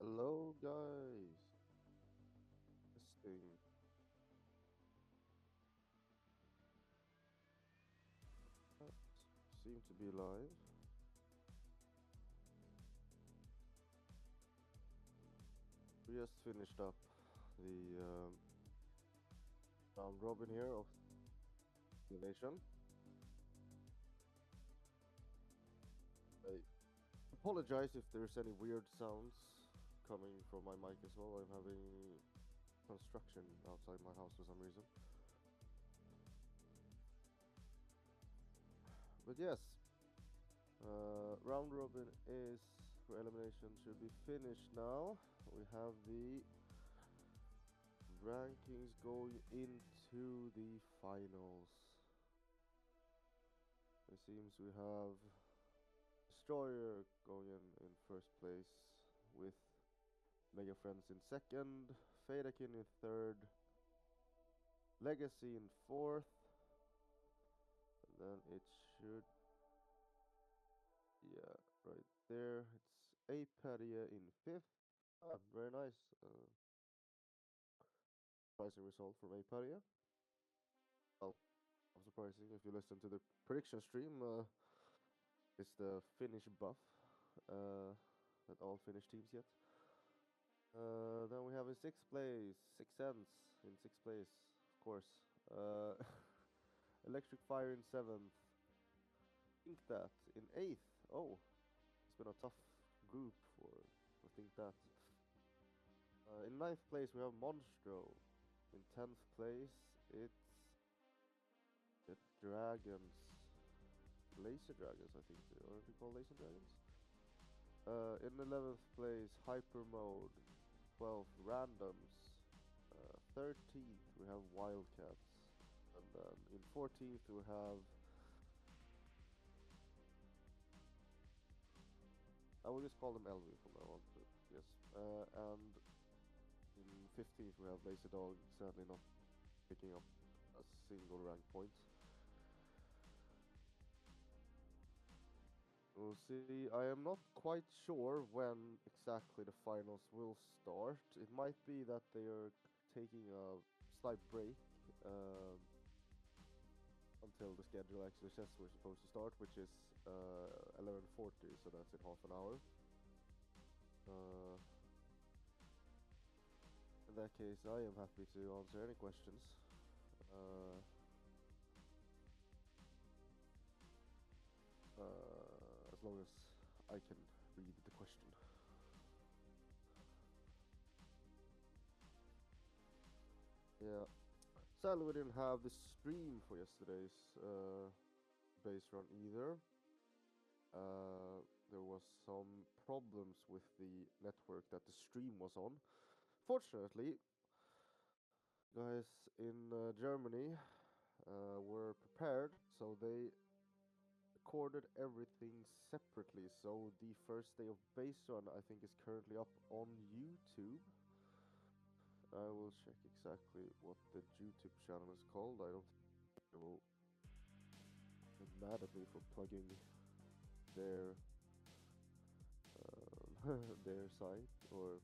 Hello, guys. This thing seems to be live. We just finished up the round robin here of the nation. I apologize if there's any weird sounds coming from my mic as well. I'm having construction outside my house for some reason. But yes, round robin is for elimination should be finished now. We have the rankings going into the finals. It seems we have Destroyer going in first place with Mega Friends in second, Fadakin in third, Legacy in fourth, and then it should, yeah, right there, it's Apadia in fifth. Very nice. Surprising result from Apadia. Well, not surprising if you listen to the prediction stream. It's the Finnish buff that all Finnish teams get. Then we have in sixth place, Six Sense in sixth place, of course. Electric Fire in seventh. Think That in eighth. Oh, it's been a tough group for Think That. In ninth place we have Monstro. In 10th place it's the Dragons. Laser Dragons, I think. Or if you call Laser Dragons. In 11th place, Hyper Mode. 12th, Randoms. 13th, we have Wildcats. And then in 14th, we have. I will just call them LV from now on. Yes. And in 15th, we have Laser Dog, sadly not picking up a single rank point. We'll see. I am not quite sure when exactly the finals will start. It might be that they are taking a slight break until the schedule actually says we're supposed to start, which is 11:40, so that's in half an hour. In that case, I am happy to answer any questions. As long as I can read the question. Yeah. Sadly, we didn't have the stream for yesterday's base run either. There was some problems with the network that the stream was on. Fortunately, guys in Germany were prepared, so they recorded everything separately, so the first day of base run I think is currently up on YouTube. I will check exactly what the YouTube channel is called. I don't think they will get mad at me for plugging their their site or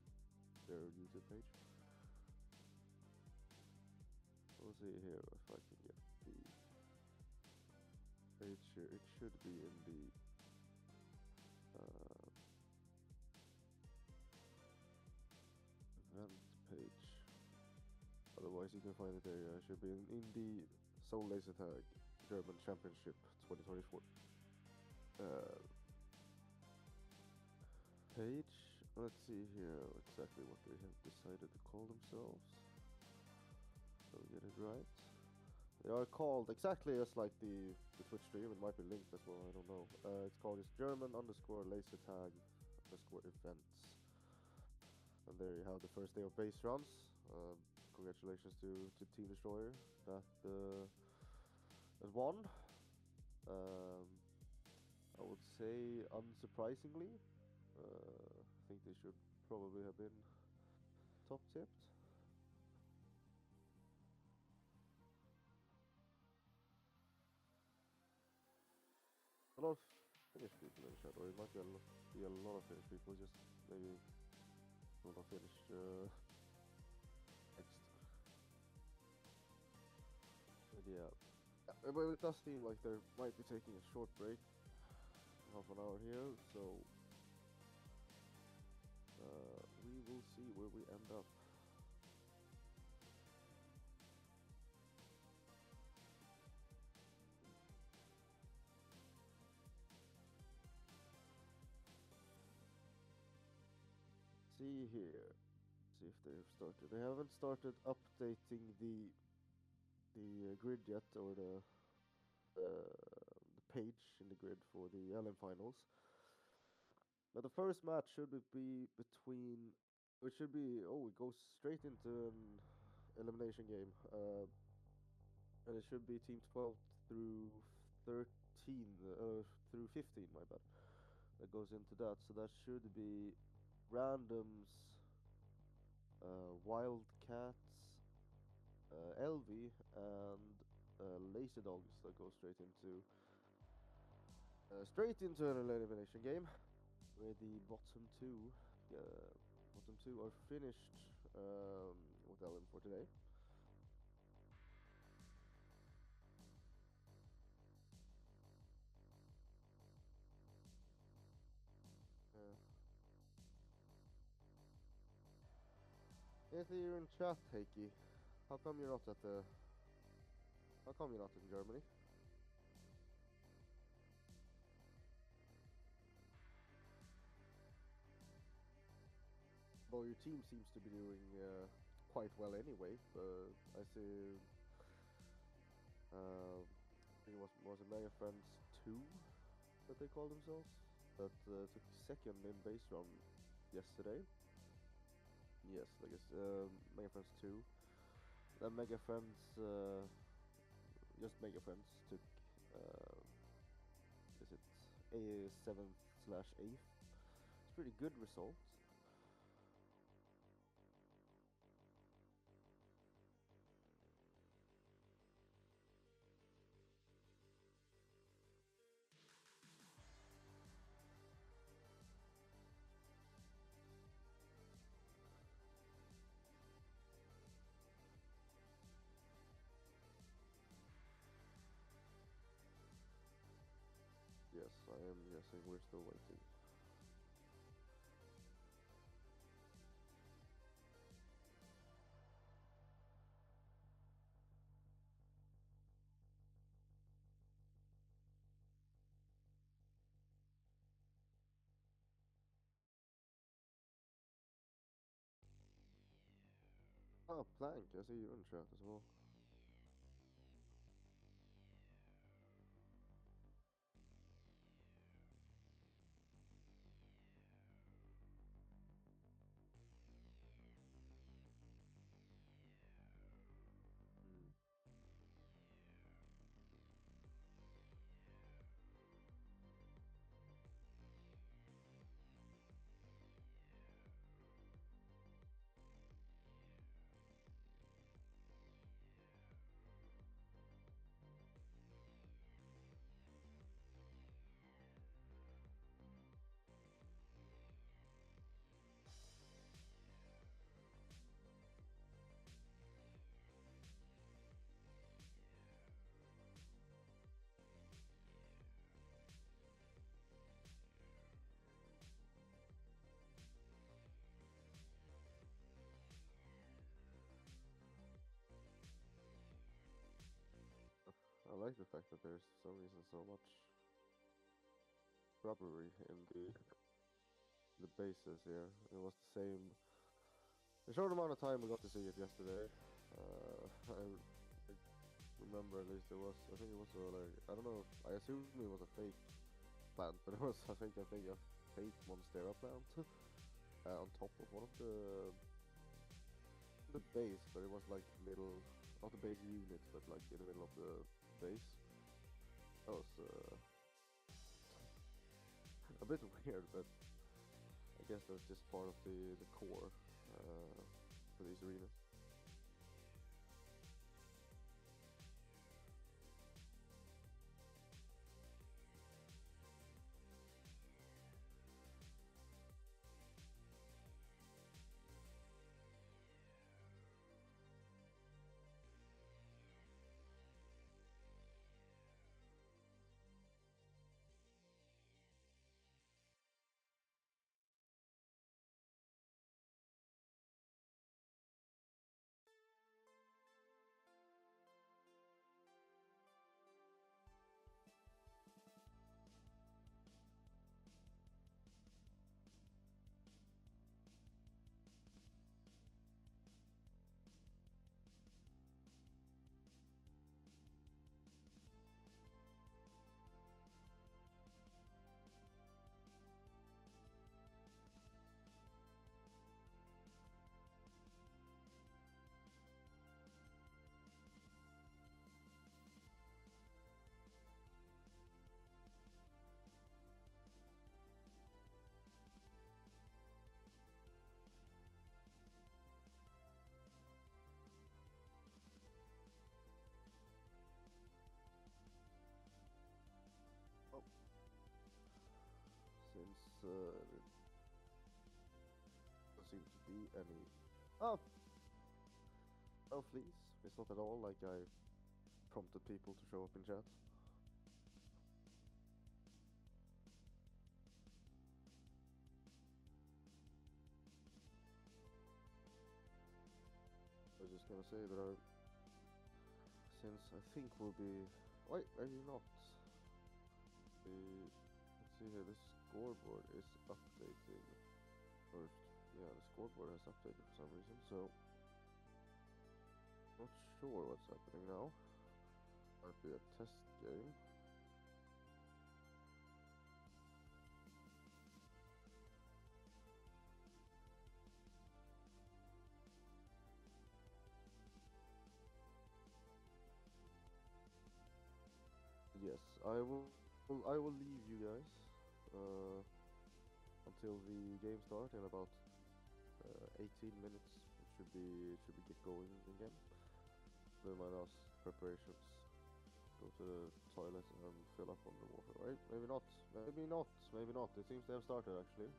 their YouTube page. We'll see here if I can get the page here. It should be in the event page. Otherwise, you can find it there. It should be in the Soul Laser Tag German Championship 2024 page. Let's see here exactly what they have decided to call themselves. So we get it right. They are called exactly as like the Twitch stream. It might be linked as well. I don't know. It's called German underscore laser tag underscore events. And there you have the first day of base runs. Congratulations to Team Destroyer that won. I would say unsurprisingly. I think they should probably have been top tipped. A lot of Finnish people in the chat, or it might be a lot of Finnish people, just maybe not Finnish text. But yeah, but it does seem like they might be taking a short break, half an hour here, so we will see where we end up. See here. See if they've started. They haven't started updating the grid yet, or the page in the grid for the Elim finals. But the first match should be between. It should be. Oh, it goes straight into an elimination game. And it should be team 12 through 13, through 15. My bad. That goes into that. So that should be randoms, Wildcats, LV, and Lazy Dogs that go straight into an elimination game, where the bottom two are finished with Elim for today. If you're in chat, Heiki, how come you're not in Germany? Well, your team seems to be doing quite well anyway. I see. I think it was a Mega Friends 2 that they call themselves, that took second in base run yesterday. Yes, I guess Mega Friends 2. Then Mega Friends, just Mega Friends took, is it a 7/8th? It's pretty good result. Yes, I am guessing we're still waiting. Oh, Plank, I see you in chat as well. like the fact that there's for some reason so much rubbery in the bases here. It was the same. A short amount of time we got to see it yesterday. I remember at least it was. I think it was like I don't know. I assume it was a fake plant, but it was I think a fake monstera plant on top of one of the base, but it was like middle, not the base unit, but like in the middle of the base. That was a bit weird, but I guess that's just part of the core for these arenas. Oh, since there doesn't seem to be any. Oh, oh, please! It's not at all like I prompted people to show up in chat. I was just gonna say that since I think we'll be. Wait, are you not? Let's see here. The scoreboard is updating. Or yeah, the scoreboard has updated for some reason. So not sure what's happening now. Might be a test game. Yes, I will leave you guys until the game starts in about 18 minutes. It should be get going again. Do my last preparations. Go to the toilet and fill up on the water. Right? Maybe not. Maybe not. Maybe not. It seems to have started actually.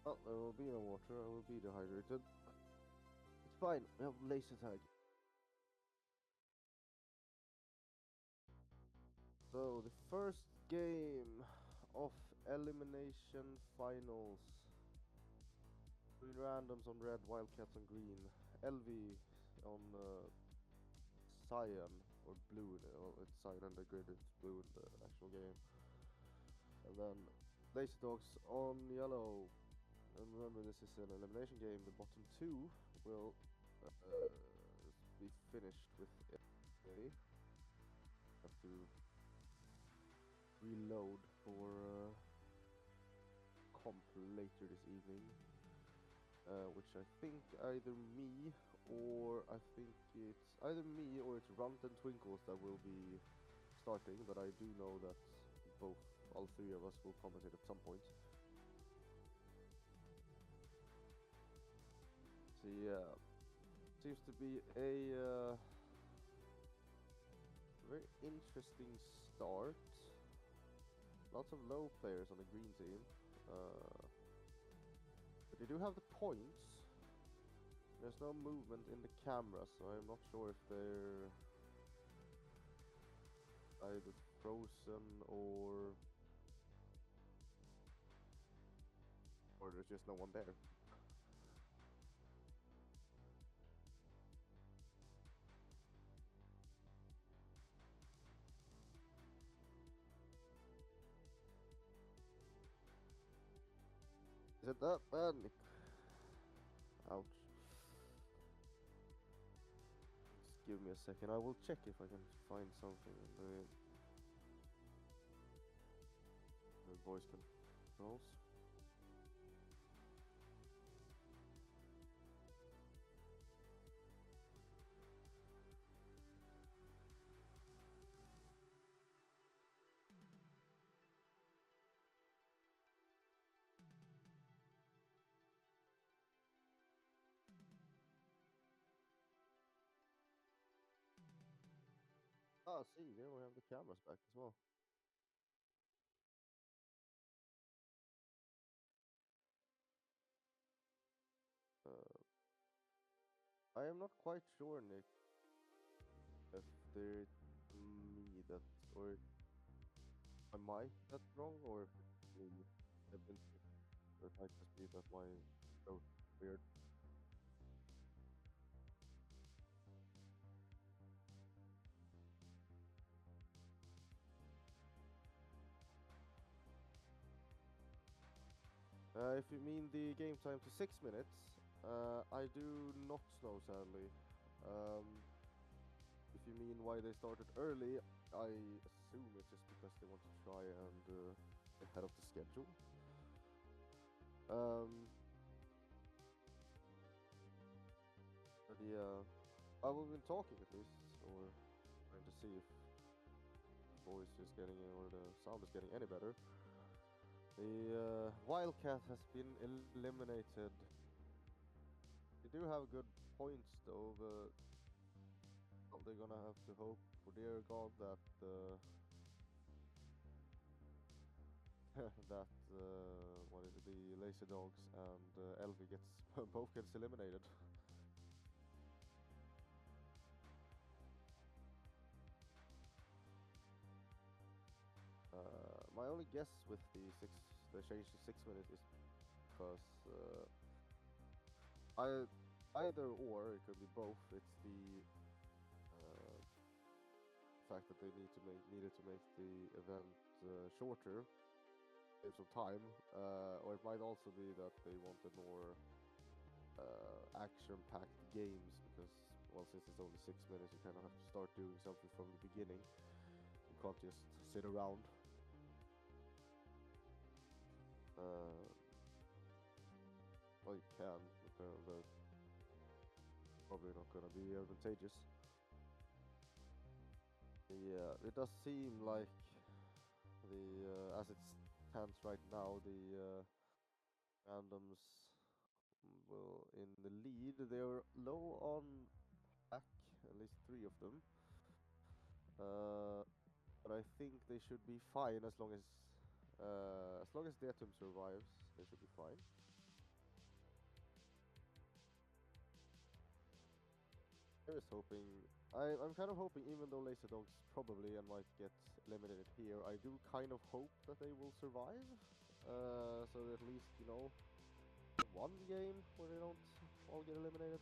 Well, there will be no water. I will be dehydrated. It's fine. We have laser tag. So the first game of elimination finals. Green randoms on red, wildcats on green, LV on cyan or blue. It's cyan and the grid is blue in the actual game. And then laser dogs on yellow. And remember, this is an elimination game. The bottom two will be finished with A. Have to reload for comp later this evening, which I think either me or it's Runt and Twinkles that will be starting, but I do know that all three of us will commentate at some point. So yeah, seems to be a very interesting start. Lots of low players on the green team, but they do have the points. There's no movement in the camera, so I'm not sure if they're either frozen or there's just no one there. it that bad, Nick. Ouch. Just give me a second. I will check if I can find something in the voice controls. Ah, see, there we have the cameras back as well. Uh, I am not quite sure, Nick, if there's me that, or am I that wrong, or if it's me have been sick, or it might just be that my throat is weird. If you mean the game time to 6 minutes, I do not know, sadly. Um, if you mean why they started early, I assume it's just because they want to try and ahead of the schedule. Um, but yeah, we've been talking at least, or trying to see if the voice is getting or the sound is getting any better. The Wildcat has been eliminated. They do have good points though, but they're gonna have to hope for dear God that that what is it, the Lazy Dogs and Elvi gets both gets eliminated. My only guess with the change to 6 minutes is because either or it could be both. It's the fact that they needed to make the event shorter, save some time, or it might also be that they wanted more action-packed games because, well, since it's only 6 minutes, you kind of have to start doing something from the beginning. You can't just sit around. Well, you can, but probably not gonna be advantageous. Yeah, it does seem like as it stands right now, the randoms will in the lead. They're low on pack, at least three of them. But I think they should be fine as long as the atom survives, they should be fine. I was hoping. I'm kind of hoping, even though Laser Dogs probably and might get eliminated here, I do kind of hope that they will survive. So at least, one game where they don't all get eliminated.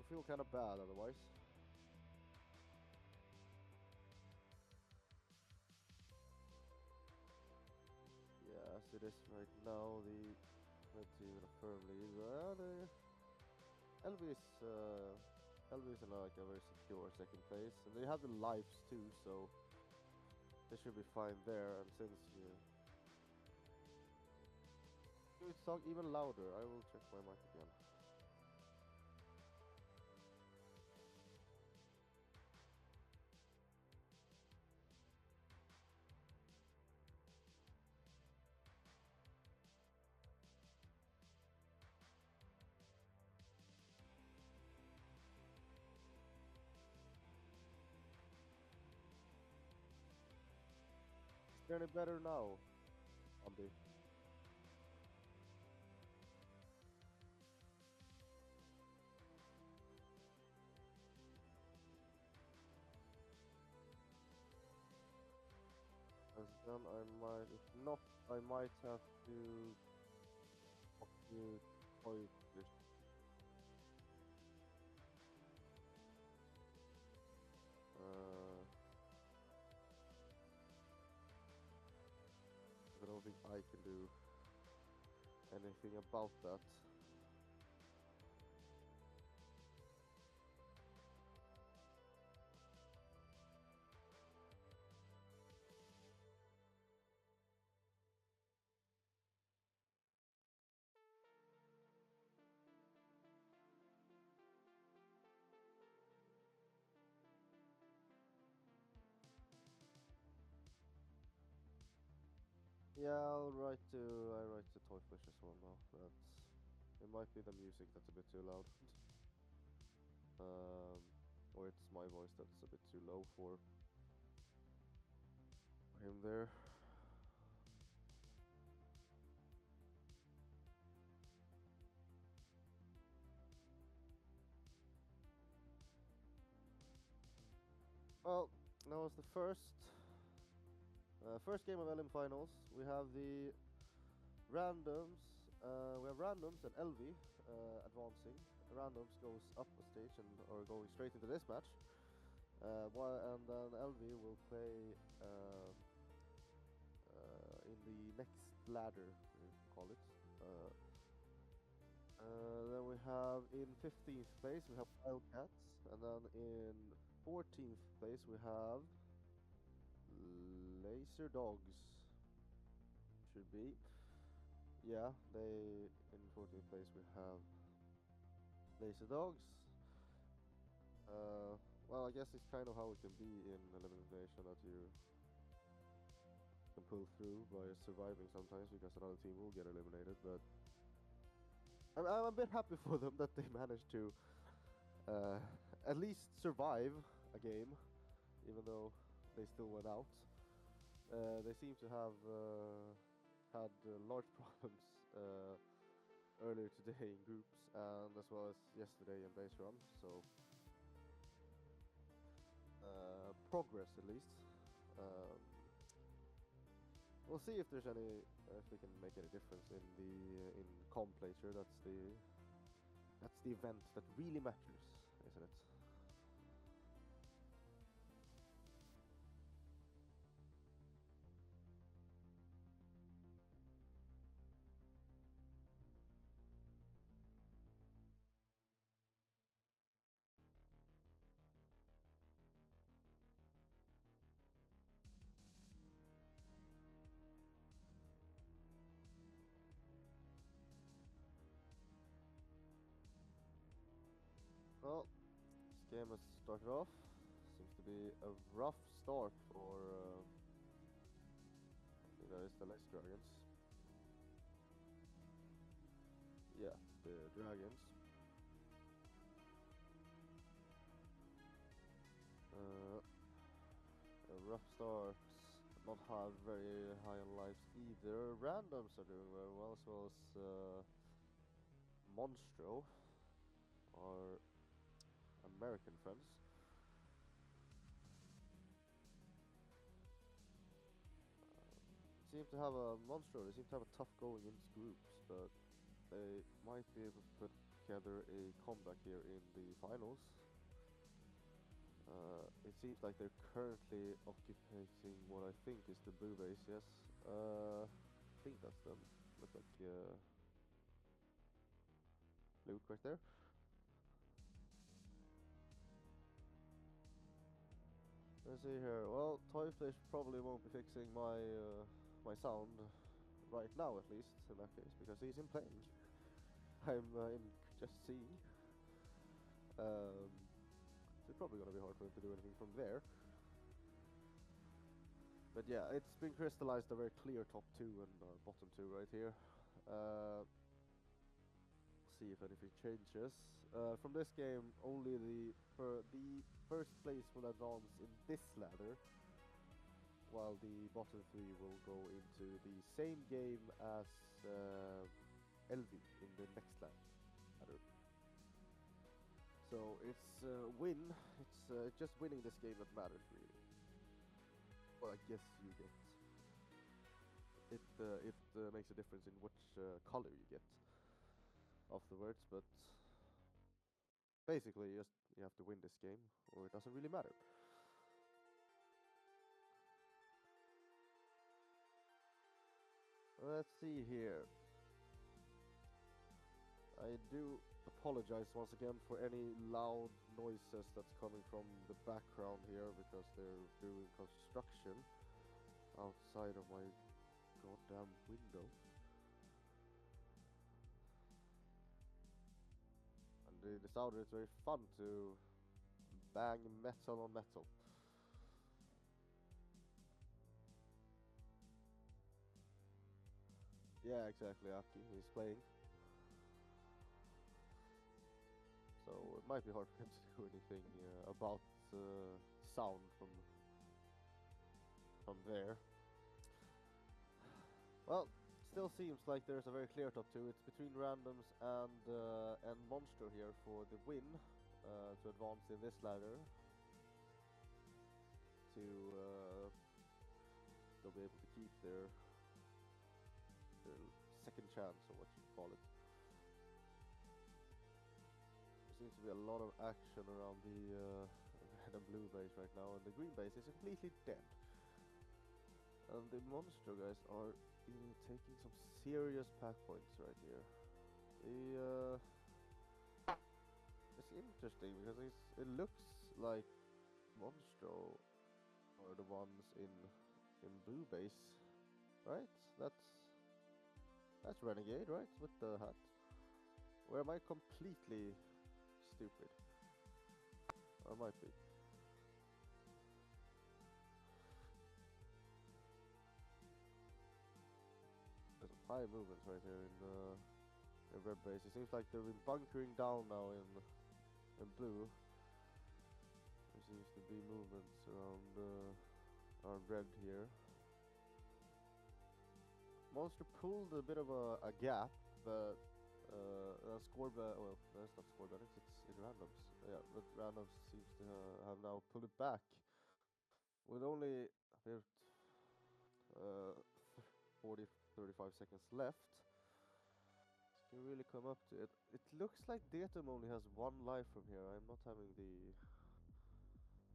I feel kind of bad otherwise. Yeah, as it is right now, the red team in a firm lead. Elvis, Elvis in like a very secure second place, and they have the lives too, so they should be fine there. And since you talk even louder, I will check my mic again. Is there any better now, Andy? As then I might, if not, I might have to talk to Toy. I don't think I can do anything about that. Yeah, I write to Toy Fish as well now. That's it might be the music that's a bit too loud. Or it's my voice that's a bit too low for him there. Well, that was the first game of Elim finals. We have the randoms. We have randoms and LV advancing. Randoms goes up a stage and or going straight into this match. And then LV will play in the next ladder, we call it. Then we have in 15th place we have Wildcats, and then in 14th place we have Laser Dogs. Should be. Yeah, they in 14th place we have Laser Dogs. Well, I guess it's kind of how it can be in elimination that you can pull through by surviving sometimes because another team will get eliminated. But I'm a bit happy for them that they managed to at least survive a game, even though they still went out. They seem to have had large problems earlier today in groups and as well as yesterday in base run. So progress at least. We'll see if there's any if they can make any difference in the in comp later. That's the event that really matters, isn't it? Well, this game has started off. Seems to be a rough start for I think that is the Lex Dragons. Yeah, the Dragons. Uh, a rough start. Not have very high on lives either. Randoms are doing very well as well as Monstro, our American friends. Seem to have a Monstro. They seem to have a tough going into groups, but they might be able to put together a comeback here in the finals. It seems like they're currently occupying what I think is the blue base. Yes, I think that's them. Look like Luke right there. Let's see here. Well, Toyfish probably won't be fixing my sound right now, at least in that case, because he's in plane. I'm just seeing. So it's probably going to be hard for him to do anything from there. But yeah, it's been crystallized a very clear top two and bottom two right here. See if anything changes. From this game, only the first place will advance in this ladder, while the bottom three will go into the same game as LV in the next ladder. So it's win. It's just winning this game that matters really. Well, I guess you get it makes a difference in which color you get afterwards, but basically you have to win this game or it doesn't really matter. Let's see here. I do apologize once again for any loud noises that's coming from the background here because they're doing construction outside of my goddamn window. And the sound is very fun to bang metal on metal. Yeah, exactly, Aki. He's playing. So it might be hard for him to do anything about sound from there. Well, still seems like there's a very clear top two. It's between randoms and monster here for the win to advance in this ladder. They'll be able to keep their second chance, or what you call it. There seems to be a lot of action around the red and blue base right now, and the green base is completely dead. And the monster guys are taking some serious pack points right here. It's interesting because it looks like Monstro are the ones in blue base, right? That's Renegade, right? With the hat. Or am I completely stupid? I might be. There's some high movements right here in red base. It seems like they've been bunkering down now in blue. There seems to be movements around red here. Monster pulled a bit of a gap, but scored by, well, that's not scored by, it's in randoms. Yeah, but randoms seems to have now pulled it back with only 35 seconds left. Can really come up to it. It looks like Datum only has one life from here. I'm not having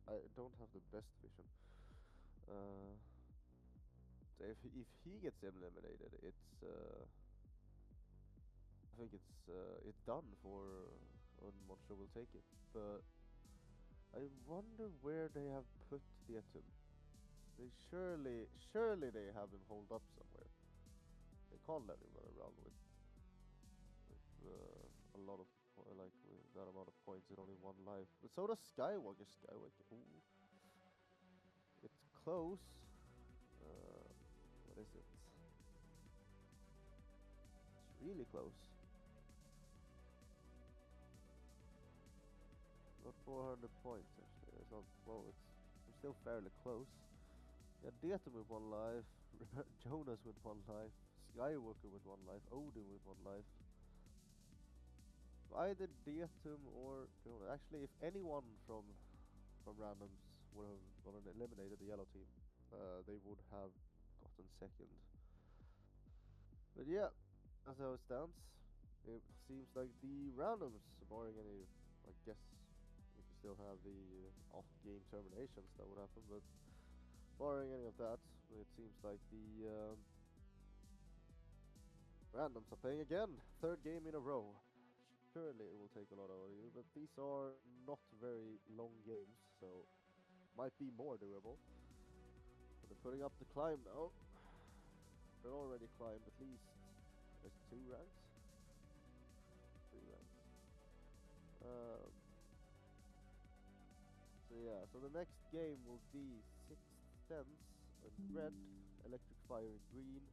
I don't have the best vision. So if he gets eliminated, it's I think it's done for Monster will take it. But I wonder where they have put Datum. They surely they have him holed up somewhere. They can't let him run around with a lot of with that amount of points and only one life. But so does Skywalker. Ooh. It's close. What is it? It's really close. Not 400 points actually. It's not. Well, it's still fairly close. Yeah, Datum with one life, Jonas with one life, Skywalker with one life, Odin with one life. Either Datum or Jonas. Actually, if anyone from randoms would have gotten eliminated, the yellow team, they would have gotten second. But yeah, that's how it stands. It seems like the randoms, barring any, I guess, if you still have the off-game terminations, that would happen, but barring any of that, it seems like the randoms are playing again. Third game in a row. Surely it will take a lot out of you, but these are not very long games, so might be more doable. But they're putting up the climb now. They're already climbed at least. There's 2 ranks? 3 ranks. So yeah, so the next game will be 6th Sense in red, Electric Fire in green.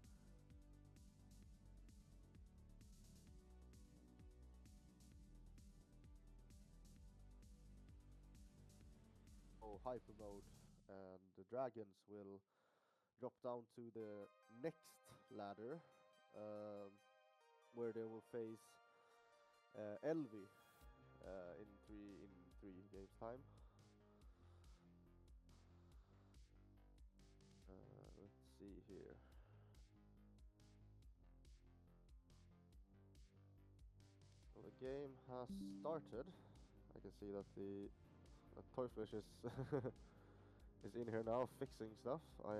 Hyper mode, and the dragons will drop down to the next ladder, where they will face Elvi in three games time. Let's see here. Well, the game has started. I can see that the Toyfish is is in here now fixing stuff. I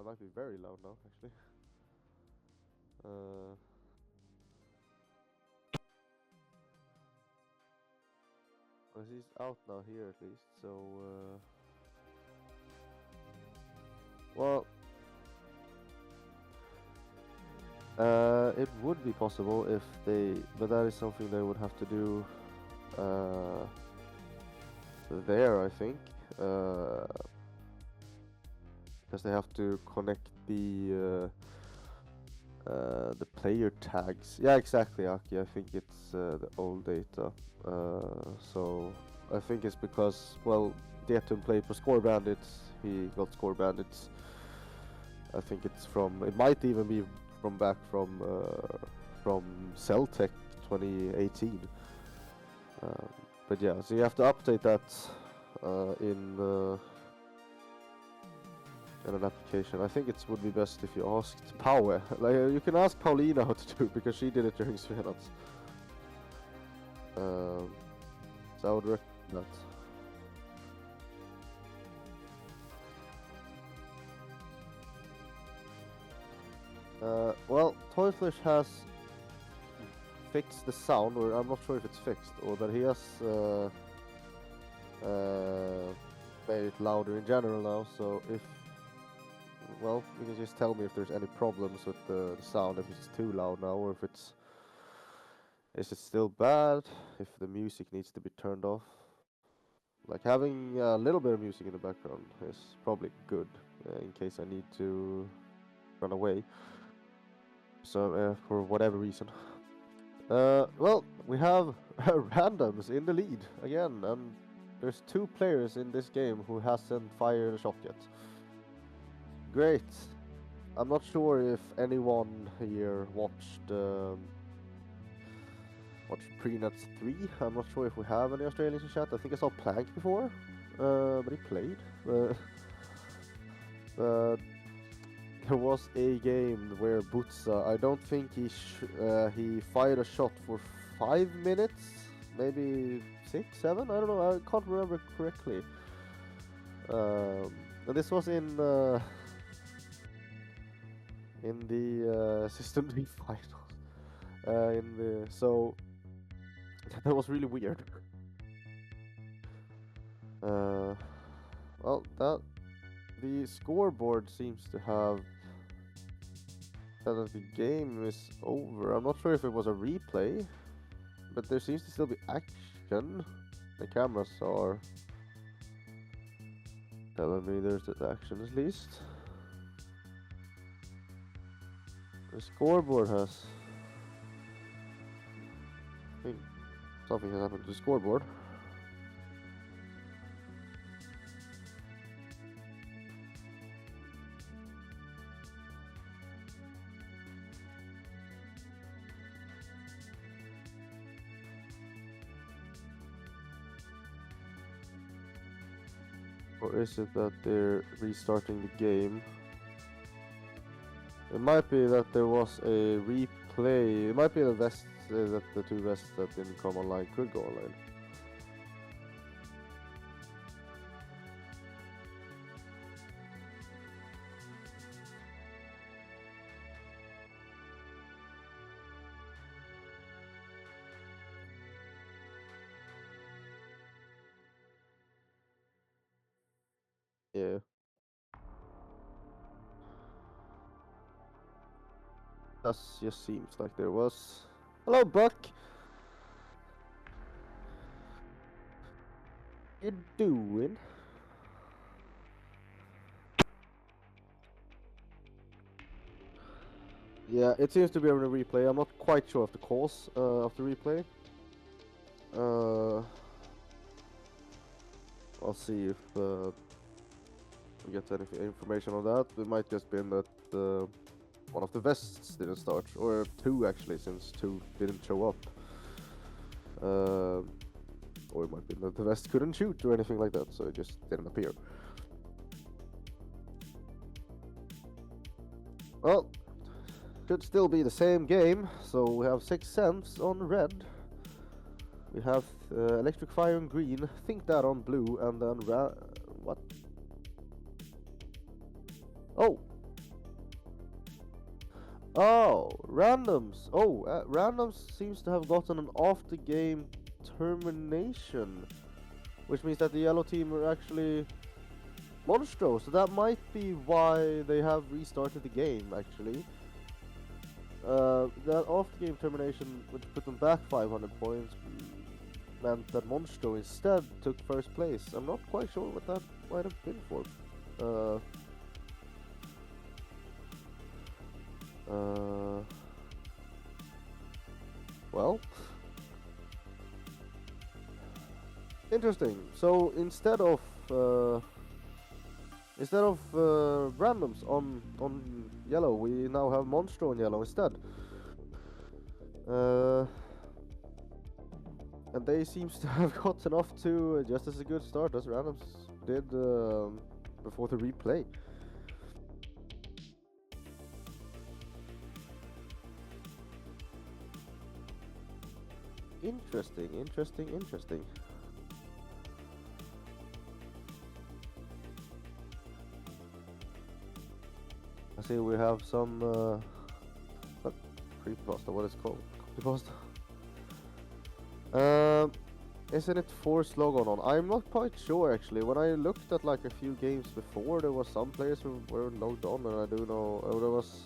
might be very loud now actually. he's out now here at least, so well, it would be possible if they, but that is something they would have to do there, I think, because they have to connect the player tags. Yeah, exactly, Aki. I think it's the old data. So I think it's because, well, Deton played for Score Bandits. He got Score Bandits. I think it's from. It might even be from back from Celtech 2018. But yeah, so you have to update that in an application. I think it would be best if you asked Paue. Like you can ask Paulina how to do it because she did it during GerNats. So I would recommend that. Well, Toyfish has fixed the sound, or I'm not sure if it's fixed, or that he has made it louder in general now. So if, well, you can just tell me if there's any problems with the sound, if it's too loud now, or if is it still bad, if the music needs to be turned off. Like having a little bit of music in the background is probably good in case I need to run away. So for whatever reason. Well, we have randoms in the lead again, and there's 2 players in this game who hasn't fired a shot yet. Great. I'm not sure if anyone here watched Pre-Nats 3. I'm not sure if we have any Australians in chat. I think I saw Plank before, but he played. There was a game where Butza, I don't think he fired a shot for 5 minutes, maybe 6, 7. I don't know. I can't remember correctly. And this was in the System 3 finals. So that was really weird. Well, the scoreboard seems to have that the game is over. I'm not sure if it was a replay, but there seems to still be action. The cameras are telling me there's action at least. The scoreboard has, I think something has happened to the scoreboard. Or is it that they're restarting the game? It might be that there was a replay. It might be the vests, that the 2 vests that didn't come online could go online. Yeah. That just seems like there was. Hello, Buck. How you doing? Yeah, it seems to be a replay. I'm not quite sure of the cause of the replay. I'll see if we get any information on that. It might just been that one of the vests didn't start, or 2 actually, since 2 didn't show up. Or it might be that the vest couldn't shoot or anything like that, so it just didn't appear. Well, should still be the same game. So we have 6 cents on red. We have electric fire on green. Think that on blue, and then what? Oh. Oh, randoms. Oh, randoms seems to have gotten an after game termination. which means that the yellow team are actually Monstro, so that might be why they have restarted the game, actually. That off-game termination, which put them back 500 points, meant that Monstro instead took first place. I'm not quite sure what that might have been for. Well, interesting. So instead of randoms on yellow, we now have Monstro on yellow instead. And they seems to have gotten off to just as a good start as randoms did before the replay. Interesting. I see we have some not creepypasta, what is it called? Copypasta. Isn't it forced logon on? I'm not quite sure actually. When I looked at like a few games before, there was some players who were logged on, and I do know there was.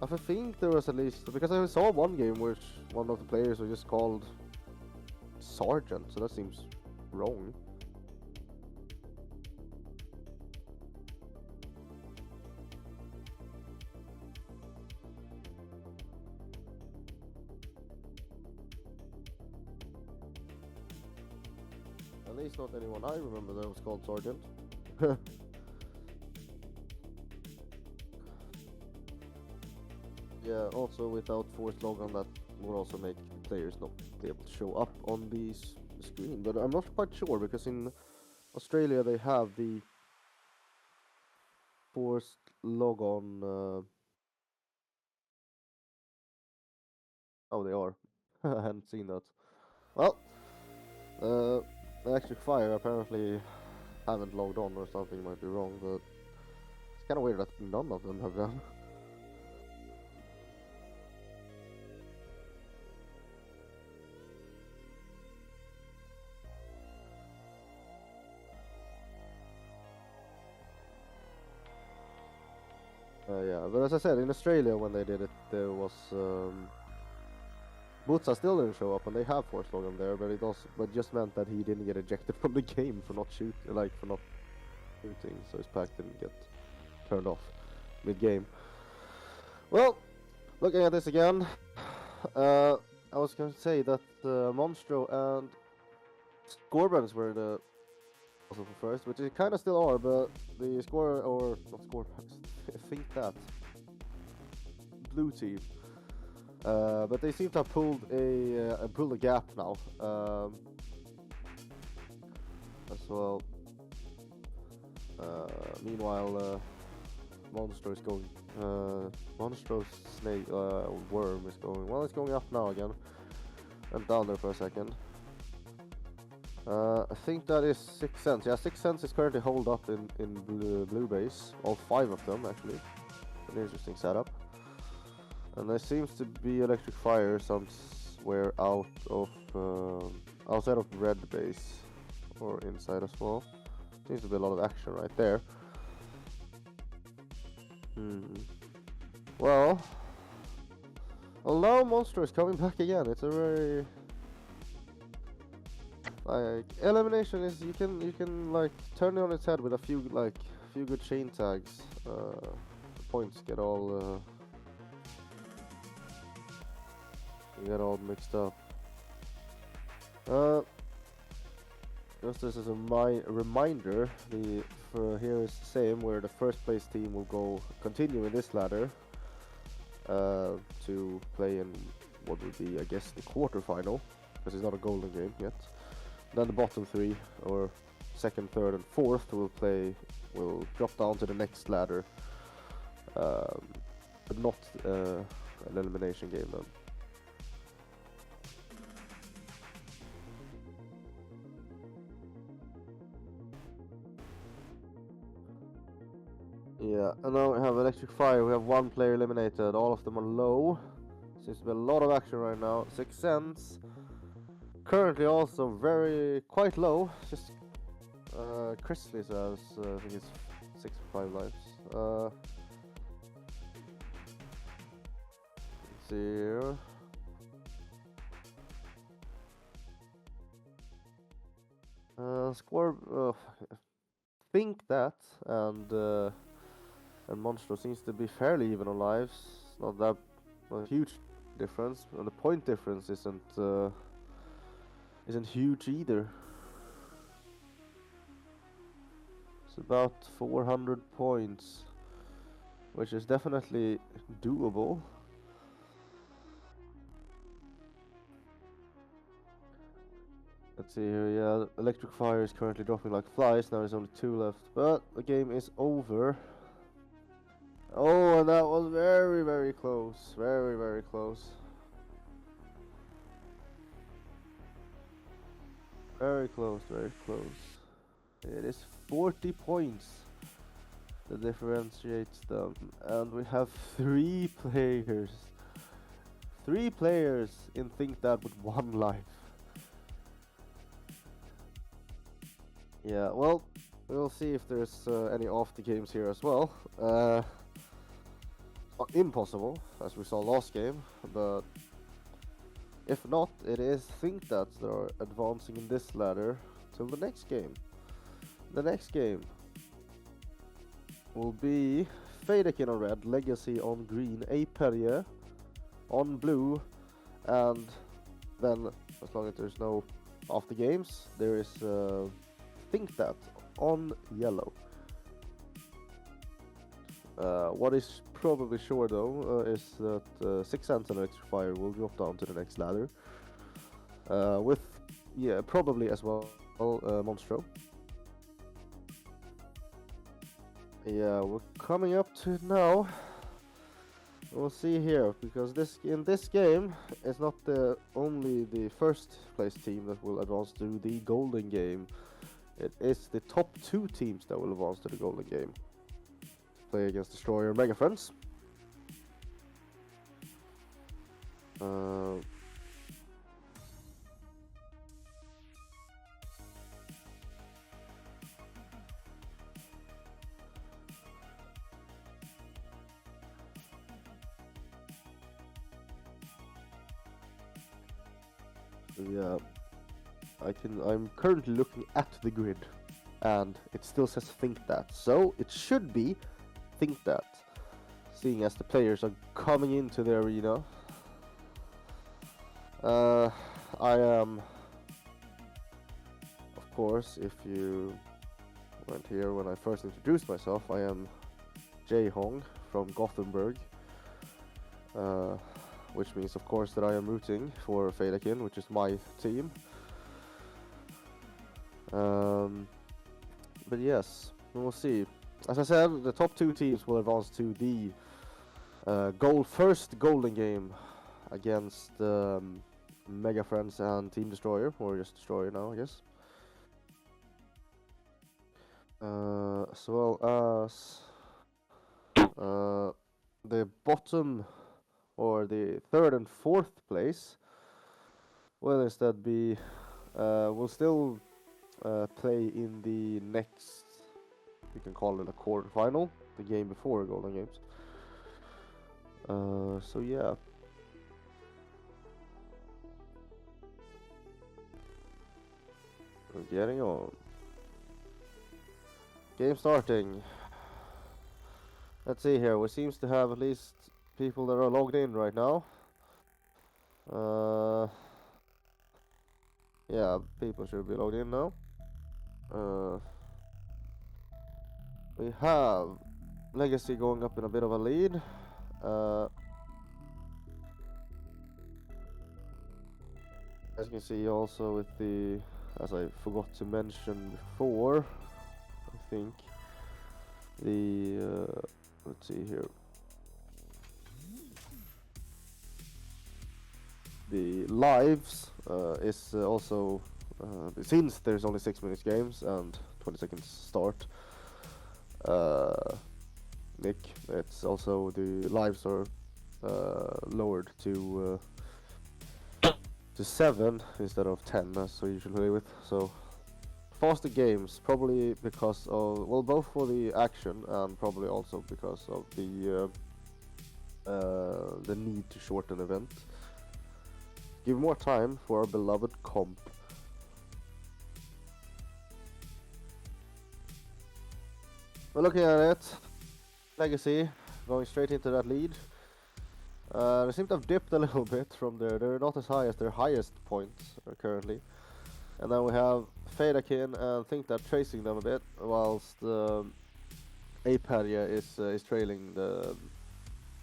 I think there was at least, because I saw one game which one of the players was just called Sergeant, so that seems wrong. At least not anyone I remember that was called Sergeant. Yeah, also without forced logon, that would also make players not be able to show up on the screen. But I'm not quite sure, because in Australia they have the forced logon. Oh, they are. I hadn't seen that. Well, Electric Fire apparently haven't logged on or something, might be wrong, but it's kind of weird that none of them have done. Yeah, but as I said, in Australia when they did it, there was Butza still didn't show up, and they have forced logon there, but it also just meant that he didn't get ejected from the game for not shooting, so his pack didn't get turned off mid-game. Well, looking at this again, I was going to say that Monstro and Scorbans were the also for first, which they kind of still are, but the score, or not score, I think that blue team, but they seem to have pulled a gap now as well. Meanwhile, Monstro is going. Monstro's snake worm is going. Well, it's going up now again, and down there for a second. I think that is 6 cents. Yeah, 6 cents is currently holed up in blue base. All 5 of them, actually. An interesting setup. And there seems to be electric fire somewhere outside of red base, or inside as well. Seems to be a lot of action right there. Well, now Monster is coming back again. It's a very elimination is you can like turn it on its head with a few good chain tags. The points get all mixed up. Just as a reminder, here is the same, where the first place team will continue in this ladder to play in what would be, I guess, the quarterfinal, because it's not a golden game yet. Then the bottom 3, or second, third, and fourth, will drop down to the next ladder, but not an elimination game then. Yeah, and now we have Electric Fire. We have 1 player eliminated. All of them are low. Seems to be a lot of action right now. 6 cents currently also quite low. Just Chrisley says I think it's 65 lives. Let's see here. Score. Think that and Monstro seems to be fairly even on lives. Not that a huge difference, and the point difference isn't huge either. It's about 400 points, which is definitely doable. Let's see here, yeah, Electric Fire is currently dropping like flies, now there's only 2 left, but the game is over. Oh, and that was very, very close, very, very close. Very close, very close. It is 40 points that differentiates them, and we have 3 players. 3 players in Think That with 1 life. Yeah, well, we'll see if there's any after games here as well. Impossible, as we saw last game, but if not, it is Think That are advancing in this ladder till the next game. The next game will be Fadakin on red, Legacy on green, Aperia on blue, and then, as long as there's no after games, there is Think That on yellow. What is probably sure though is that 6 Cents and Electric Fire will drop down to the next ladder. With, yeah, probably as well Monstro. Yeah, we're coming up to it now. We'll see here, because in this game it's not only the first place team that will advance to the golden game. It is the top 2 teams that will advance to the golden game. Play against Destroyer and Mega Friends. Yeah, I'm currently looking at the grid, and it still says Think That, so it should be Think That, seeing as the players are coming into the arena. I am, of course, if you weren't here when I first introduced myself, I am Jay Hong from Gothenburg. Which means, of course, that I am rooting for Fadakin, which is my team. But yes, we'll see. As I said, the top 2 teams will advance to the first golden game against Mega Friends and Team Destroyer, or just Destroyer now, I guess. As well as the bottom, or the 3rd and 4th place, will instead be, will still play in the next, you can call it a quarterfinal, the game before Golden Games. So yeah. We're getting on. Game starting. Let's see here, we seems to have at least people that are logged in right now. Yeah, people should be logged in now. We have Legacy going up in a bit of a lead. As you can see also with the, as I forgot to mention before, I think the, let's see here. The lives is also, since there's only 6 minutes games and 20 seconds start, Nick, it's also the lives are lowered to to 7 instead of 10 as we usually play with. So faster games, probably because of, well, both for the action and probably also because of the need to shorten event. Give more time for our beloved comp. We're looking at it. Legacy going straight into that lead. They seem to have dipped a little bit from there. They're not as high as their highest points currently. And then we have Fedakin and think that tracing them a bit, whilst Aperia is trailing the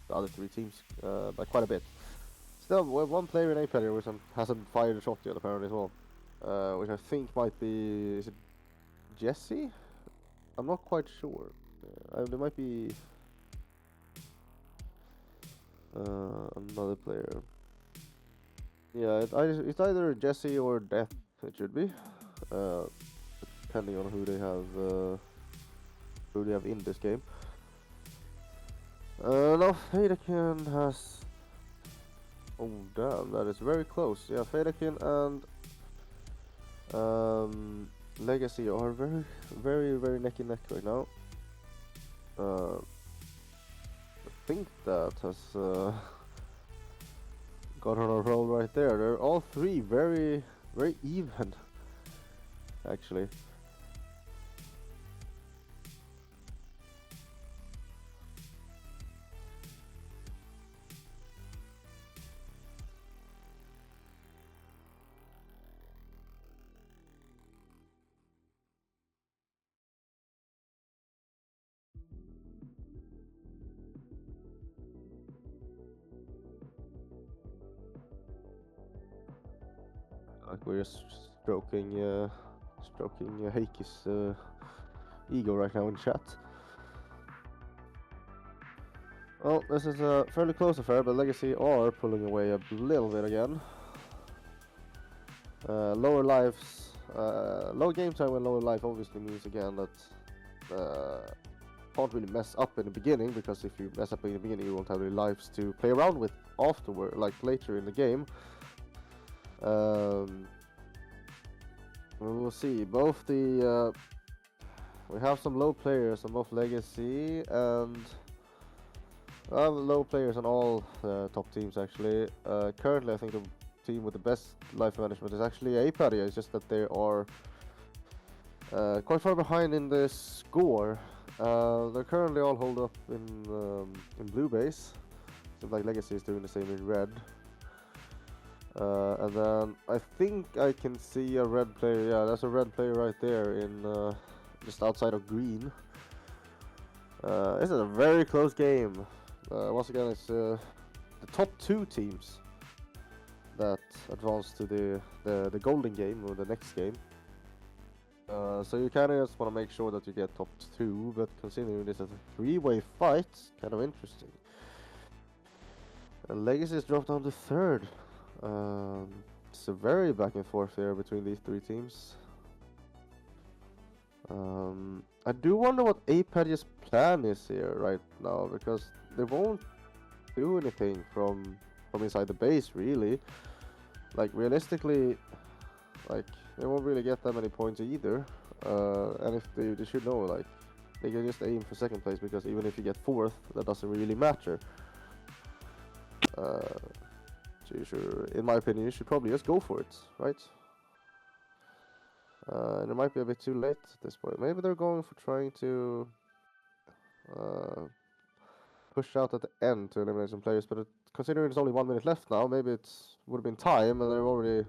other 3 teams by quite a bit. Still, we have 1 player in Aperia which hasn't fired a shot yet apparently as well, which I think might be, is it Jesse? I'm not quite sure. There might be another player. Yeah, it's either Jesse or Death. It should be, depending on who they have in this game. Now Fedakin has. Oh damn, that is very close. Yeah, Fedakin and Legacy are very, very, very neck and neck right now. I think that has got on a roll right there. They're all 3 very, very even, actually. Like we're just stroking Heiki's ego right now in chat. Well, this is a fairly close affair, but Legacy are pulling away a little bit again. Lower lives, low game time and lower life obviously means again that can't really mess up in the beginning, because if you mess up in the beginning you won't have any lives to play around with afterward, like later in the game. We'll see. Both the we have some low players on both Legacy and low players on all top teams actually. Currently, I think the team with the best life management is actually Aperia. It's just that they are quite far behind in the score. They're currently all holed up in blue base. Seems like Legacy is doing the same in red. And then I think I can see a red player. Yeah, that's a red player right there in just outside of green. This is a very close game. Once again, it's the top 2 teams that advance to the golden game or the next game. So you kind of just want to make sure that you get top 2, but considering this is a 3-way fight, kind of interesting. And Legacy has dropped down to 3rd. It's a very back and forth there between these 3 teams. I do wonder what Aperia's plan is here right now, because they won't do anything from inside the base really. Like realistically, like they won't really get that many points either. And if they should know, like they can just aim for 2nd place, because even if you get 4th, that doesn't really matter. So you should, in my opinion, you should probably just go for it, right? And it might be a bit too late at this point. Maybe they're going for trying to push out at the end to eliminate some players, but considering there's only 1 minute left now, maybe it would have been time, and they've already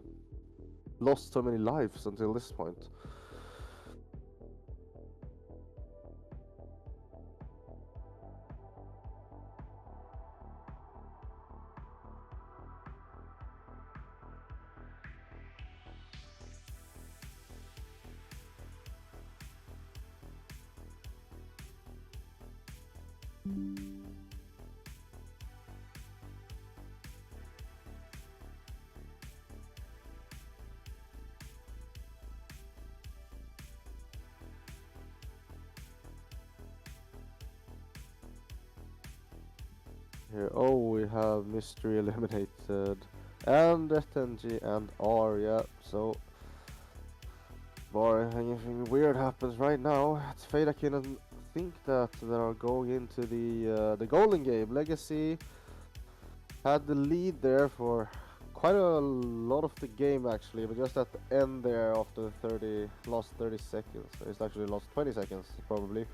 lost so many lives until this point. Here, oh, we have mystery eliminated. And SNG and R, yeah. So, bar anything weird happens right now, it's Fadakin and think that they are going into the golden game. Legacy had the lead there for quite a lot of the game actually, but just at the end there after lost 30 seconds. It's actually lost 20 seconds probably.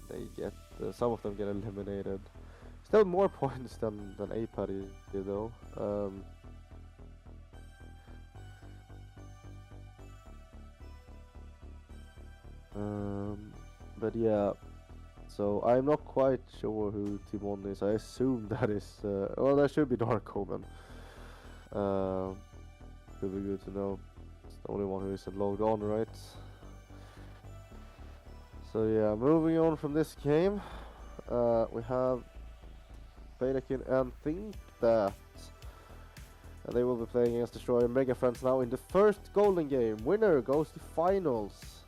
They get some of them get eliminated. Still more points than A-Paddy though. But yeah, so I'm not quite sure who Team 1 is. I assume that is, well, that should be Dark Omen. Could be good to know. It's the only one who isn't logged on, right? So yeah, moving on from this game, we have Fadakin and Think That. And they will be playing against Destroyer Mega Friends now in the first golden game. Winner goes to finals.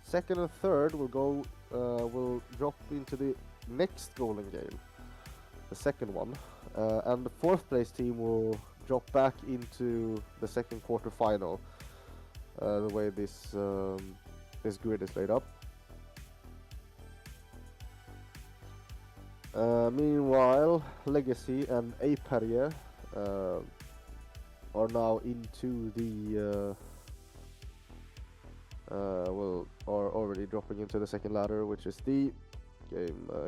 Second and third will drop into the next golden game, the second one, and the fourth place team will drop back into the second quarter final. The way this grid is laid up. Meanwhile, Legacy and A-Paddy are now into the are already dropping into the second ladder, which is the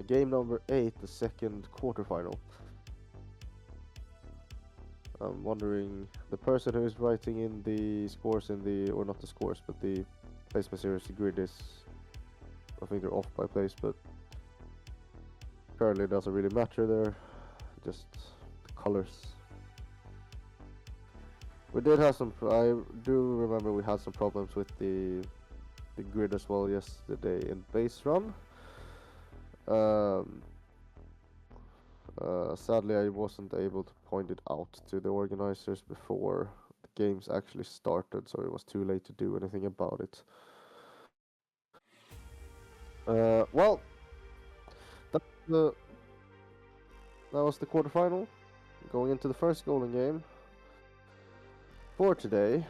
game number 8, the second quarterfinal. I'm wondering, the person who is writing in the scores or not the scores, but the placement series, the grid is, I think they're off by place, but currently it doesn't really matter there, just the colors. We did have I do remember we had some problems with the grid as well yesterday in base run. Sadly, I wasn't able to point it out to the organizers before the games actually started, so it was too late to do anything about it. Well, that was the quarterfinal. Going into the first golden game for today.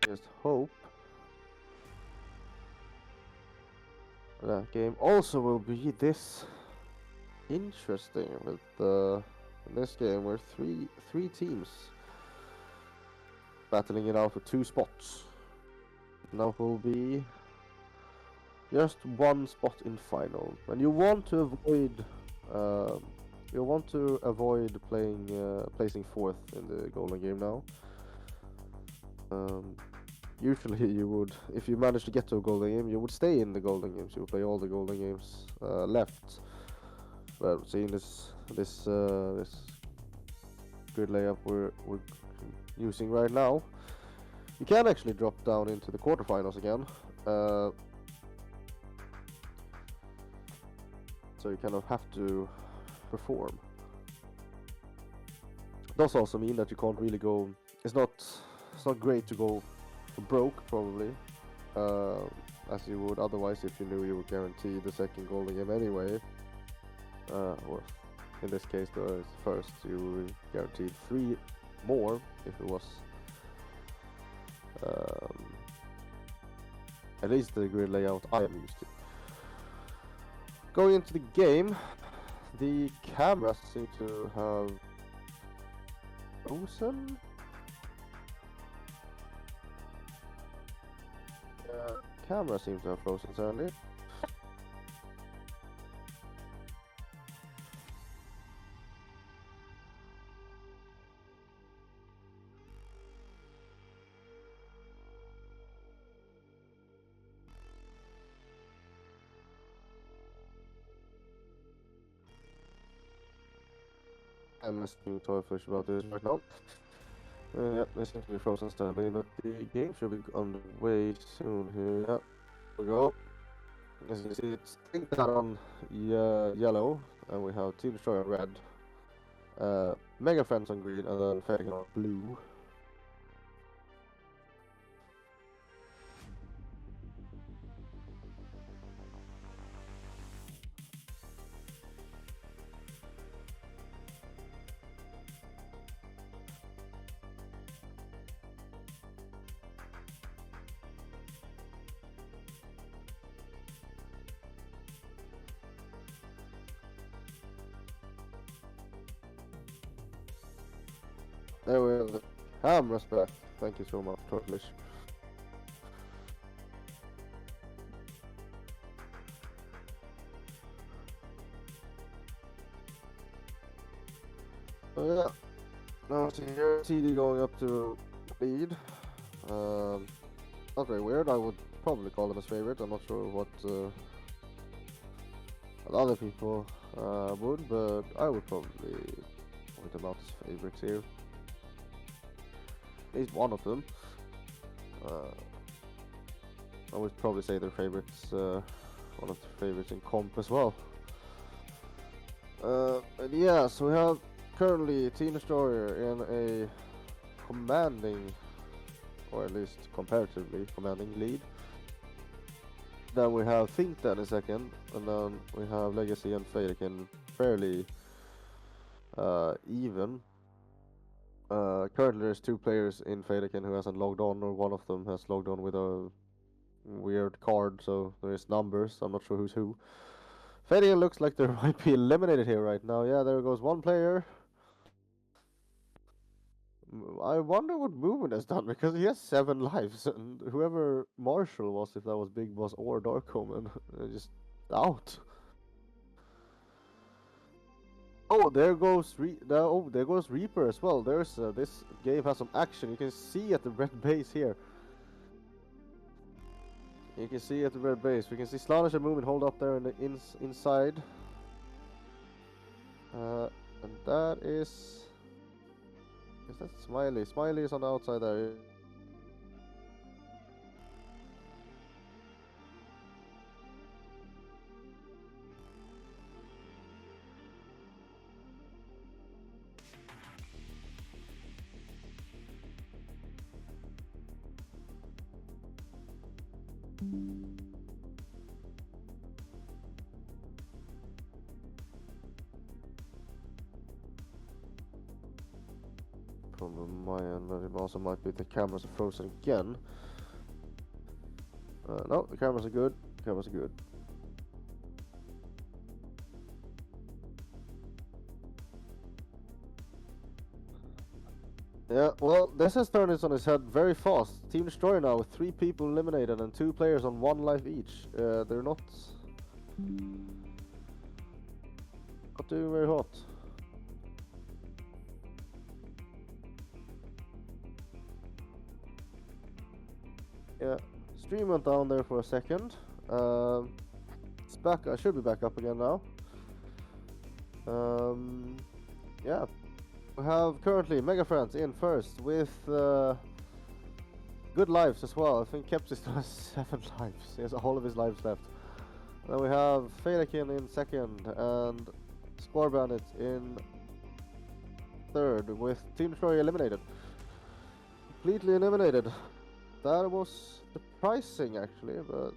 Just hope that game also will be this interesting with in this game where three teams battling it out for 2 spots. Now will be just 1 spot in final, and you want to avoid placing 4th in the golden game now. Usually you would, if you manage to get to a golden game, you would stay in the golden games. You would play all the golden games left. But seeing this grid layout we're using right now, you can actually drop down into the quarterfinals again. So you kind of have to perform. It does also mean that you can't really go. It's not great to go broke probably, as you would otherwise if you knew you would guarantee the second golden game anyway. Or in this case, the first, you were guaranteed 3 more if it was at least the grid layout I am used to. Going into the game, the cameras seem to have frozen. Camera seems to have frozen certainly. I'm asking Toyfish about this right now. Yeah, they seem to be frozen stably, but the game should be on the way soon here. Yeah, here we go. As you can see, it's Think That on yellow, and we have Team Destroyer on red. Mega Friends on green, and then Fading on blue. There will have respect. Thank you so much, Turkish. Yeah, now see here, TD going up to lead. Um, Not very weird. I would probably call him his favorite. I'm not sure what other people would, but I would probably point him out as favorites here. He's one of them. I would probably say their favorites, one of their favorites in comp as well. And yeah, so we have currently Team Destroyer in a commanding, or at least comparatively commanding lead. Then we have Think That in second, and then we have Legacy and Fadekin fairly even. Currently there's two players in Fadekin who hasn't logged on, or one of them has logged on with a weird card, so there's numbers. I'm not sure who's who. Fadekin looks like they might be eliminated here right now. Yeah, there goes one player. I wonder what Movement has done, because he has 7 lives, and whoever Marshall was, if that was Big Boss or Dark Omen, just out. Oh, there goes there goes Reaper as well. There's this game has some action. You can see at the red base here. You can see at the red base. We can see Slanish and Movement hold up there in the inside. And that is that Smiley? Smiley is on the outside there. From my end, but it also might be the cameras are frozen again. No, the cameras are good. Cameras are good. Yeah, well, this has turned this on its head very fast. Team Destroyer now with 3 people eliminated and 2 players on 1 life each. They're not doing very hot. Yeah, stream went down there for a second. It's back. I should be back up again now. Yeah, we have currently Mega Friends in first with good lives as well. I think Kepsi still has 7 lives. He has all of his lives left. Then we have Fadekin in second and Score Bandits in third, with Team Destroyer eliminated. Completely eliminated. That was surprising actually, but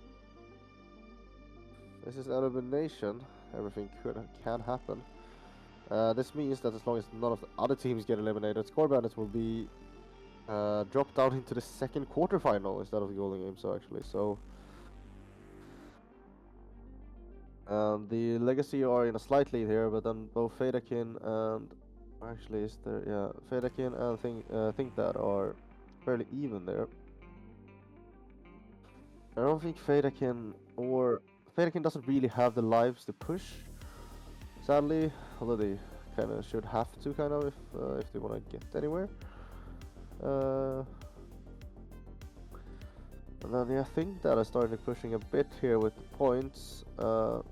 this is elimination. Everything can happen. This means that as long as none of the other teams get eliminated, Score Bandits will be dropped down into the second quarterfinal instead of the Golden Game. So actually, the Legacy are in a slight lead here, but then both Fadekin and actually is there? Yeah, Fadekin and Think That are fairly even there. I don't think Fadekin doesn't really have the lives to push, sadly, although they kind of should have to, kind of, if they want to get anywhere. And then yeah, I think that I started pushing a bit here with the points. I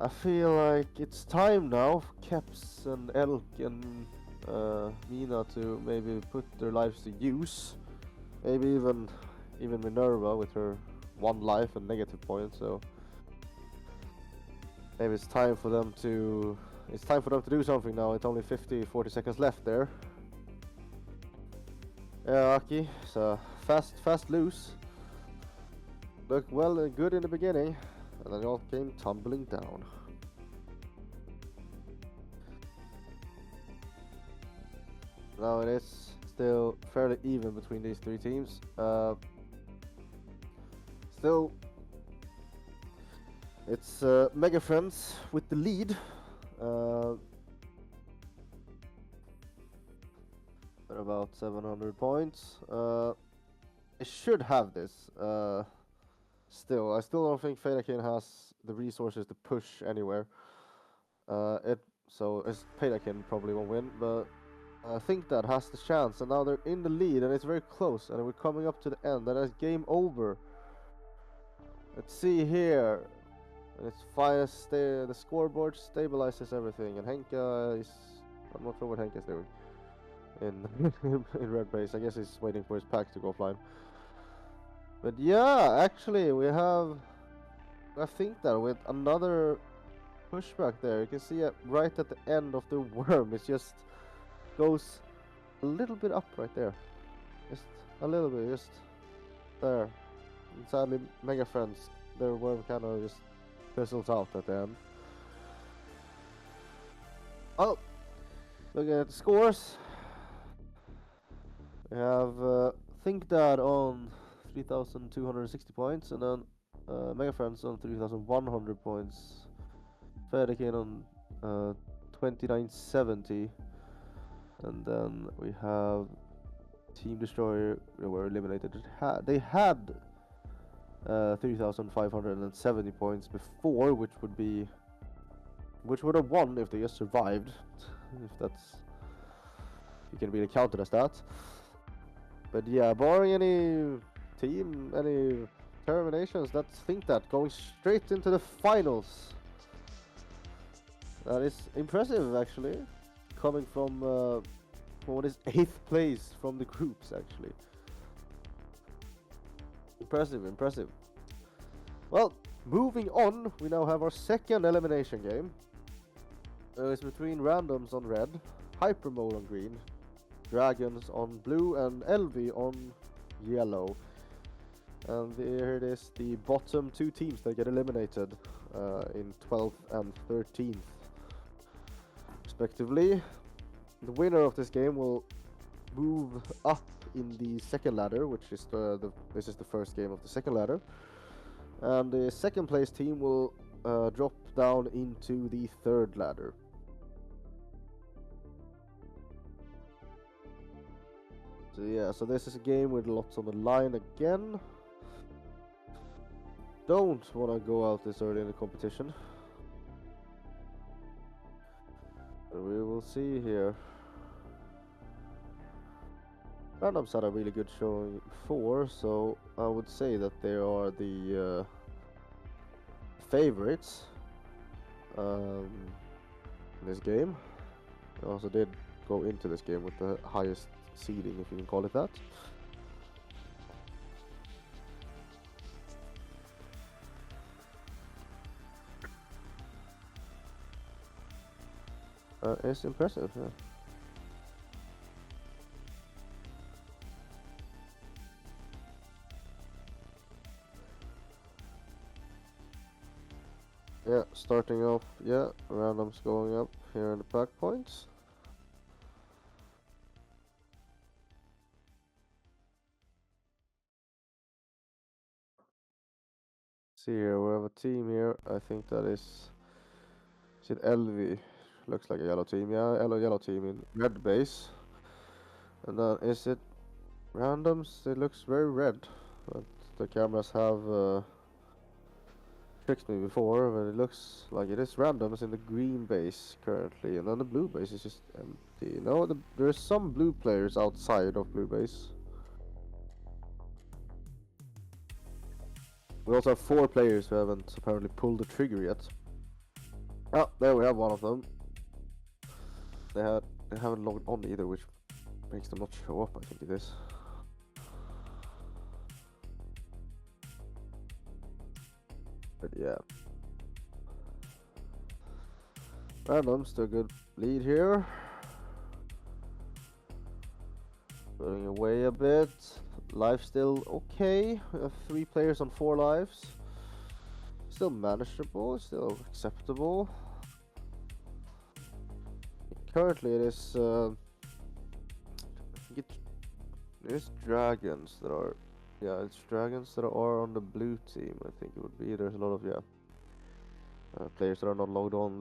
feel like it's time now for Keps and Elk and Mina to maybe put their lives to use. Maybe even Minerva with her 1 life and negative points. So maybe it's time for them to do something now. It's only 40 seconds left there. Yeah, Aki, so fast lose. Looked well and good in the beginning, and then it all came tumbling down. Now it is still fairly even between these 3 teams. Still, it's Mega Friends with the lead. about 700 points. I should have this. Still, I still don't think Fadakin has the resources to push anywhere. So Fadakin probably won't win, but I think that has the chance, and now they're in the lead, and it's very close, and we're coming up to the end, and it's game over. Let's see here, and it's fine. The scoreboard stabilizes everything, and Henka is, I'm not sure what Henka is doing in red base. I guess he's waiting for his pack to go offline. But yeah, actually we have, I think that with another pushback there, you can see it right at the end of the worm, it just goes a little bit up right there, just a little bit, just there. And sadly, Mega Friends, their worm kind of just fizzles out at the end. Oh, looking at the scores, we have Think Dad on 3,260 points, and then Mega Friends on 3,100 points, Fadakin on 2,970, and then we have Team Destroyer, they were eliminated. They had 3,570 points before, which would have won if they just survived, if you can really count it as that. But yeah, barring any terminations, that's Think That going straight into the finals. That is impressive, actually, coming from what is 8th place from the groups, actually. Impressive. Well, moving on, we now have our second elimination game. It's between randoms on red, hyper mode on green, dragons on blue, and LV on yellow. And here it is, the bottom two teams that get eliminated in 12th and 13th respectively. The winner of this game will move up in the second ladder, which is this is the first game of the second ladder, and the second place team will drop down into the third ladder. So yeah, so this is a game with lots on the line again. Don't want to go out this early in the competition. We will see here. Randoms had a really good showing before, so I would say that they are the favorites in this game. They also did go into this game with the highest seeding, if you can call it that. It's impressive, yeah. Yeah, starting off, yeah, randoms going up here in the pack points. See here, we have a team here. I think that is it LV? Looks like a yellow team, yeah, yellow team in red base. And then is it randoms? It looks very red, but the cameras have tricked me before, but it looks like it is randoms in the green base currently, and then the blue base is just empty. No, there's some blue players outside of blue base. We also have 4 players who haven't apparently pulled the trigger yet. Oh, there we have one of them. They haven't logged on either, which makes them not show up, I think it is. But yeah. Random, still good lead here. Putting away a bit. Life still okay. We have 3 players on 4 lives. Still manageable, still acceptable. Currently it is it is dragons that are, yeah, it's dragons that are on the blue team, I think it would be. There's a lot of, players that are not logged on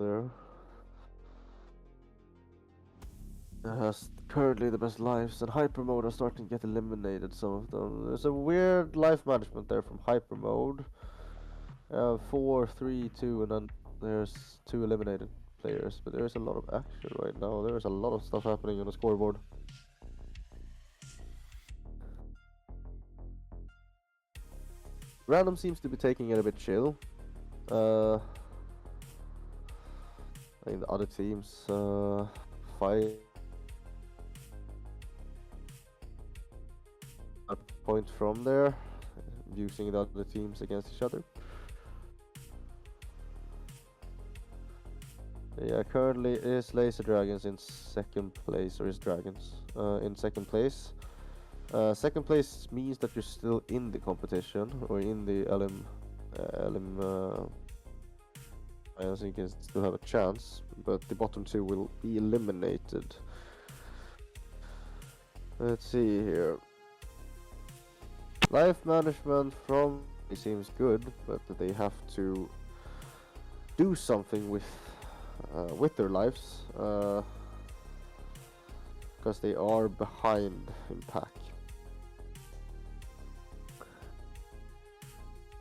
there. has currently the best lives, and hyper mode are starting to get eliminated. Some of them. There's a weird life management there from hyper mode. 4, 3, 2, and then there's 2 eliminated players. But there's a lot of action right now. There's a lot of stuff happening on the scoreboard. Random seems to be taking it a bit chill. I think the other teams fight a point from there, using the other teams against each other. Yeah, currently is Laser Dragons in second place, or is Dragons in second place. Second place means that you're still in the competition, or in the Elim. I don't think you can still have a chance, but the bottom 2 will be eliminated. Let's see here. Life management from it seems good, but they have to do something with their lives, because they are behind in pack.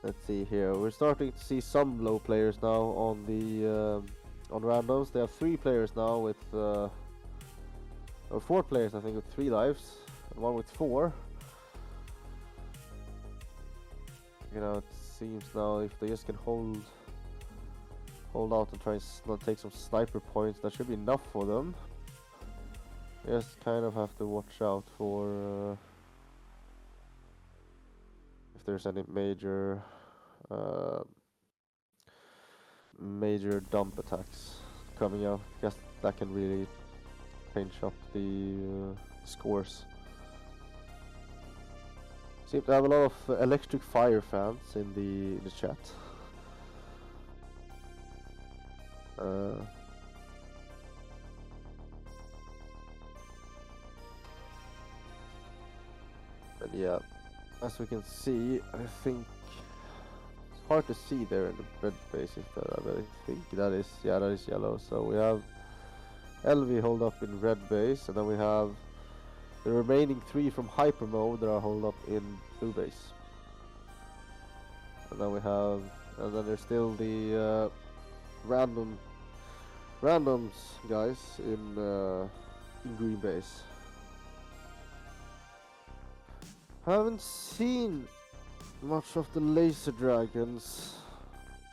Let's see here. We're starting to see some low players now on the on randoms. They have 3 players now with or 4 players, I think, with 3 lives, and 1 with 4. You know, it seems now if they just can hold out and try and take some sniper points, that should be enough for them. Just kind of have to watch out for if there's any major dump attacks coming out, because that can really change up the scores. Seem to have a lot of electric fire fans in the chat. But yeah, as we can see, I think it's hard to see there in the red base if that, but I think that is yellow. So we have LV hold up in red base, and then we have the remaining 3 from hyper mode that are hold up in blue base. And then there's still the randoms guys in green base. Haven't seen much of the laser dragons,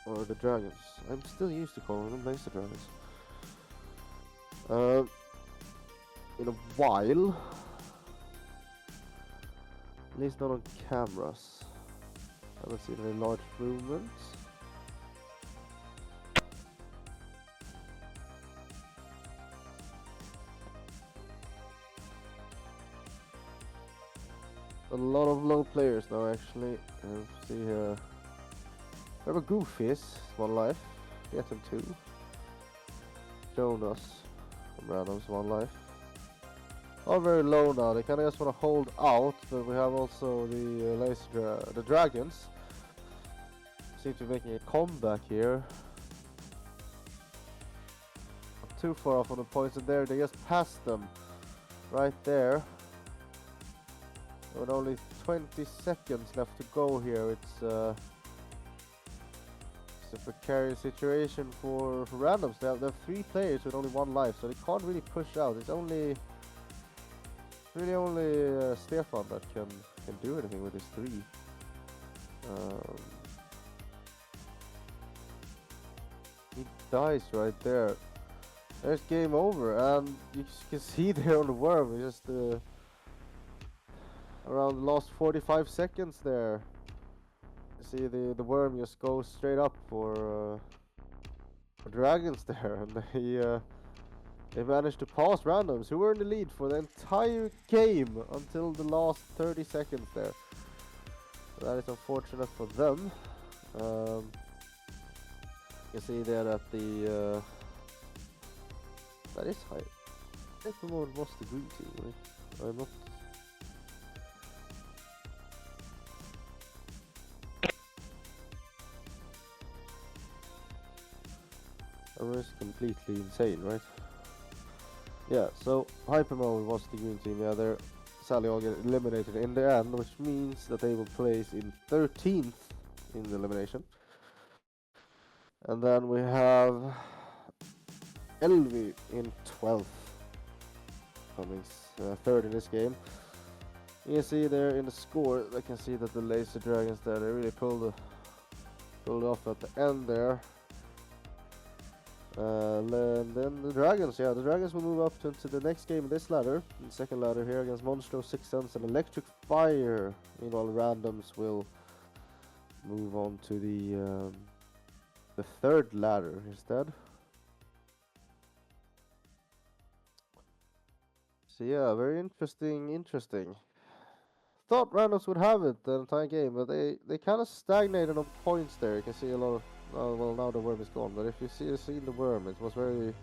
or the dragons. I'm still used to calling them laser dragons. In a while, at least not on cameras. I haven't seen any large movements. A lot of low players now, actually. Let's see here. We have a Goofies, 1 life. Get him 2. Jonas from randoms, 1 life. All very low now. They kind of just want to hold out, but we have also the dragons. Seem to be making a comeback here. Not too far off on the points, and there they just passed them right there. With only 20 seconds left to go here, it's a precarious situation for randoms. They have 3 players with only 1 life, so they can't really push out. It's only Stefan that can do anything with his 3. He dies right there. There's game over, and you can see there on the worm, it's just around the last 45 seconds there. You see the worm just goes straight up for dragons there, and they managed to pass randoms, who were in the lead for the entire game until the last 30 seconds there. So that is unfortunate for them. You see there that that is high. I think the mode was the green team, right? I'm not. That was completely insane, right? Yeah, so Hyper Mode was the green team. Yeah, they're sadly all get eliminated in the end, which means that they will place in 13th in the elimination. And then we have Elvi in 12th, coming third in this game. You can see there in the score, I can see that the Laser Dragons there, they really pulled off at the end there. And then the Dragons, the Dragons will move up to the next game in this ladder, the second ladder here against Monstro, Six Sense, and Electric Fire. Meanwhile, Randoms will move on to the third ladder instead. So yeah, very interesting. Thought Randoms would have it the entire game, but they kind of stagnated on points there. You can see a lot of, well, now the worm is gone, but if you see the worm, it was very.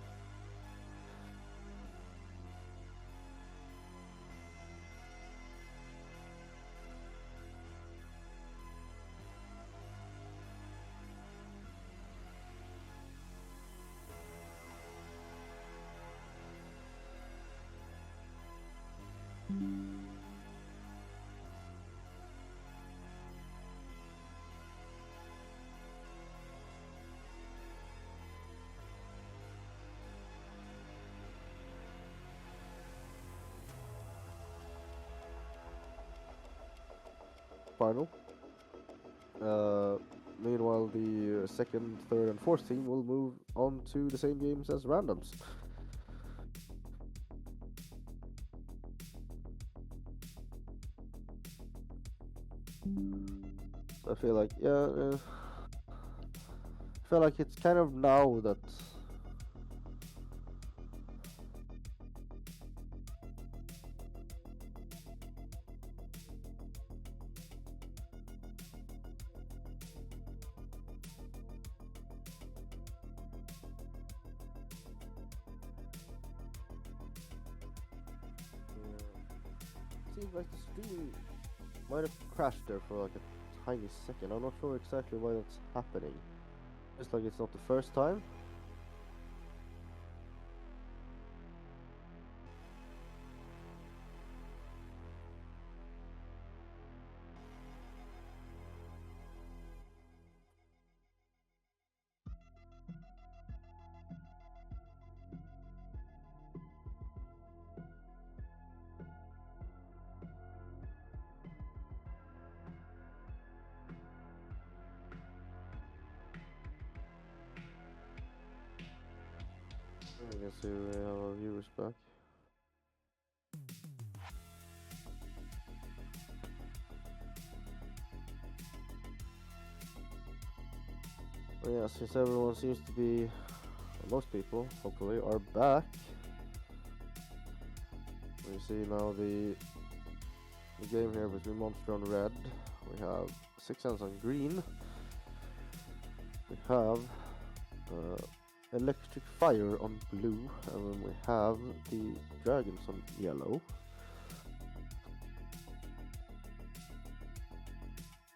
Final. Meanwhile, the second, third, and fourth team will move on to the same games as Randoms. I feel like, I feel like it's kind of now that seems like the stream might have crashed there for like a tiny second. I'm not sure exactly why that's happening. Just like it's not the first time. I guess we have our viewers back. Well, yeah, since everyone seems to be, most people, hopefully, are back. We see now the game here between Monster on red. We have Six Sense on green. We have Electric Fire on blue, and then we have the Dragons on yellow.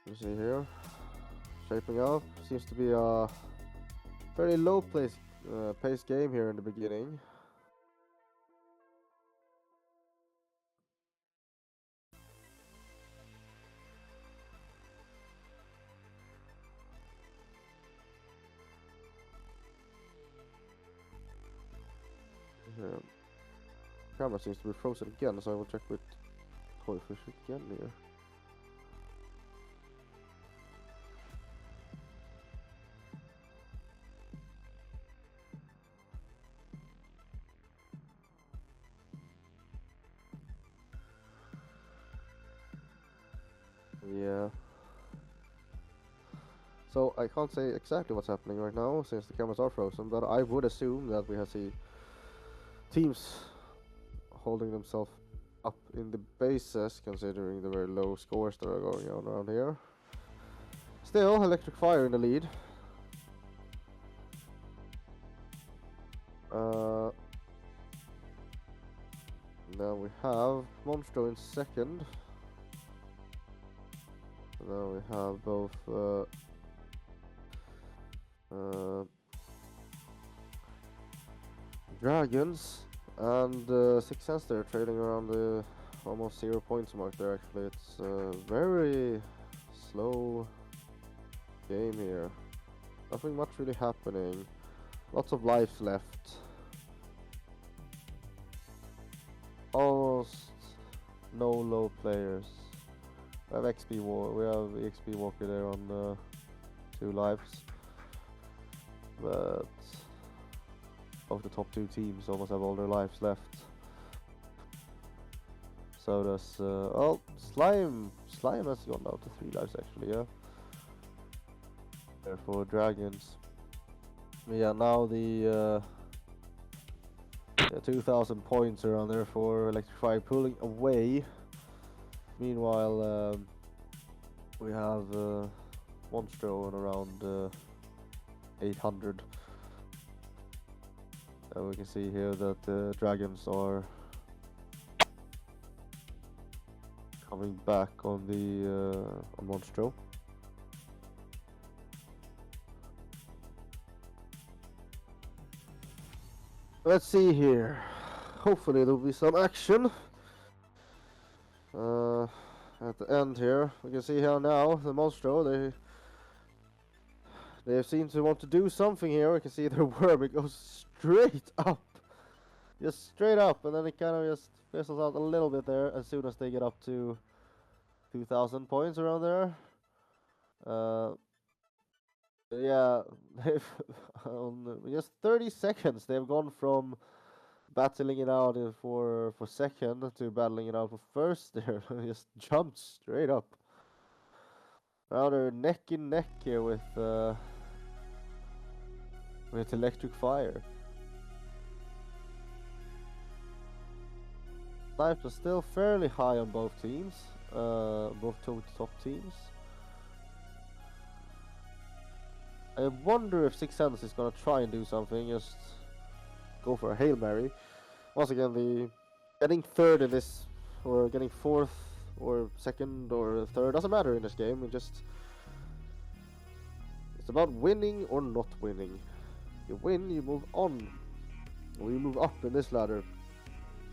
You see here, shaping up, seems to be a very low pace game here in the beginning. Camera seems to be frozen again, so I will check with Toyfish again here. Yeah. So I can't say exactly what's happening right now since the cameras are frozen, but I would assume that we have the teams holding themselves up in the bases, considering the very low scores that are going on around here. Still, Electric Fire in the lead. Now we have Monstro in second. Now we have both Dragons And 6 cents there, trading around the almost 0 points mark there. Actually, it's a very slow game here. Nothing much really happening. Lots of lives left. Almost no low players. We have XP Walker there on 2 lives. But of the top 2 teams almost have all their lives left. So does oh, Slime has gone down to 3 lives actually, yeah. There for Dragons. Yeah, now the 2,000 points around there for Electrify pulling away. Meanwhile, we have Monstro on around 800. We can see here that the Dragons are coming back on the on Monstro. Let's see here. Hopefully there'll be some action at the end here. We can see how now the Monstro they seem to want to do something here. We can see their worm, it goes straight up. Just straight up, and then it kind of just fizzles out a little bit there as soon as they get up to 2,000 points around there. Yeah, they've on just 30 seconds they've gone from battling it out for second to battling it out for first there. Just jumped straight up. Now they're neck and neck here with Electric Fire. Lives are still fairly high on both teams, both top teams. I wonder if 6 Cents is gonna try and do something, just go for a Hail Mary. Once again, the getting third in this, or getting fourth, or second, or third, doesn't matter in this game. It's about winning or not winning. You win, you move on, or you move up in this ladder.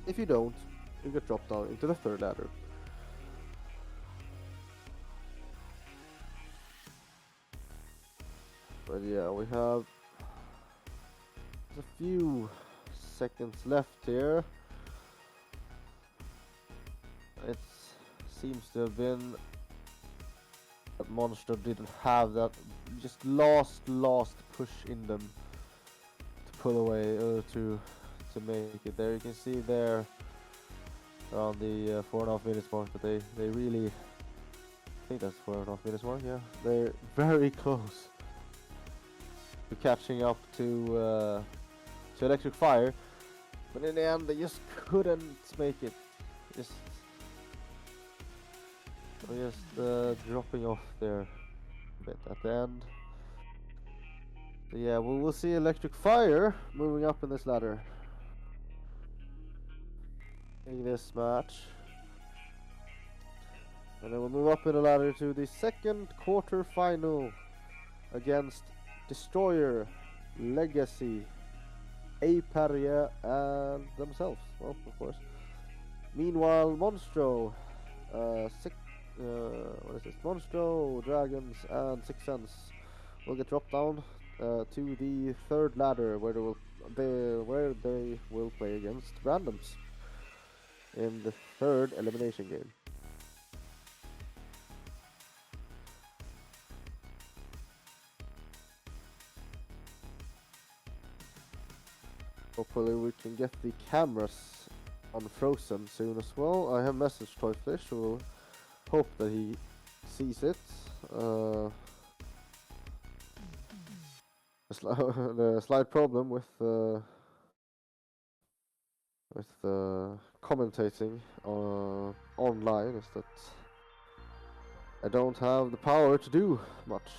If you don't, you get dropped down into the third ladder. But yeah, we have a few seconds left here. It seems to have been that Monster didn't have that just last push in them to pull away or to make it there. You can see there around the 4.5 minutes mark that they really, I think that's 4.5 minutes mark, yeah. They're very close to catching up to Electric Fire, but in the end they just couldn't make it. Just dropping off there a bit at the end. So yeah, we'll see Electric Fire moving up in this ladder in this match. And then we'll move up in the ladder to the second quarter final against Destroyer, Legacy, Aparia, and themselves. Well, of course. Meanwhile, Monstro, what is this? Monstro, Dragons, and 6 Cents will get dropped down to the third ladder where they will play against randoms in the third elimination game. Hopefully we can get the cameras unfrozen soon as well. I have messaged Toyfish, who will hope that he sees it. The slight problem with commentating online is that I don't have the power to do much.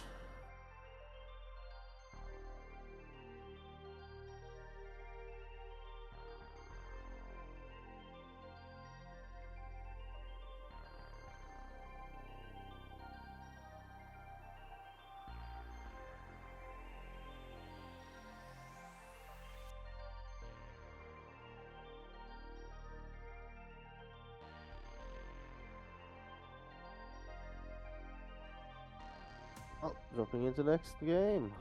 Dropping into next game.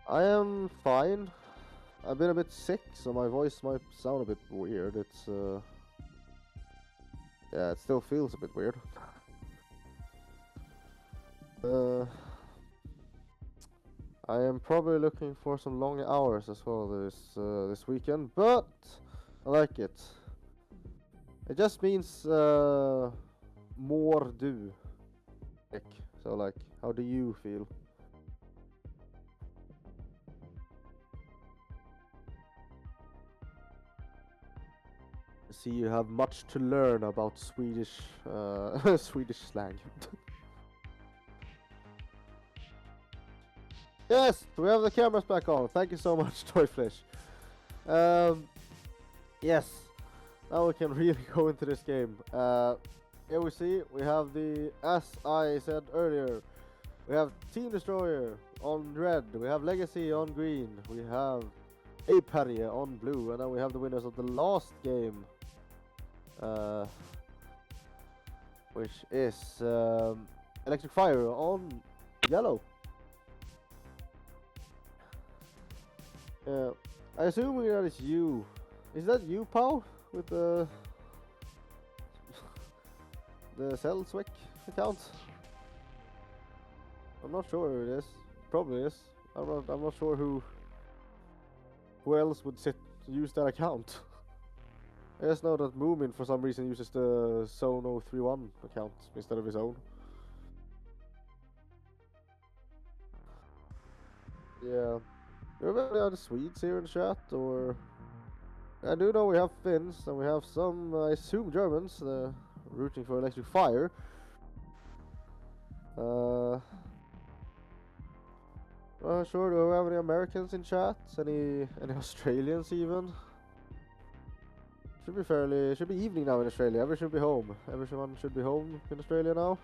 I am fine. I've been a bit sick, so my voice might sound a bit weird. It's yeah, it still feels a bit weird. I am probably looking for some long hours as well this weekend, but I like it. It just means more do. So like, how do you feel? See, you have much to learn about Swedish Swedish slang. Yes, we have the cameras back on. Thank you so much, Toyfish. Yes, now we can really go into this game. Here we see we have as I said earlier, we have Team Destroyer on red, we have Legacy on green, we have Aperia on blue, and then we have the winners of the last game, which is Electric Fire on yellow. I assume that is you. Is that you, Pau, with the Cellswick account? I'm not sure who it is. Probably is. I'm not sure who else would use that account. I just know that Moomin for some reason uses the Zone031 account instead of his own. Yeah. Do we have any other Swedes here in the chat, or? I do know we have Finns, and we have some, I assume, Germans rooting for Electric Fire. Sure, do we have any Americans in chat? Any Australians even? Should be evening now in Australia. Everyone should be home. Everyone should be home in Australia now.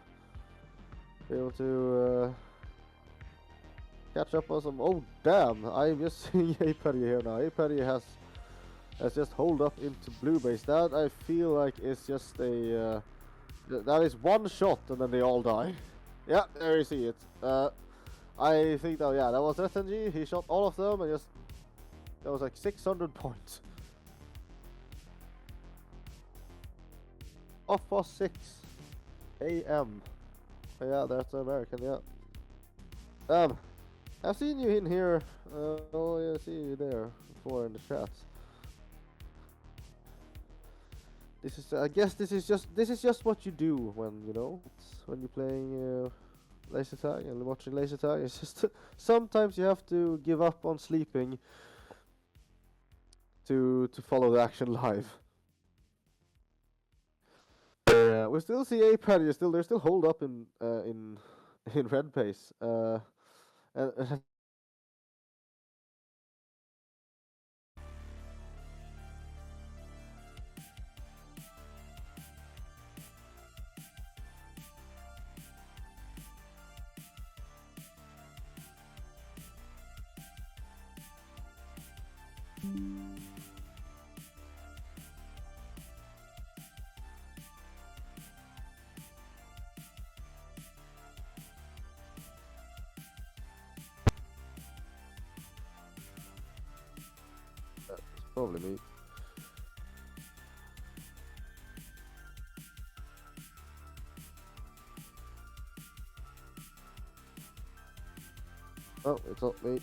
Be able to catch up on some. Oh damn! I'm just seeing Aperia here now. Aperia has just holed up into blue base. That I feel like is just a that is one shot and then they all die. Yeah, there you see it. I think that that was SNG. He shot all of them and just that was like 600 points. Off for 6 a.m. Yeah, that's American. Yeah. I've seen you in here. Oh yeah, I see you there before in the chat. This is, I guess, this is just what you do when when you're playing laser tag and watching laser tag. It's just sometimes you have to give up on sleeping to follow the action live. We still see Aperia they're still holed up in red base. And probably me. Oh, it's not me.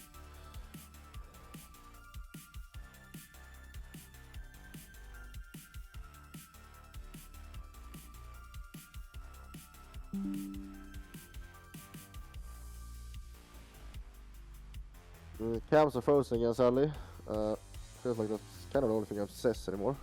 The cams are frozen again, sadly. Feels like that's kind of the only thing I've says anymore.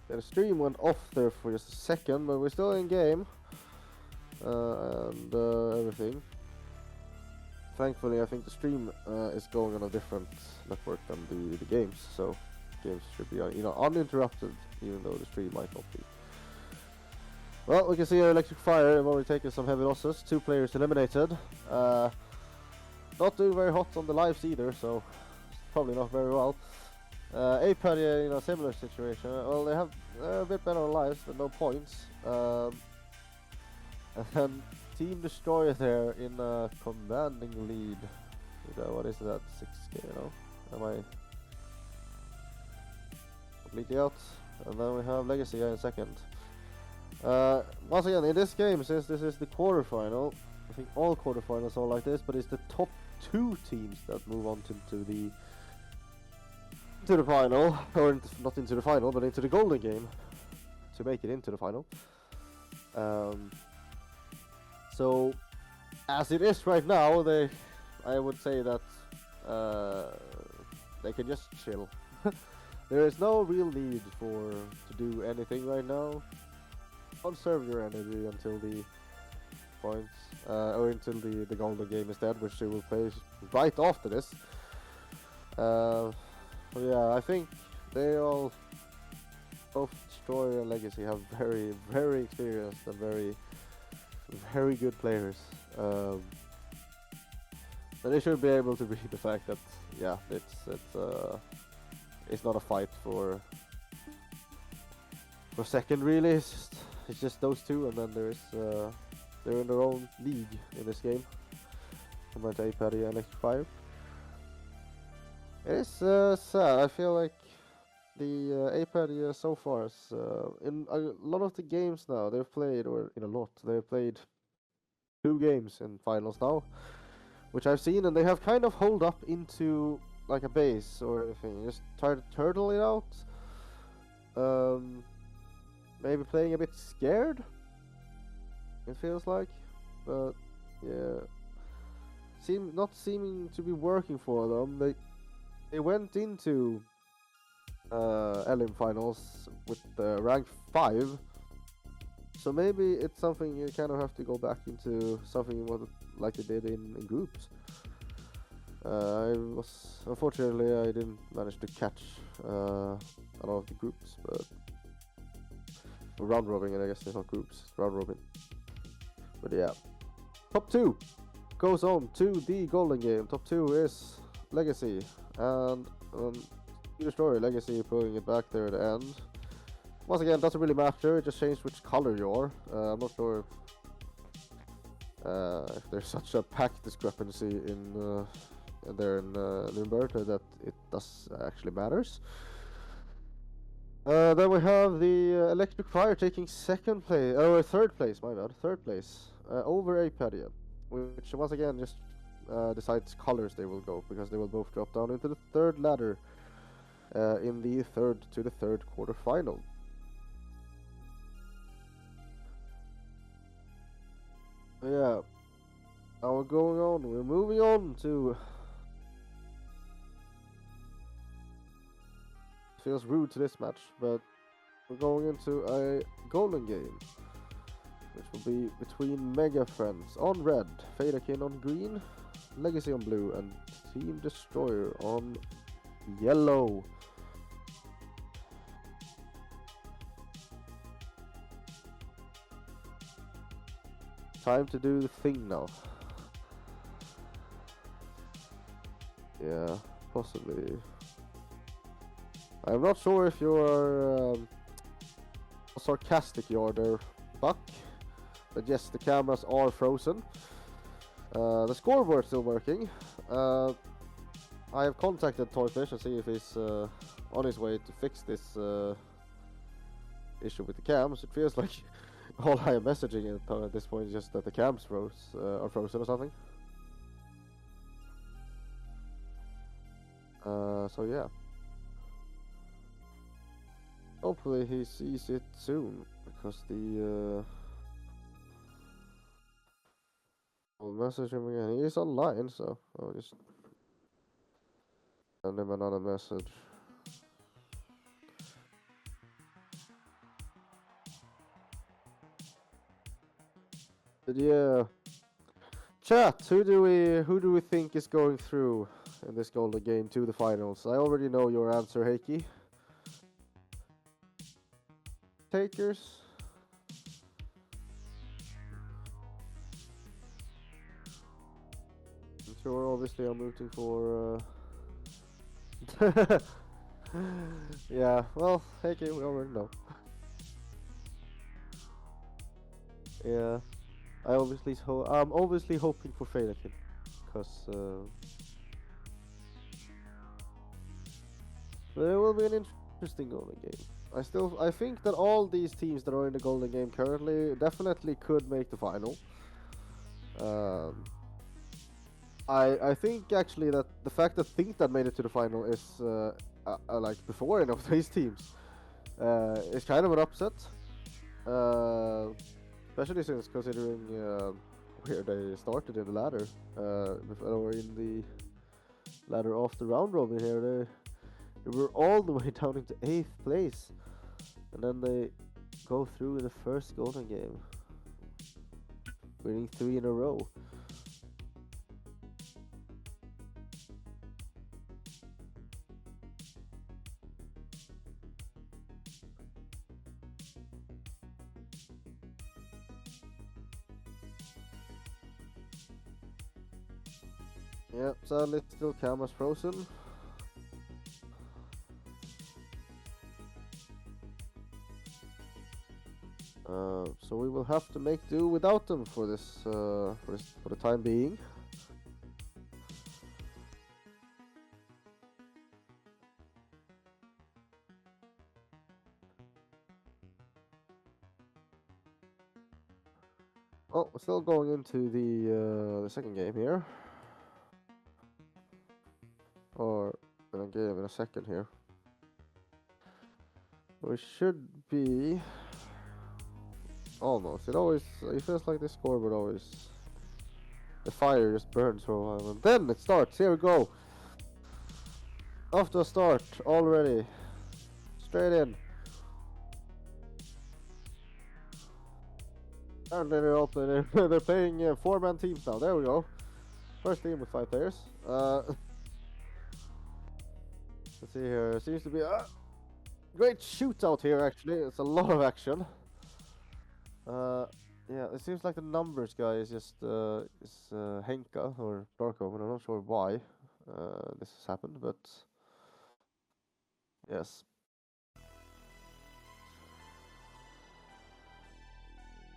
The stream went off there for just a second, but we're still in game. And everything. Thankfully, I think the stream is going on a different network than the games, so games should be uninterrupted, even though the stream might not be. Well, we can see our Electric Fire have already taken some heavy losses. 2 players eliminated. not doing very hot on the lives either, so probably not very well. APAD in a similar situation. Well, they have a bit better on lives, but no points. And then Team Destroyer there in a commanding lead. What is that? 6k, you know? Am I completely out? And then we have Legacy in second. Once again, in this game, since this is the quarterfinal, I think all quarterfinals are like this, but it's the top 2 teams that move on to the final, or not into the final, but into the golden game to make it into the final. So, as it is right now, I would say that they can just chill. There is no real need to do anything right now. Conserve your energy until the points, or until the golden game instead, which they will play right after this. Yeah, I think they all, both Destroyer and Legacy, have very, very experienced and very, very good players. And they should be able to beat the fact that, yeah, it's not a fight for second really. It's just those two, and then they're in their own league in this game compared to APAD and Electrify. It's sad. I feel like the APAD so far is, in a lot of the games now they've played, they've played 2 games in finals now, which I've seen, and they have kind of holed up into like a base or anything, just try to turtle it out. Maybe playing a bit scared, it feels like, but yeah, not seeming to be working for them. They went into Elim finals with rank 5, so maybe it's something you kind of have to go back into something like they did in groups. Unfortunately I didn't manage to catch a lot of the groups, but round robin, and I guess it's not groups, round robin. But yeah, top 2 goes on to the golden game. Top 2 is Legacy, and Destroyer. Legacy pulling it back there at the end. Once again, doesn't really matter, it just changed which color you are. I'm not sure if there's such a pack discrepancy in Nuremberg that it does actually matters. Then we have the Electric Fire taking third place, my bad, third place, over Apadia, which once again just decides colors they will go, because they will both drop down into the third ladder in the third quarterfinal. Yeah, now we're moving on to, feels rude to this match, but we're going into a golden game, which will be between Mega Friends on red, Fadakin on green, Legacy on blue, and Team Destroyer on yellow. Time to do the thing now. Yeah, possibly. I'm not sure if you're how sarcastic you are there, Buck, but yes, the cameras are frozen. The scoreboard's still working. I have contacted Toyfish and see if he's on his way to fix this issue with the cams. It feels like all I am messaging at this point is just that the cams are frozen or something. So yeah. Hopefully he sees it soon, because I'll message him again. He's online, so I'll just send him another message. But yeah, chat. Who do we think is going through in this golden game to the finals? I already know your answer, Heikki. Takers. sure. Obviously, I'm rooting for. Yeah. Well, okay, we already know. Yeah. I'm obviously hoping for Fanakin, because there will be an interesting golden game. I think that all these teams that are in the golden game currently definitely could make the final. Um, I think actually that the fact that Think that made it to the final is like before any of these teams is kind of an upset, uh, especially since considering where they started in the ladder, or in the ladder off the round robin here. They were all the way down into 8th place, and then they go through in the first golden game, winning 3 in a row. Yeah, sadly still Kama's frozen. So we will have to make do without them for the time being. Oh, we're still going into the second game here, or a game in a second here. We should be almost. It feels like this scoreboard always. The fire just burns for a while, and then it starts. Here we go. Off to a start already. Straight in. And then they're playing 4-man teams now. There we go. First team with 5 players. Let's see here. Seems to be a great shootout here. Actually, it's a lot of action. Yeah, it seems like the numbers guy is just Henka or Darko, but I'm not sure why this has happened. But yes.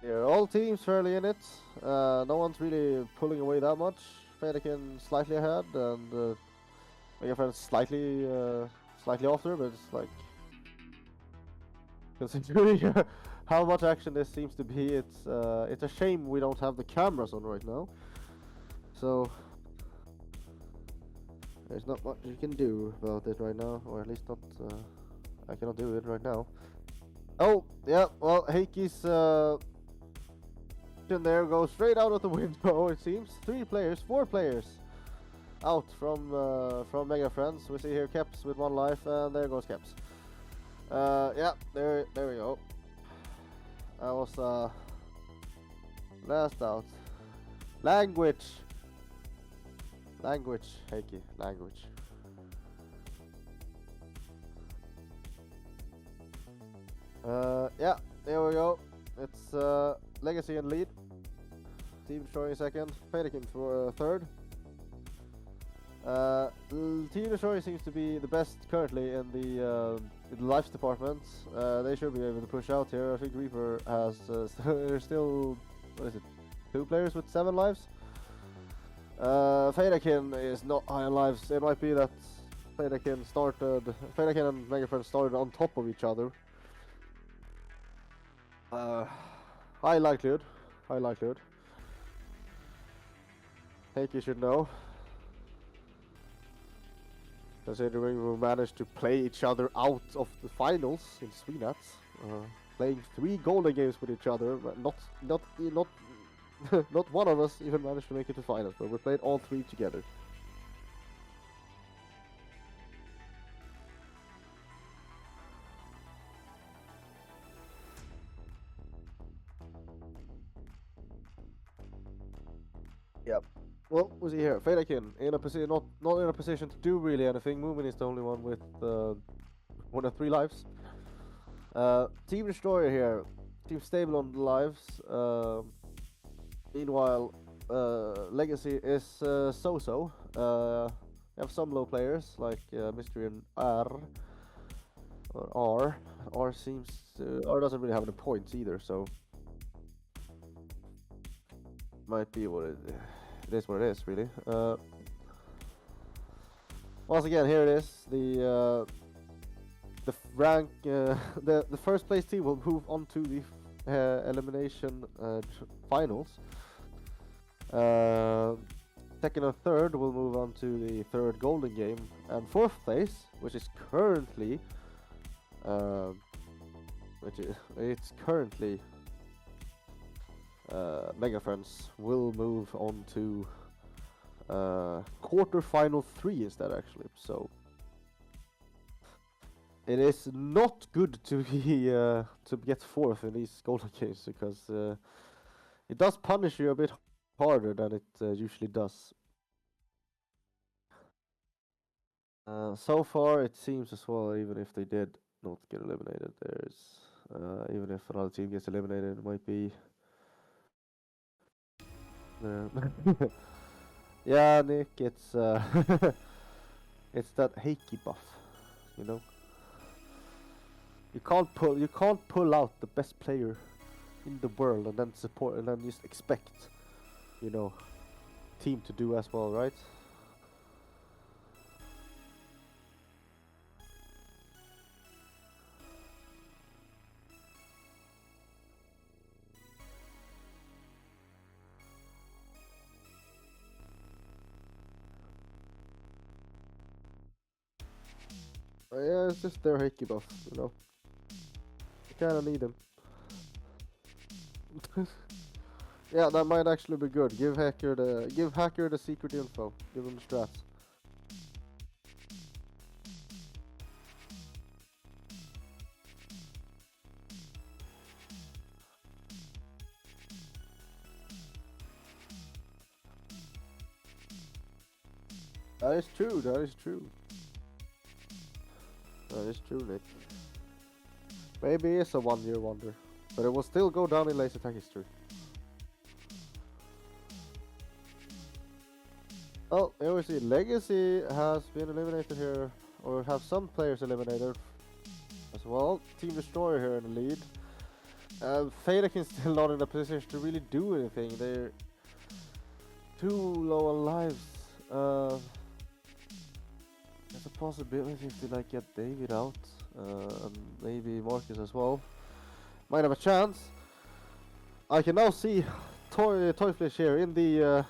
Yeah, all teams fairly in it. No one's really pulling away that much. Federikin slightly ahead, and my friend's slightly after, but it's like considering how much action this seems to be, it's a shame we don't have the cameras on right now. So there's not much you can do about it right now, or at least not. I cannot do it right now. Oh yeah, well Heiki's in there goes straight out of the window. It seems 4 players out from Mega Friends. We see here Keps with 1 life, and there goes Keps. Yeah, there we go. That was last out. Language, Heikki, language. Yeah, there we go. It's Legacy in lead. Team Destroying second. Federikin for third. Team Destroying seems to be the best currently in the lives department. They should be able to push out here. I think Reaper has there's still, what is it, 2 players with 7 lives. Federikin is not high on lives. It might be that Federikin and Megafriend started on top of each other. High likelihood. Heikki should know, considering we managed to play each other out of the finals in GerNats, playing 3 golden games with each other, but not not one of us even managed to make it to finals, but we played all 3 together. Yep. Well, we see here, Federikin in a position, not in a position to do really anything. Moomin is the only one with 1 of 3 lives. Team Destroyer here, Team Stable on the lives. Meanwhile, Legacy is so-so. You have some low players like Mystery and R. Or R seems to, R doesn't really have any points either, so might be what it is. What it is, really. Once again, here it is. The rank, the first place team will move on to the elimination finals. Second and third will move on to the third golden game, and fourth place, which is currently, Mega Friends, will move on to quarterfinal 3 instead, actually. So it is not good to be to get fourth in these golden games, because it does punish you a bit harder than it usually does. So far, it seems as well, even if they did not get eliminated, there's even if another team gets eliminated, it might be. Yeah, Nick, it's it's that Heiki buff, you know. You can't pull out the best player in the world and then support and then just expect, you know, team to do as well, right? Yeah, it's just their Heiki buff, you know. You kinda need him. Yeah, that might actually be good. Give Hacker the secret info. Give him the strats. That is true. That is true. That is true, Nick. Maybe it's a 1-year wonder, but it will still go down in laser tag history. Oh, here we see Legacy has been eliminated here, or have some players eliminated as well. Team Destroyer here in the lead. Fadeakin's still not in a position to really do anything. They're too low on lives. There's a possibility if they like get David out, and maybe Marcus as well. Might have a chance. I can now see Toyfish here in the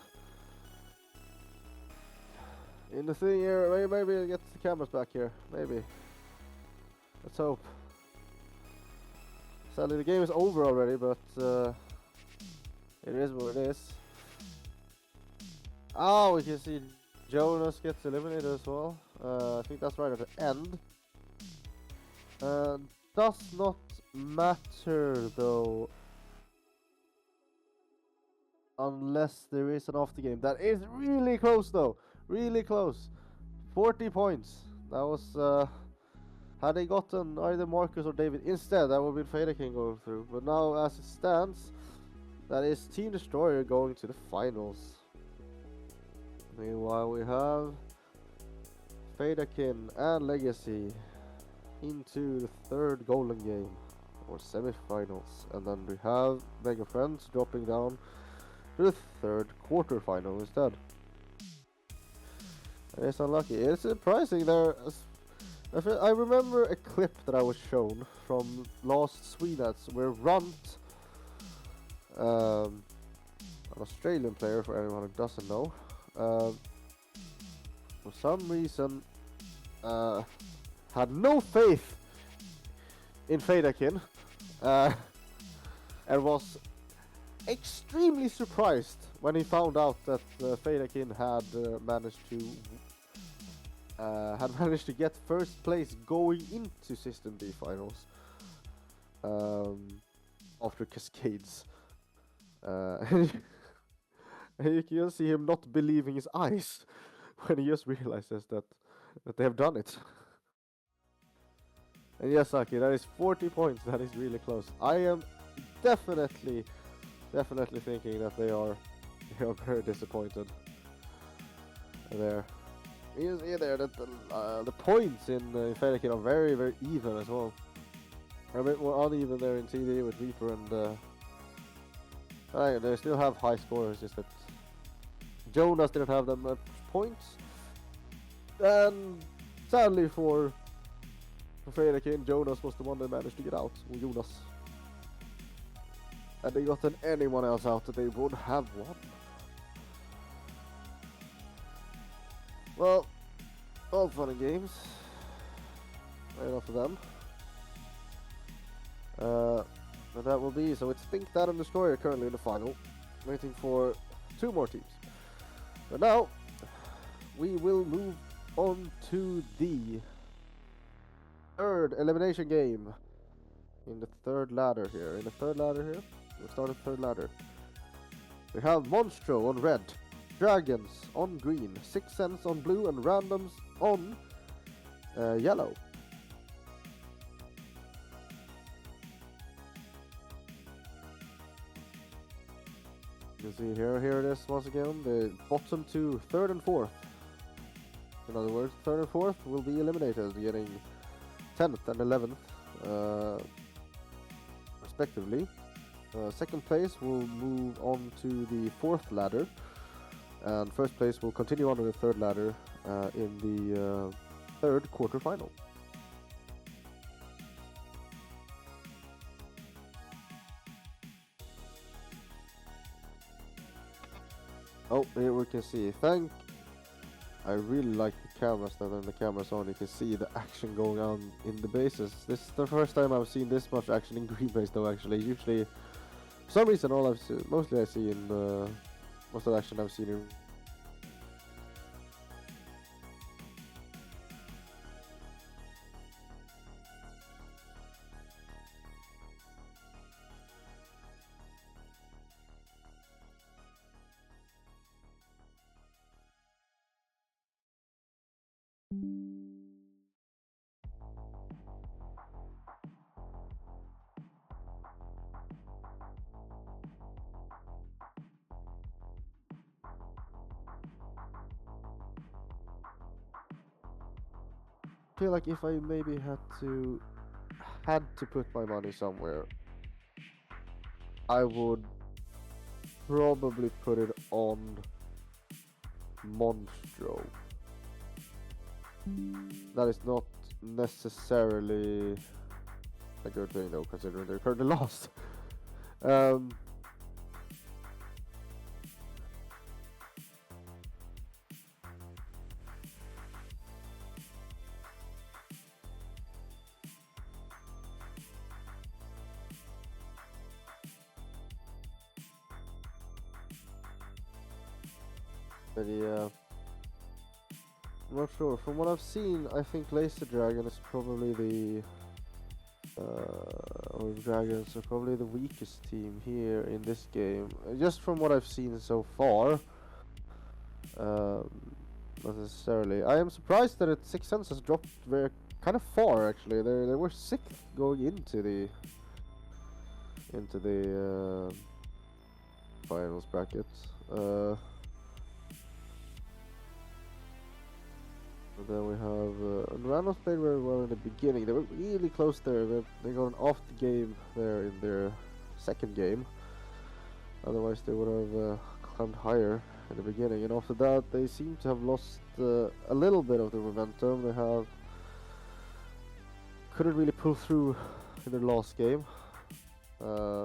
thing here. Maybe I'll get the cameras back here. Maybe. Let's hope. Sadly, the game is over already, but it is what it is. Oh, we can see Jonas gets eliminated as well. I think that's right at the end. Does not matter though, unless there is an after game. That is really close though, really close. 40 points. That was had they gotten either Marcus or David instead, that would have been Fadeakin going through. But now, as it stands, that is Team Destroyer going to the finals. Meanwhile, we have Fadeakin and Legacy into the third golden game, or semi-finals, and then we have Mega Friends dropping down to the third quarter-final instead. It's unlucky. It's surprising there. I remember a clip that I was shown from last GerNats where Runt, an Australian player for anyone who doesn't know, for some reason had no faith in Fadeakin, and was extremely surprised when he found out that Fadeakin had managed to get first place going into System D finals after Cascades. And you can just see him not believing his eyes when he just realizes that they have done it. And yes, Aki, that is 40 points. That is really close. I am definitely thinking that they are are very disappointed. There. You see there that the points in Fennekin are very, very even as well. A bit more uneven there in TD with Reaper and they still have high scores, just that Jonas didn't have that much points. And sadly for Fennekin, Jonas was the one that managed to get out, or Jonas. Had they gotten anyone else out, they would have won. Well, all fun and games. Right enough of them. But that will be, so it's Think That and Destroyer currently in the final. Waiting for 2 more teams. But now, we will move on to the 3rd elimination game. In the 3rd ladder here. We'll start at 3rd ladder. We have Monstro on red. Dragons on green, 6 Sense on blue, and randoms on yellow. You can see here it is once again, the bottom 2, 3rd and 4th. In other words, 3rd and 4th will be eliminated, getting 10th and 11th respectively. 2nd place will move on to the 4th ladder. And 1st place will continue on to the 3rd ladder in the 3rd quarterfinal. Oh, here we can see. I really like the cameras that when the camera's on, you can see the action going on in the bases. This is the first time I've seen this much action in green base though, actually. Usually, for some reason, mostly I see in most of the action I've seen in feel like if I maybe had to put my money somewhere, I would probably put it on Monstro. That is not necessarily a good thing though, considering they're currently lost. But yeah, I'm not sure. From what I've seen, I think Laser Dragon is probably the or Dragons are probably the weakest team here in this game. Just from what I've seen so far, not necessarily. I am surprised that its 6 Sense has dropped very kind of far. Actually, they were 6th going into the finals bracket. And then we have Randos played very well in the beginning. They were really close there. They got an off the game there in their 2nd game. Otherwise, they would have climbed higher in the beginning. And after that, they seem to have lost a little bit of the momentum. They couldn't really pull through in their last game,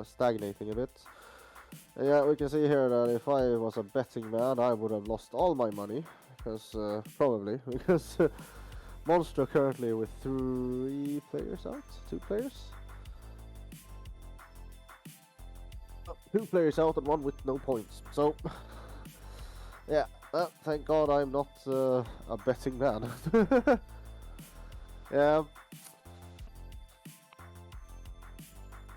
stagnating a bit. And yeah, we can see here that if I was a betting man, I would have lost all my money. Probably because Monster currently with 3 players out, 2 players, 2 players out and 1 with no points. So yeah, thank God I'm not a betting man. Yeah.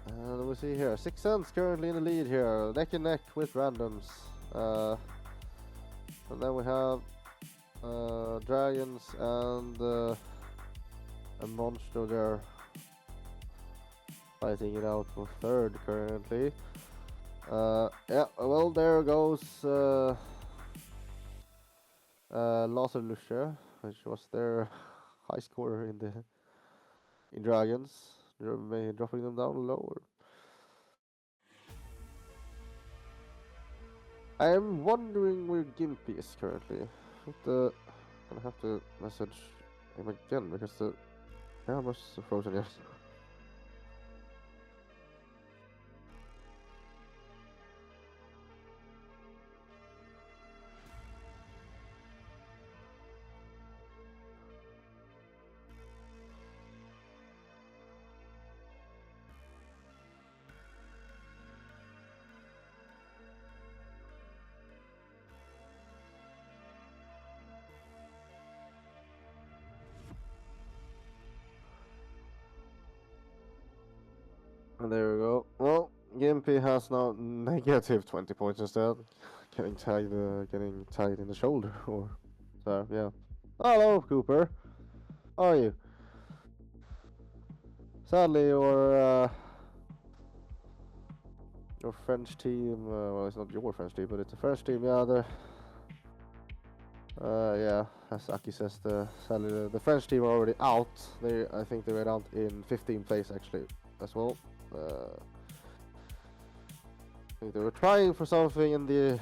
And we see here 6 Sense currently in the lead here, neck and neck with randoms. And then we have Dragons and a Monster there fighting it out for 3rd currently. Yeah, well, there goes Laser Lusher, which was their high scorer in Dragons, dropping them down lower. I am wondering where Gimpy is currently. Gonna have to message him again because the camera's frozen. Yes. And there we go. Well, Gimpy has now negative 20 points instead. Getting tied in the shoulder. Or so, yeah. Hello, Cooper. How are you? Sadly, your French team. Well, it's not your French team, but it's a French team. Yeah, yeah. As Aki says, sadly the French team are already out. I think they went out in 15th place actually, as well. I think they were trying for something in their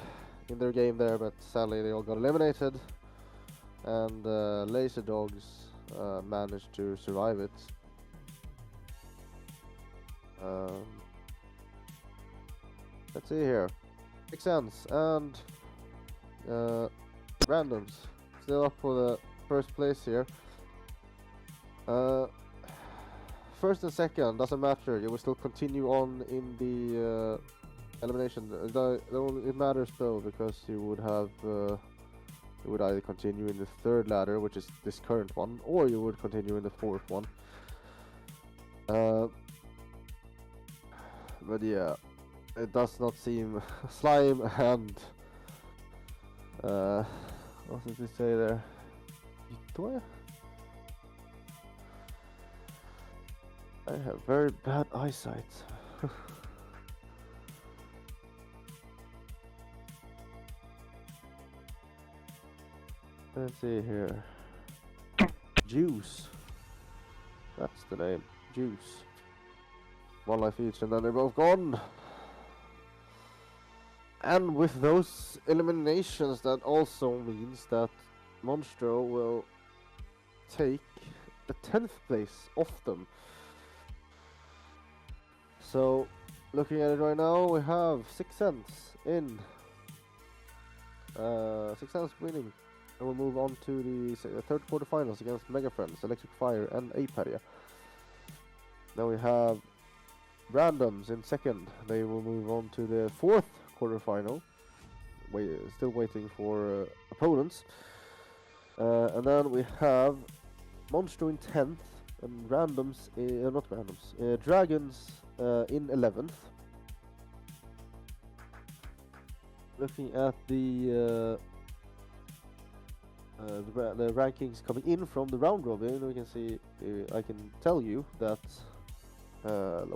game there, but sadly they all got eliminated, and Laser Dogs managed to survive it. Let's see here. Makes sense. And randoms still up for the first place here. First and second doesn't matter. You will still continue on in the elimination. It matters though because you would either continue in the third ladder, which is this current one, or you would continue in the fourth one. But yeah, it does not seem Slime and what did he say there? I have very bad eyesight. Let's see here. Juice. That's the name. Juice. One life each, and then they're both gone. And with those eliminations, that also means that Monstro will take the 10th place off them. So, looking at it right now, we have 6 cents in. 6 cents winning. And we'll move on to the third quarterfinals against Mega Friends, Electric Fire, and Aperia. Now we have Randoms in second. They will move on to the fourth quarterfinal. Still waiting for opponents. And then we have Monstro in 10th, and Randoms, not Randoms, Dragons in 11th. Looking at the rankings coming in from the round robin, we can see, I can tell you that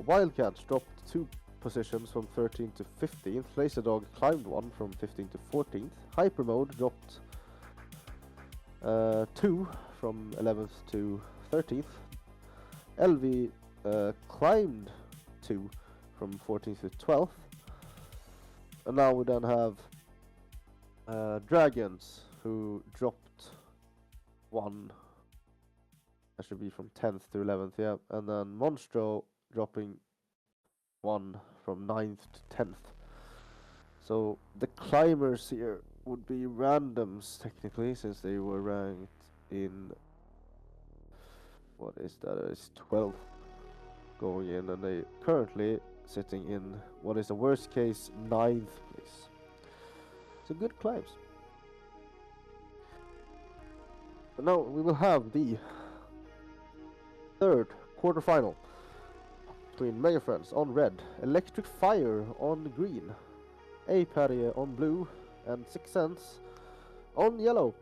Wildcats dropped 2 positions from 13th to 15th. Laser Dog climbed 1 from 15th to 14th. Hyper Mode dropped 2 from 11th to 13th. LV climbed 2 from 14th to 12th. And now we then have Dragons, who dropped 1. That should be from 10th to 11th, yeah. And then Monstro dropping 1 from 9th to 10th. So the climbers here would be randoms, technically, since they were ranked in... what is that? It's 12th going in, and they currently sitting in what is the worst case 9th place. So good climbs. But now we will have the third quarterfinal between Mega Friends on red, Electric Fire on green, Aperia on blue, and 6 cents on yellow.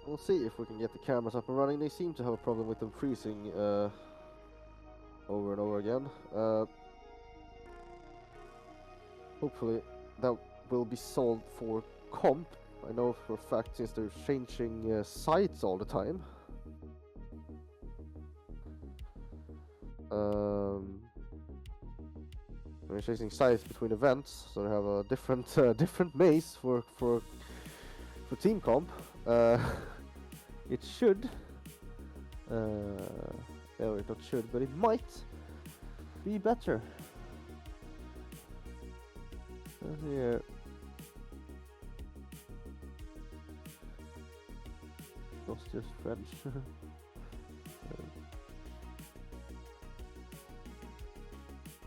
We'll see if we can get the cameras up and running. They seem to have a problem with them freezing over and over again. Hopefully that will be solved for comp. I know for a fact since they're changing sites all the time. They're changing sites between events, so they have a different maze for team comp. It should, no, it not should, but it might be better. Here. Lost just French.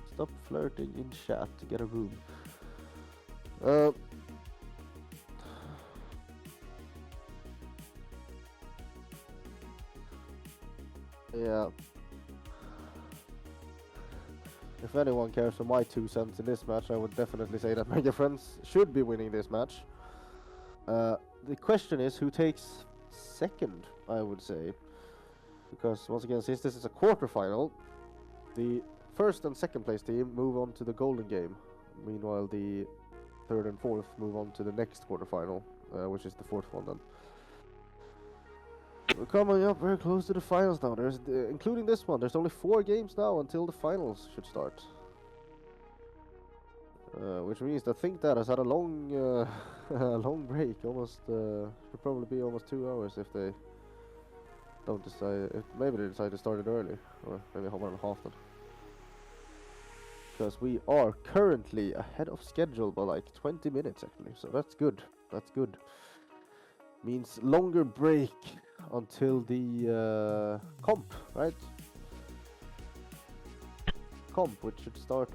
Stop flirting in chat to get a room. Yeah. If anyone cares for my 2 cents in this match, I would definitely say that Mega Friends should be winning this match. The question is who takes second, I would say. Because once again, since this is a quarterfinal, the first and second place team move on to the golden game. Meanwhile, the third and fourth move on to the next quarterfinal, which is the fourth one then. We're coming up very close to the finals now. There's including this one. There's only 4 games now until the finals should start. Which means that Think That has had a long, long break. Almost should probably be almost 2 hours if they don't decide. Maybe they decide to start it early, or maybe 1.5 then. Because we are currently ahead of schedule by like 20 minutes actually, so that's good. That's good. Means longer break until the comp, right? Comp, which should start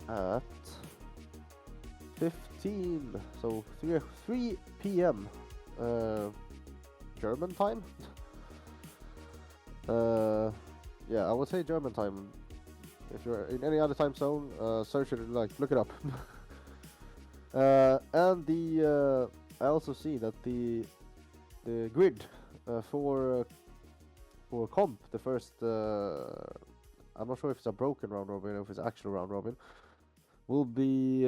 at 15, so 3 p.m. German time. Yeah, I would say German time. If you're in any other time zone, search it, like look it up. And the I also see that the grid for comp, the first I'm not sure if it's a broken round robin or if it's actual round robin, will be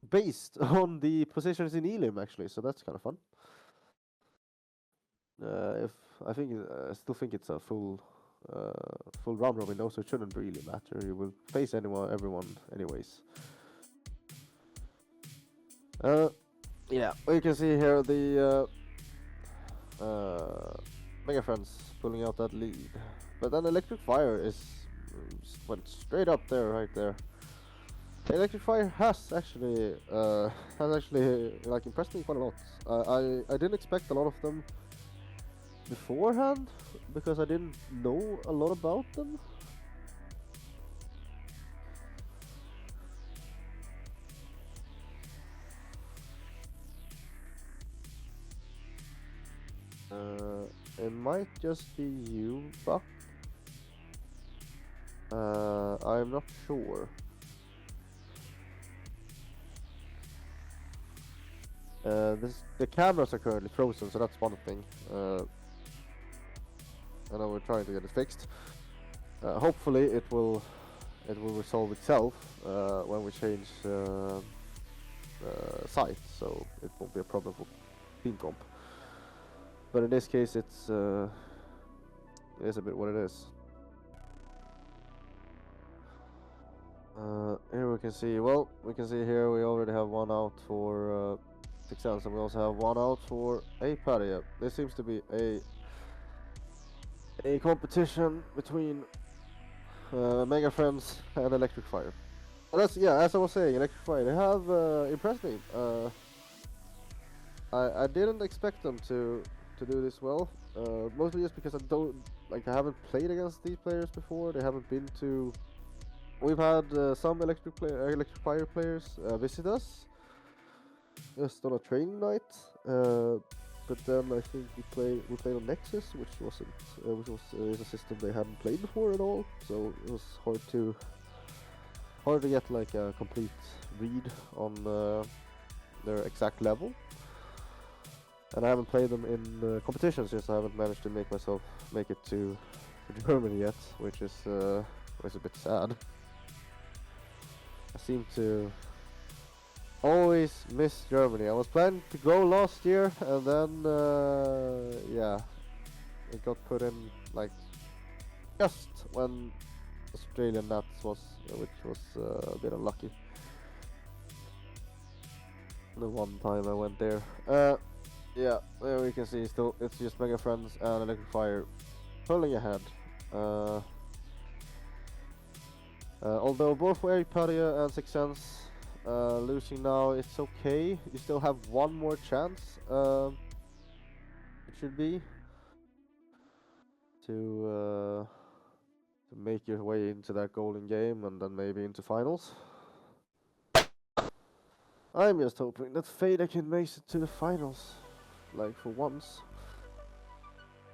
based on the positions in Elim actually, so that's kind of fun. I still think it's a full round robin though, so it shouldn't really matter. You will face everyone anyways. Yeah, we can see here the Mega Friends pulling out that lead, but then Electric Fire went straight up there, right there. Electric Fire has actually like impressed me quite a lot. I didn't expect a lot of them beforehand because I didn't know a lot about them. It might just be you, Buck. I'm not sure. The cameras are currently frozen, so that's one thing. And we're trying to get it fixed. Hopefully, it will resolve itself when we change site, so it won't be a problem for team comp. But in this case, it is a bit what it is. Here we can see. Well, we can see here we already have one out for 6 cents, and we also have one out for a patio. There seems to be a competition between Mega Friends and Electric Fire. And that's, yeah, as I was saying, Electric Fire, they have impressed me. I didn't expect them to do this well, mostly just because I haven't played against these players before. They haven't been to. We've had some Electric Fire players visit us just on a training night, but then I think we played on Nexus, which is a system they hadn't played before at all. So it was hard to get like a complete read on their exact level. And I haven't played them in competitions since I haven't managed to make it to Germany yet, which is a bit sad. I seem to always miss Germany. I was planning to go last year, and then yeah, it got put in like just when Australian Nats was, which was a bit unlucky. The one time I went there. Yeah, there we can see still it's just Mega Friends and Electric Fire pulling ahead. Although both Aperia and Six Sense losing now, it's okay. You still have one more chance. It should be to make your way into that golden game and then maybe into finals. I'm just hoping that Fada can make it to the finals, like for once.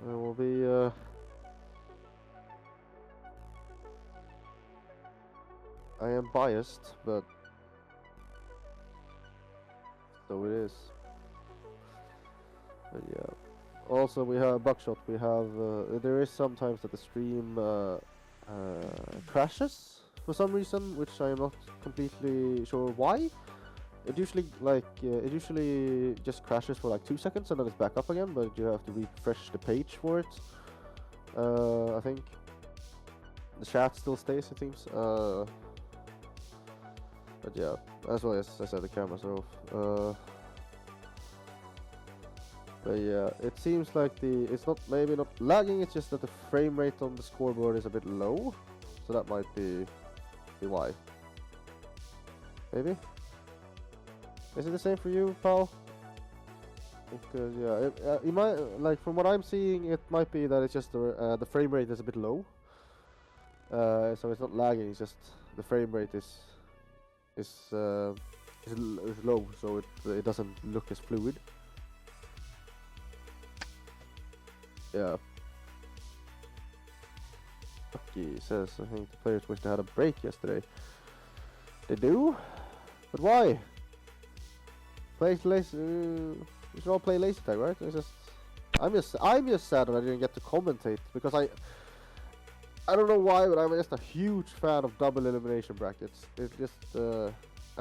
It will be I am biased, but so it is. But yeah. Also, we have Buckshot. We have there is sometimes that the stream crashes for some reason, which I am not completely sure why. It usually just crashes for like 2 seconds and then it's back up again, but you have to refresh the page for it. I think the chat still stays, it seems. But yeah, as well as I said, the cameras are off. But yeah, it seems like it's not maybe not lagging. It's just that the frame rate on the scoreboard is a bit low, so that might be why. Maybe. Is it the same for you, pal? Because yeah, it might, like from what I'm seeing, it might be that it's just the frame rate is a bit low. So it's not lagging. It's just the frame rate is low, so it doesn't look as fluid. Yeah. Lucky says, I think the players wish they had a break yesterday. They do? But why? We should all play laser tag, right? It's just I'm just sad that I didn't get to commentate, because I don't know why, but I'm just a huge fan of double elimination brackets. It's just I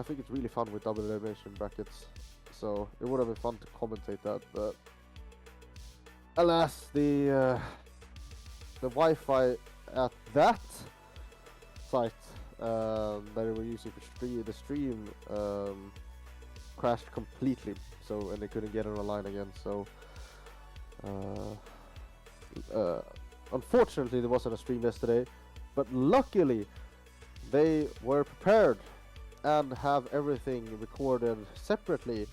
think it's really fun with double elimination brackets, so it would have been fun to commentate that, but alas, the Wi-Fi at that site that they were using for the stream crashed completely, so, and they couldn't get it online again, so unfortunately there wasn't a stream yesterday, but luckily they were prepared and have everything recorded separately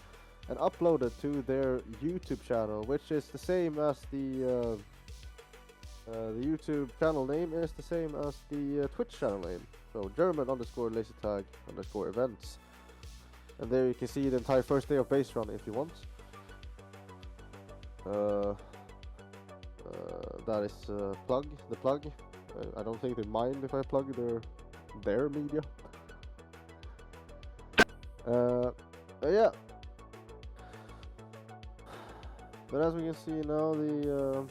and uploaded to their YouTube channel, which is the same as the YouTube channel name is the same as the Twitch channel name, so German_lasertag_events. And there you can see the entire first day of base run if you want. That is the plug. I don't think they mind if I plug their media. Yeah. But as we can see now, the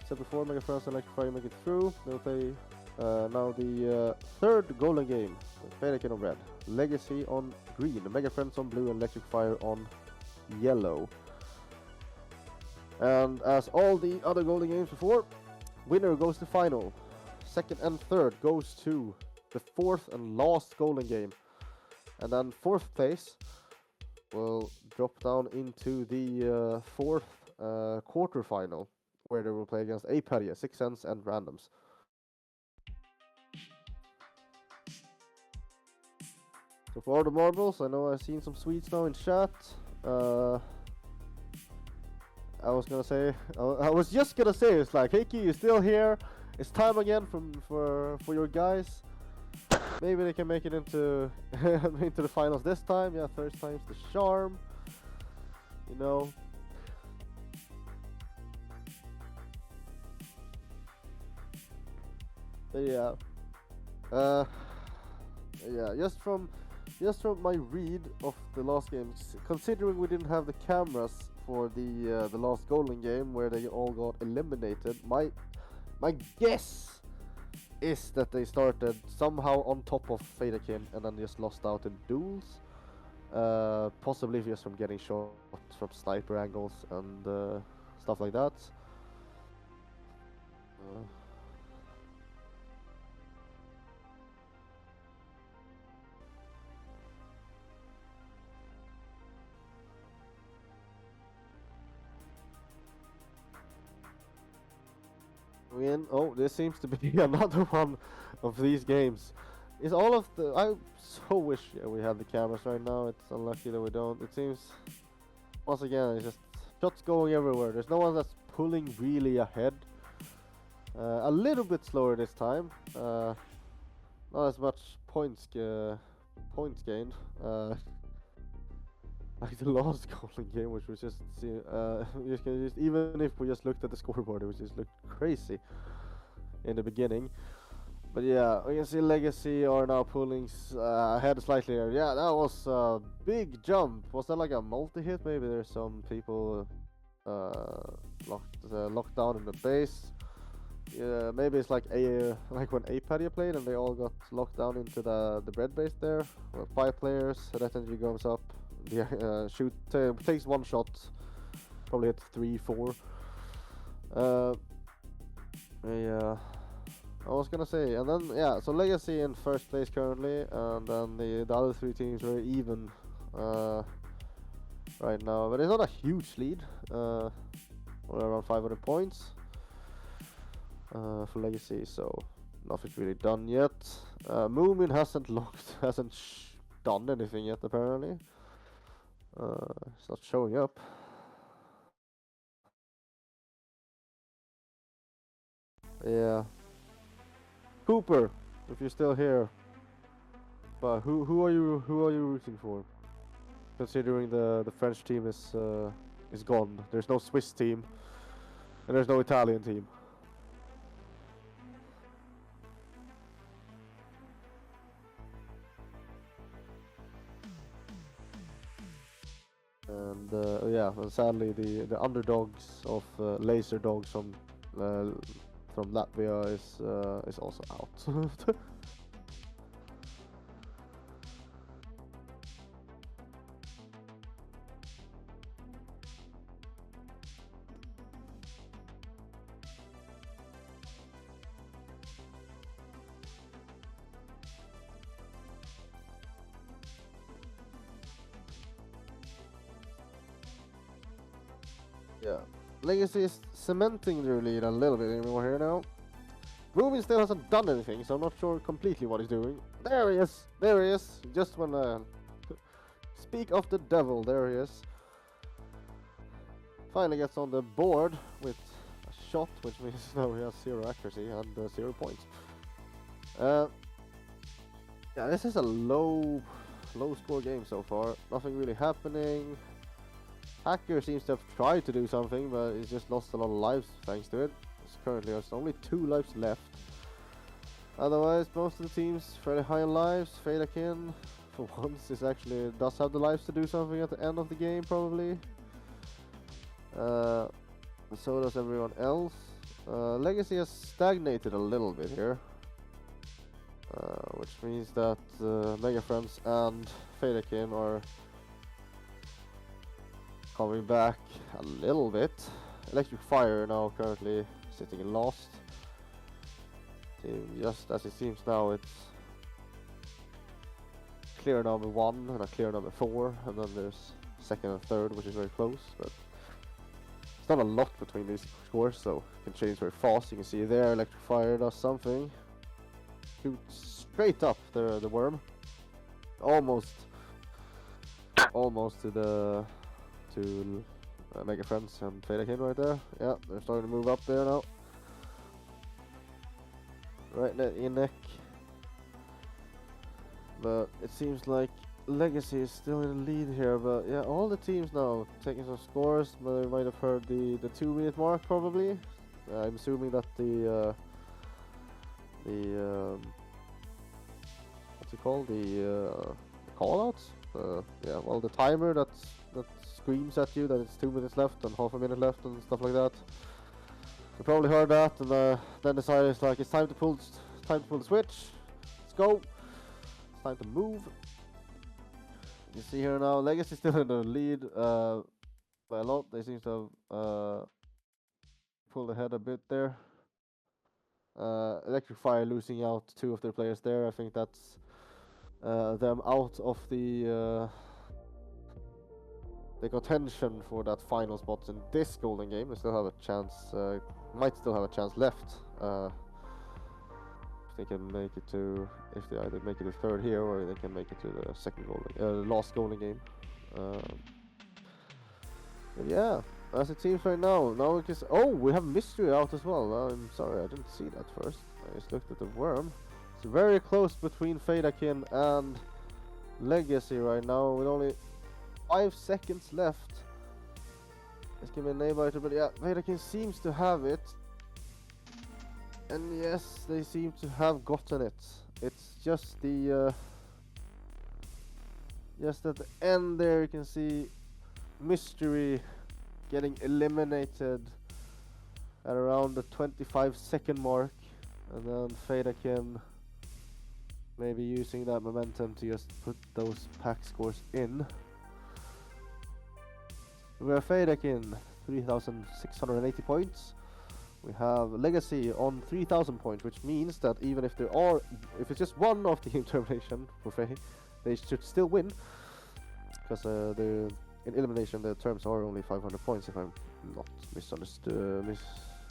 said before, Mega Friends and Electric Fire make it through. They'll play now the third golden game. Fennekin on red, Legacy on green, Mega Friends on blue, and Electric Fire on yellow. And as all the other golden games before, winner goes to final. Second and third goes to the fourth and last golden game. And then fourth place will drop down into the fourth quarterfinal, where they will play against Aperia, Six Sense, and Randoms. So for all the marbles, I know I've seen some sweets now in chat. I was just gonna say, it's like, hey Key, you're still here. It's time again for your guys. Maybe they can make it into into the finals this time. Yeah, third time's the charm. You know. But yeah. Yeah, just from my read of the last games, considering we didn't have the cameras for the last Golden game where they all got eliminated. My guess is that they started somehow on top of Fadakin and then just lost out in duels. Possibly just from getting shots from sniper angles and stuff like that. Oh, this seems to be another one of these games. Is all of the... I so wish we had the cameras right now. It's unlucky that we don't. It seems... Once again, it's just shots going everywhere. There's no one that's pulling really ahead. A little bit slower this time. Not as much points gained. Like the last Golden game, which was just even if we just looked at the scoreboard, it was just looked crazy in the beginning. But yeah, we can see Legacy are now pulling ahead slightly here. Yeah, that was a big jump. Was that like a multi-hit? Maybe there's some people locked down in the base. Yeah, maybe it's like like when Apadia played and they all got locked down into the bread base there. Well, 5 players, that energy goes up. Yeah, takes one shot, probably hits 3-4. Yeah, I was gonna say, and then yeah, so Legacy in first place currently, and then the other 3 teams are even right now, but it's not a huge lead. We're around 500 points for Legacy, so nothing's really done yet. Moomin hasn't done anything yet apparently. It's not showing up. Yeah. Cooper, if you're still here. But who are you rooting for? Considering the French team is gone. There's no Swiss team and there's no Italian team. And yeah, well, sadly the underdogs of Laser Dogs from Latvia is also out. Yeah, Legacy is cementing their lead a little bit anymore here now. Rubin still hasn't done anything, so I'm not sure completely what he's doing. There he is! There he is! Just when speak of the devil, there he is. Finally gets on the board with a shot, which means now he has 0 accuracy and 0 points. Yeah, this is a low score game so far. Nothing really happening. Hacker seems to have tried to do something, but he's just lost a lot of lives thanks to it. Currently there's only 2 lives left. Otherwise, most of the teams fairly high in lives. Fadakin, for once, does have the lives to do something at the end of the game, probably. So does everyone else. Legacy has stagnated a little bit here. Which means that Mega Friends and Fadakin are coming back a little bit. Electric Fire now currently sitting in last. Just as it seems now, it's clear number 1 and a clear number 4, and then there's second and third, which is very close, but it's not a lot between these scores, so it can change very fast. You can see there, Electric Fire does something. Shoots straight up the worm. Almost to Mega Friends and Fadakin right there. Yeah, they're starting to move up there now. Right in neck. But it seems like Legacy is still in the lead here. But yeah, all the teams now taking some scores. But you might have heard the 2-minute mark probably. I'm assuming that the what's it called? The callouts yeah, well, the timer that screams at you that it's 2 minutes left and half a minute left and stuff like that. You probably heard that, and then decided it's time to pull the switch. Let's go. It's time to move. You see here now, Legacy still in the lead by a lot. They seem to have pulled ahead a bit there. Electric Fire losing out 2 of their players there. I think that's them out of the contention for that final spot in this golden game. They still have a chance. Might still have a chance left. If they can make it to, if they either make it to third here or they can make it to the second golden, last golden game. Yeah, as it seems right now. Now we can. Oh, we have Mystery out as well. I'm sorry, I didn't see that first. I just looked at the worm. It's very close between Fadakin and Legacy right now, with only 5 seconds left. Let's give me a nail-biter, but yeah, Fadakin seems to have it. And yes, they seem to have gotten it. It's just the just at the end there you can see Mystery getting eliminated at around the 25-second mark, and then Fadakin maybe using that momentum to just put those pack scores in. We have Fadakin 3,680 points. We have Legacy on 3,000 points, which means that even if if it's just one of the team termination for Faye, they should still win, because in elimination the terms are only 500 points, if I'm not misunderstood.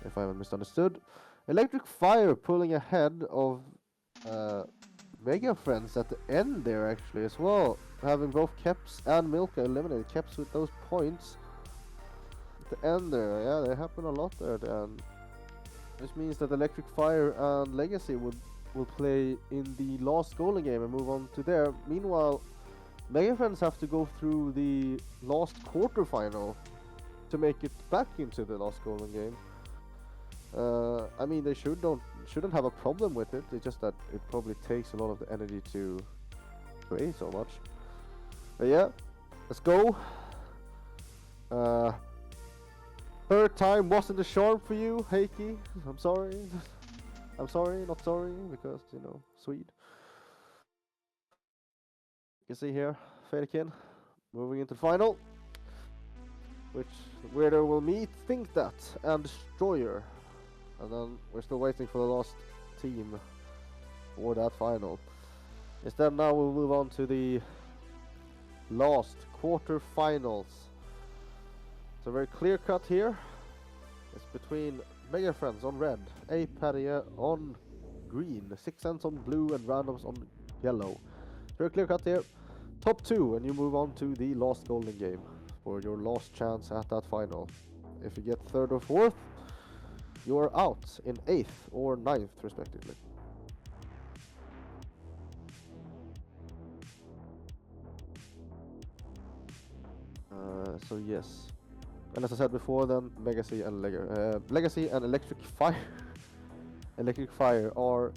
If I haven't misunderstood. Electric Fire pulling ahead of Mega Friends at the end there actually as well, having both Keps and Milka eliminated. Keps with those points at the end there. Yeah, they happen a lot there. And this means that Electric Fire and Legacy will play in the last golden game and move on to there. Meanwhile, Mega Friends have to go through the last quarterfinal to make it back into the last golden game. I mean, they shouldn't have a problem with it. It's just that it probably takes a lot of the energy to play so much. But yeah, let's go. Third time wasn't a charm for you, Heikki. I'm sorry. I'm sorry, not sorry, because, you know, Swede. You can see here, Fadakin moving into the final, where they will meet Think That and Destroyer. And then we're still waiting for the last team for that final. Instead, now we'll move on to the last quarterfinals. It's a very clear cut here. It's between Mega Friends on red, Apadia on green, 6 cents on blue, and randoms on yellow. Very clear cut here. Top 2, and you move on to the last golden game for your last chance at that final. If you get 3rd or 4th, you are out in 8th or 9th respectively. So yes, and as I said before, then Legacy and Electric Fire, Electric Fire are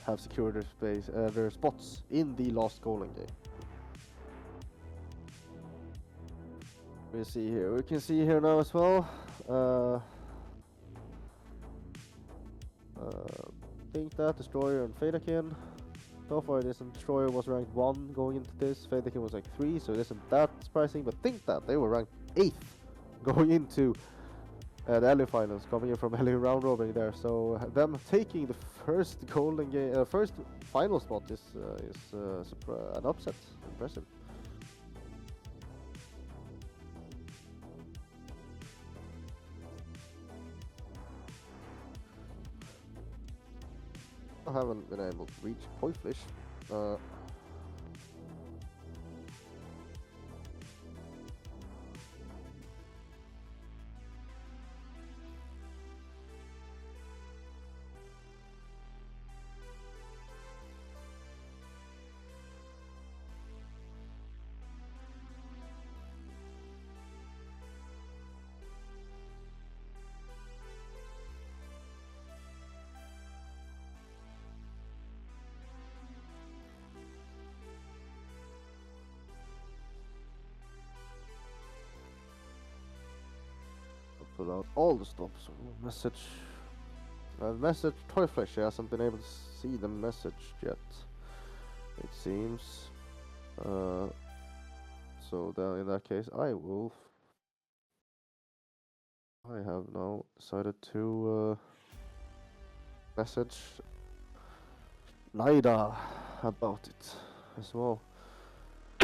have secured their spots in the last golden game. We can see here now as well. Think That, Destroyer, and Fadakin. So far, Destroyer was ranked 1 going into this. Fadakin was like 3, so it isn't that surprising. But Think That they were ranked 8th going into the Elim finals, coming in from Elim round robin there. So them taking the first golden game, first final spot is an upset. Impressive. I haven't been able to reach Poiflish. put out all the stops. Message. Message Toyflesh. He hasn't been able to see the message yet, it seems. So then in that case, I have now decided to message Naida about it as well.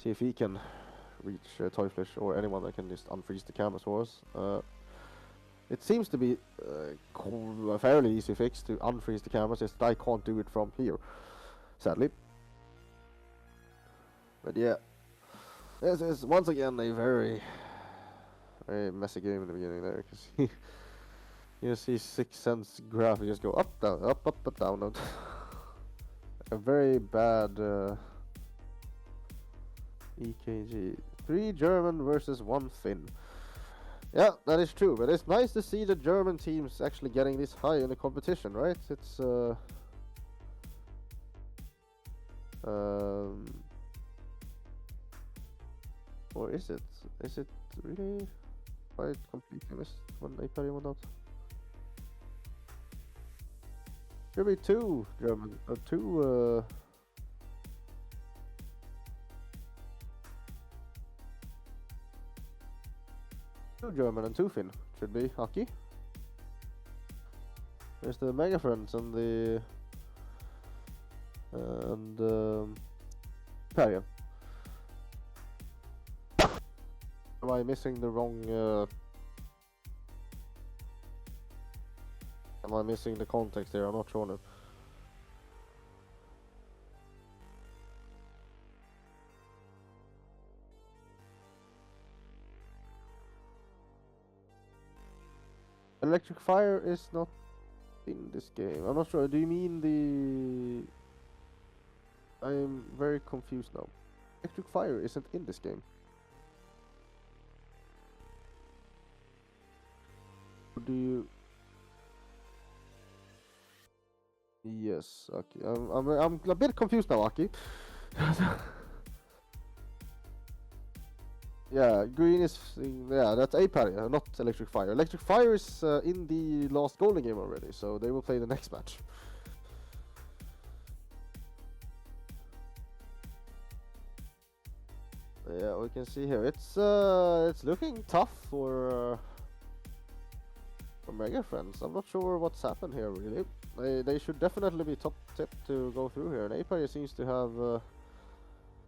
See if he can reach Toyflesh or anyone that can just unfreeze the cameras for us. It seems to be a fairly easy fix to unfreeze the cameras, just I can't do it from here, sadly. But yeah, this is once again a very messy game in the beginning there, because you see 6 cents graph, you just go up, down, up, down. A very bad EKG. 3 German versus 1 Finn. Yeah, that is true, but it's nice to see the German teams actually getting this high in the competition, right? It's or is it? Is it really quite completely missed one Apery, one not? Should be 2 German, or 2 2 German and 2 Finn, should be Aki. There's the Mega Friends and the Parian. Am I missing the wrong am I missing the context here? I'm not sure now. Electric Fire is not in this game. I'm not sure. Do you mean the... I'm very confused now. Electric Fire isn't in this game. Do you... Yes, Aki. I'm a bit confused now, Aki. Yeah, green is... Yeah, that's Apery, not Electric Fire. Electric Fire is in the last golden game already, so they will play the next match. Yeah, we can see here. It's looking tough for Mega Friends. I'm not sure what's happened here, really. They should definitely be top tip to go through here. And Apery seems to have...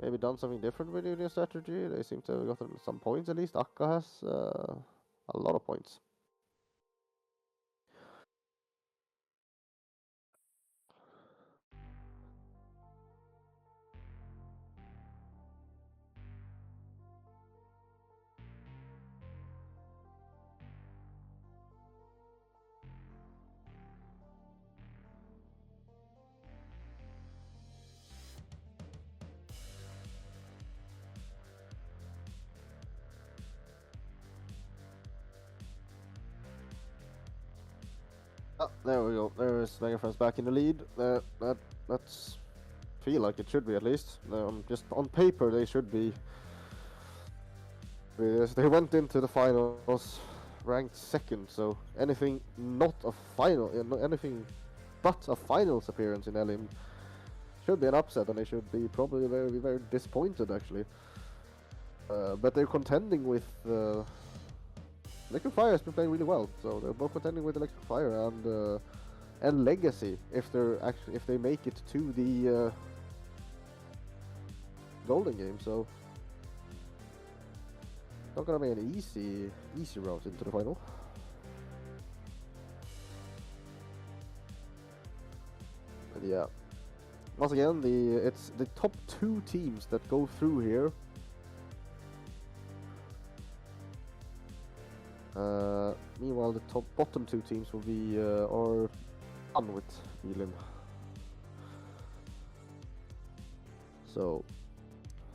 maybe done something different with Union strategy. They seem to have gotten some points at least. Akka has a lot of points. Oh, there we go. There is Mega Friends back in the lead. That's feel like it should be at least. Just on paper they should be. They went into the finals ranked second, so anything not a final, anything but a finals appearance in Elim should be an upset, and they should be probably very disappointed actually. But they're contending with. Electric Fire has been playing really well, so they're both contending with Electric Fire and Legacy if they make it to the golden game. So not gonna be an easy route into the final. But yeah, once again, it's the top 2 teams that go through here. Meanwhile, the bottom 2 teams will be are done with Elim. So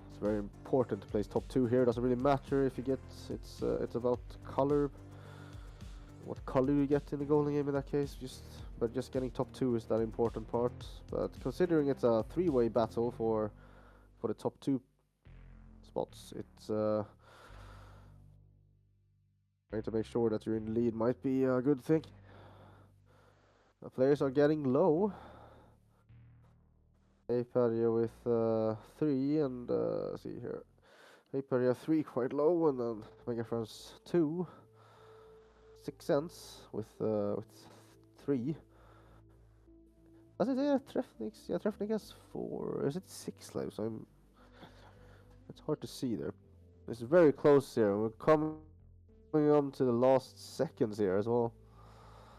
it's very important to place top 2 here. Doesn't really matter if you get it's about color, what color you get in the golden game in that case. But just getting top 2 is that important part. But considering it's a 3-way battle for the top 2 spots, it's Trying to make sure that you're in the lead might be a good thing. The players are getting low. Aperia with 3 and see here. Aperia 3 quite low, and then Mega France 2. 6 cents with 3. As I say, Trefnix has 4. Is it 6 lives? It's hard to see there. It's very close here. We're coming on to the last seconds here as well.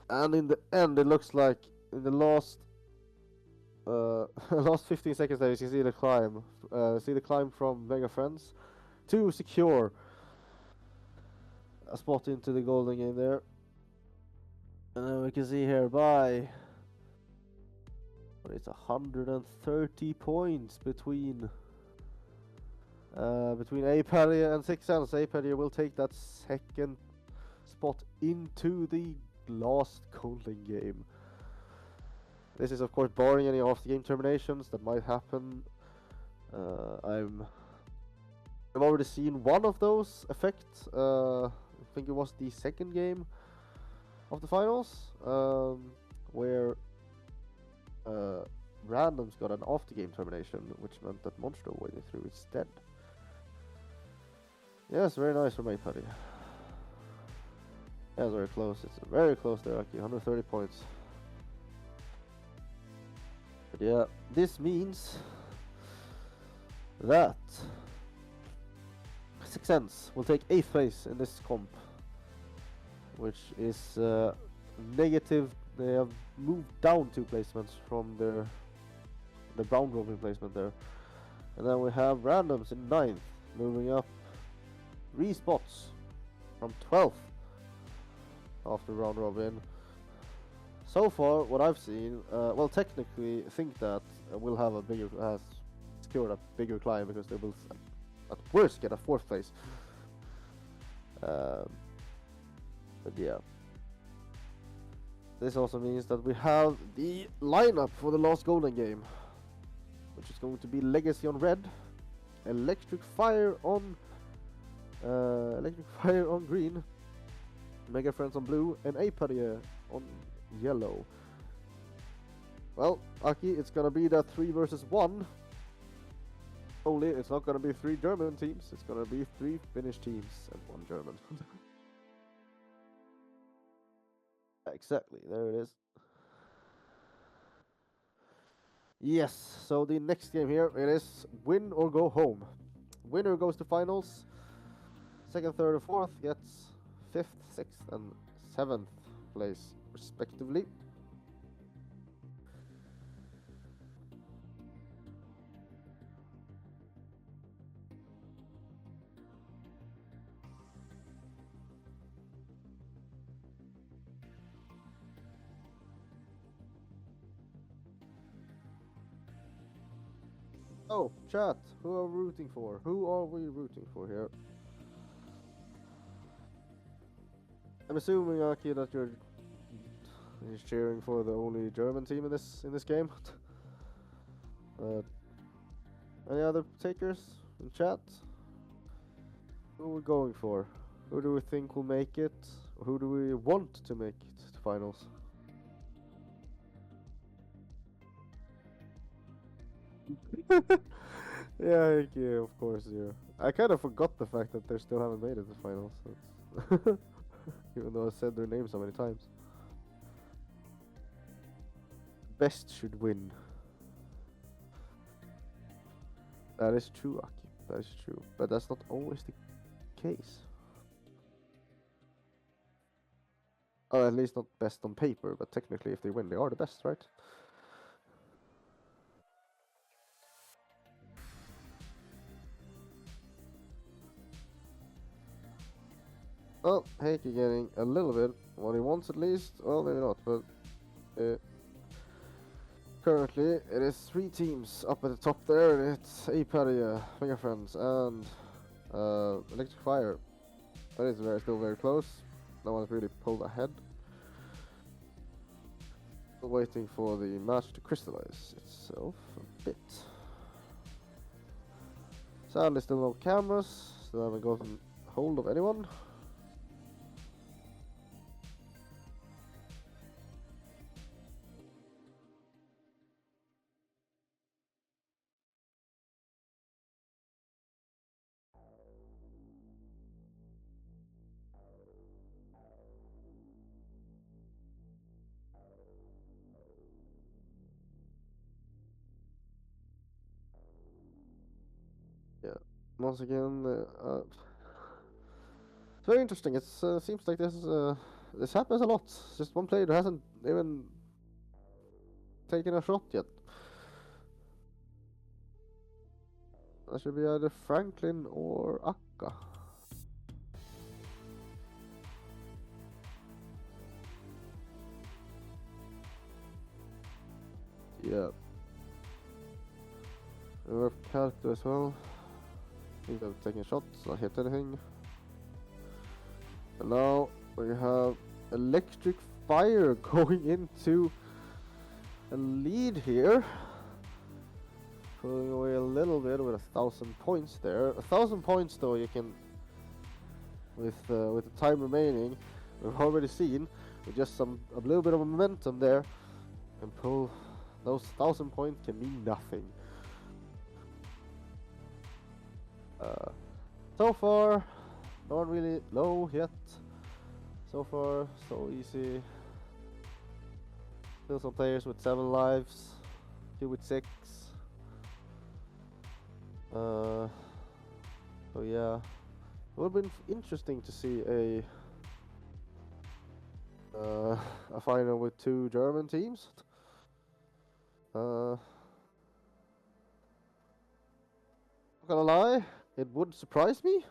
And in the end, it looks like in the last last 15 seconds there, you can see the climb. See the climb from Mega Friends to secure a spot into the golden game there. And then we can see here by it's 130 points between Aperia and 6 cents. Aperia will take that second spot into the last golden game. This is of course barring any off the game terminations that might happen. I've already seen one of those effects. I think it was the second game of the finals, where randoms got an off the game termination, which meant that Monstro went through instead. Yes, very nice from Aperia. Yeah, very close. It's very close there, Aki. 130 points. But yeah, this means that 6 cents will take 8th place in this comp, which is negative. They have moved down 2 placements from the round robin placement there. And then we have randoms in 9th, moving up 3 spots from 12th after round robin. So far, what I've seen, well, technically, think that will have has secured a bigger climb because they will at worst get a 4th place. But yeah. This also means that we have the lineup for the last golden game, which is going to be Legacy on red, Electric Fire on green, Mega Friends on blue, and Aperia on yellow. Well, Aki, it's gonna be that 3 versus 1. Only it's not gonna be 3 German teams. It's gonna be 3 Finnish teams and 1 German. Exactly, there it is. Yes, so the next game here, it is win or go home. Winner goes to finals. 2nd, 3rd, and 4th gets 5th, 6th, and 7th place, respectively. Oh, chat, who are we rooting for? Who are we rooting for here? I'm assuming, Aki, that you're cheering for the only German team in this game. Any other takers in chat? Who are we going for? Who do we think will make it? Or who do we want to make it to finals? Yeah, of course, yeah. I kind of forgot the fact that they still haven't made it to finals. So even though I said their name so many times. Best should win. That is true, Aki. That is true. But that's not always the case. Or at least not best on paper, but technically if they win, they are the best, right? Well, Heikki getting a little bit what he wants at least. Well, maybe not, but currently it is 3 teams up at the top there, and it's Aperia, Mega Friends, and Electric Fire. That is still very close. No one's really pulled ahead. Still waiting for the match to crystallize itself a bit. Sadly, still no cameras. Still haven't gotten hold of anyone. Yeah. Once again, it's very interesting. It seems like this happens a lot. Just one player hasn't even taken a shot yet. That should be either Franklin or Akka. Yeah. We have Calco as well. He's not taking shots, not hit anything. And now we have Electric Fire going into a lead here. Pulling away a little bit with 1,000 points there. 1,000 points though you can, with the time remaining, we've already seen, with just a little bit of momentum there, and pull those 1,000 points can mean nothing. So far, no one really low yet. So far, so easy. Still some players with 7 lives, few with 6. So yeah, it would have been interesting to see a final with 2 German teams. Not gonna lie, it would surprise me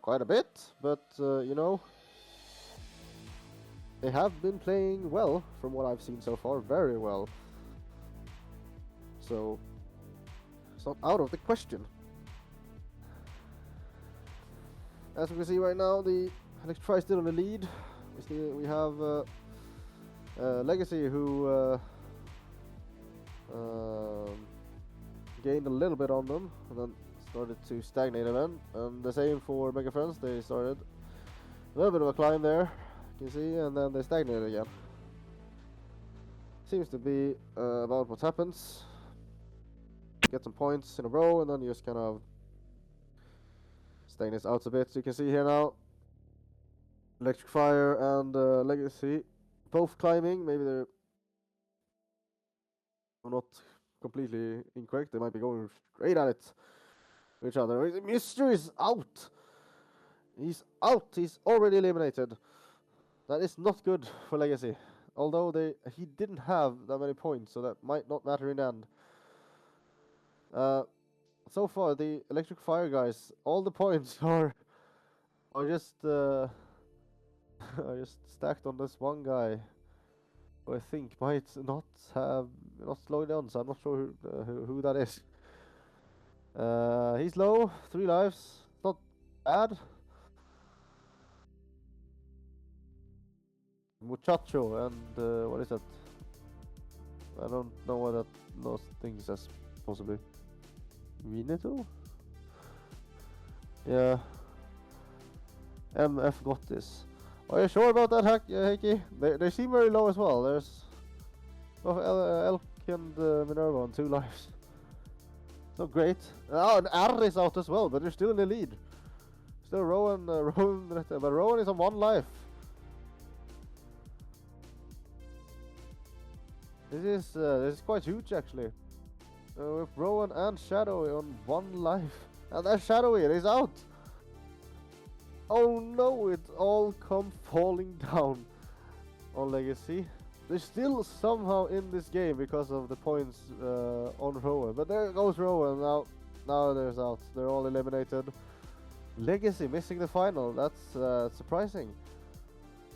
quite a bit, but you know, they have been playing well from what I've seen so far, very well. So it's not out of the question. As we can see right now, the Electrify is still in the lead. We have Legacy who gained a little bit on them and then started to stagnate again. And the same for Mega Friends. They started a little bit of a climb there, you can see, and then they stagnated again. Seems to be about what happens. Get some points in a row and then you just kind of stagnate out a bit. So you can see here now, Electric Fire and Legacy both climbing. Maybe they're not completely incorrect. They might be going straight at it with each other. Mystery is out. He's out. He's already eliminated. That is not good for Legacy. Although he didn't have that many points, so that might not matter in the end. So far, the Electric Fire guys, all the points are just are just stacked on this one guy, who I think might not slow down. So I'm not sure who that is. He's low, 3 lives, not bad. Muchacho and what is that? I don't know what those things are supposed to be. Veneto? Yeah. MF got this. Are you sure about that, Heikki? They seem very low as well. There's Elk and Minerva on 2 lives. Not great. Oh, and R is out as well, but they're still in the lead. Still Rowan, but Rowan is on 1 life. This is quite huge actually. With Rowan and Shadowy on 1 life. And that Shadowy is out! Oh no, it all come falling down on Legacy. They're still somehow in this game because of the points on Rowan. But there goes Rowan, now they're out. They're all eliminated. Legacy missing the final, that's surprising.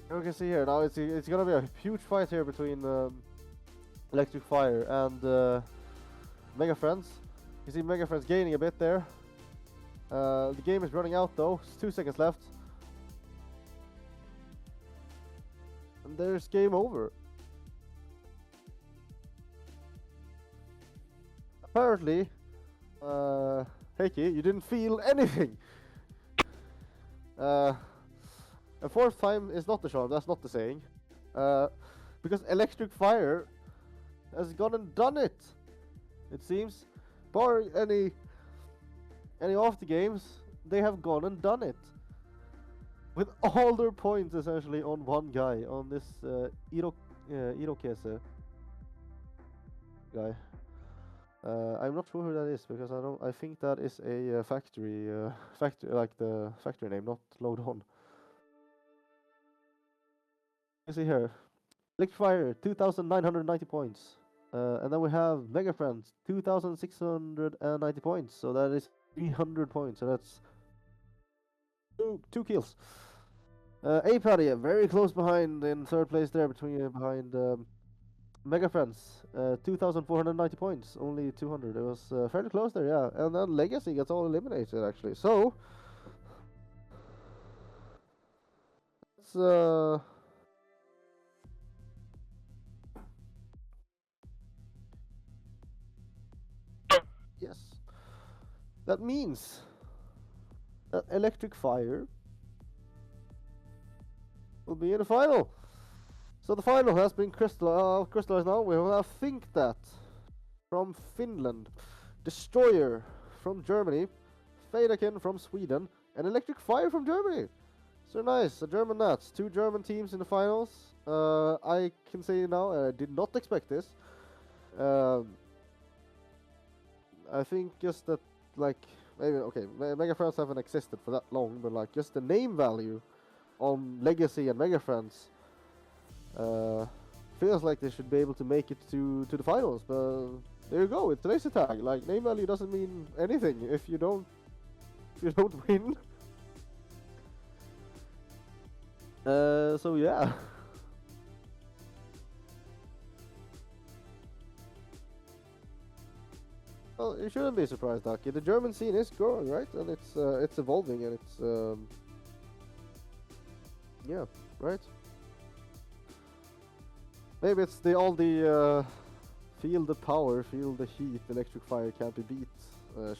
You can see here, now it's gonna be a huge fight here between Electric Fire and Mega Friends. You see Mega Friends gaining a bit there. The game is running out though. It's 2 seconds left. And there's game over. Apparently, Heikki, you didn't feel anything. A 4th time is not the charm, that's not the saying. Because Electric Fire has gone and done it. It seems, bar any of the games, they have gone and done it. With all their points essentially on 1 guy, on this Irokese guy. I'm not sure who that is because I don't. I think that is a factory, factory like the factory name, not load on. You see here, Electrifier, 2,990 points, and then we have Mega Friends, 2,690 points. So that is 300 points. So that's two kills. Apadia, very close behind in third place there, behind Mega Friends, 2,490 points, only 200. It was fairly close there, yeah. And then Legacy gets all eliminated actually. So it's yes. That means that Electric Fire will be in the final. So the final has been crystallized now. We will have Think That from Finland, Destroyer from Germany, Fadakin from Sweden, and Electric Fire from Germany. So nice, the GerNats, two German teams in the finals. I can say now, I did not expect this. I think just that, like, maybe, okay, Mega Friends haven't existed for that long, but like, just the name value on Legacy and Mega Friends feels like they should be able to make it to the finals, but there you go, it's laser tag. Like, name value doesn't mean anything if you don't win. So yeah. Well, you shouldn't be surprised, Ducky. The German scene is growing, right? And it's evolving, and it's yeah, right. Maybe it's all the feel the power, feel the heat, Electric Fire can't be beat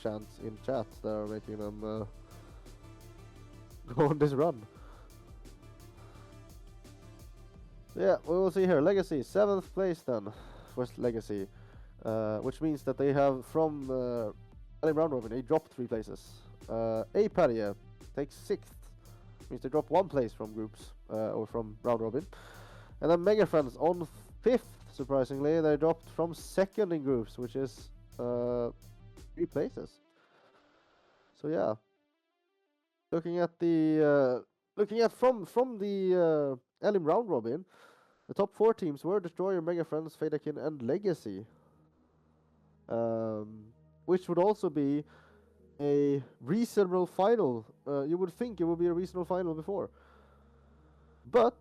chants in chat that are making them go on this run. Yeah, we will see here. Legacy, 7th place then for Legacy, which means that they have from Elim round robin, they dropped 3 places. Apadia takes 6th, means they drop 1 place from groups or from round robin. And then Mega Friends on 5th, surprisingly, they dropped from 2nd in groups, which is 3 places. So yeah, looking at from the Elim round robin, the top 4 teams were Destroyer, Mega Friends, Fadakin, and Legacy, which would also be a reasonable final. You would think it would be a reasonable final before, but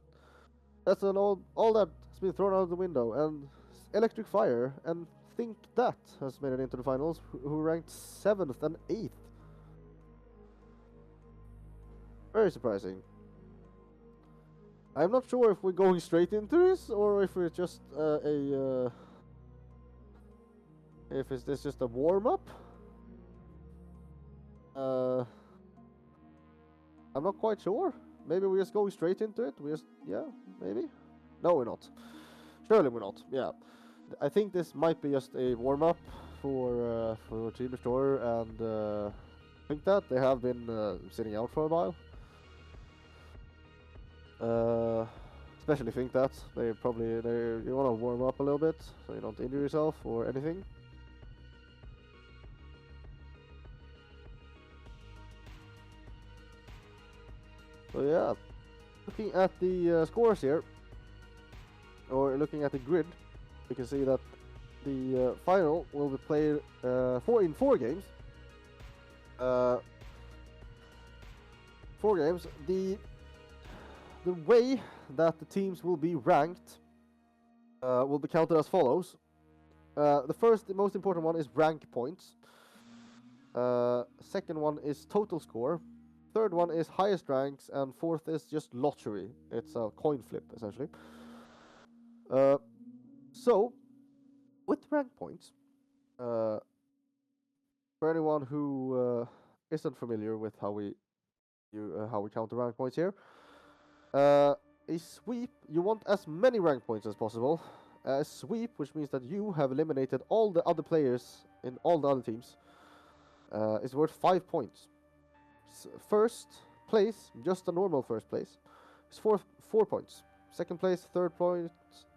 that's all that has been thrown out of the window, and Electric Fire and Think That has made it into the finals, who ranked 7th and 8th. Very surprising. I'm not sure if we're going straight into this or if it's just if this just a warm up. I'm not quite sure. Maybe we're just going straight into it. Yeah, maybe. No, we're not. Surely we're not. Yeah, I think this might be just a warm up for Team Destroyer, and I think that they have been sitting out for a while. Especially Think That you want to warm up a little bit so you don't injure yourself or anything. So yeah, looking at the scores here, or looking at the grid, you can see that the final will be played in 4 games. 4 games. The way that the teams will be ranked will be counted as follows. The first, the most important one is rank points. Second one is total score. Third one is highest ranks, and 4th is just lottery. It's a coin flip, essentially. So, with rank points, for anyone who isn't familiar with how we count the rank points here, a sweep, you want as many rank points as possible. A sweep, which means that you have eliminated all the other players in all the other teams, is worth 5 points. First place, just a normal first place, is 4 points. Second place, third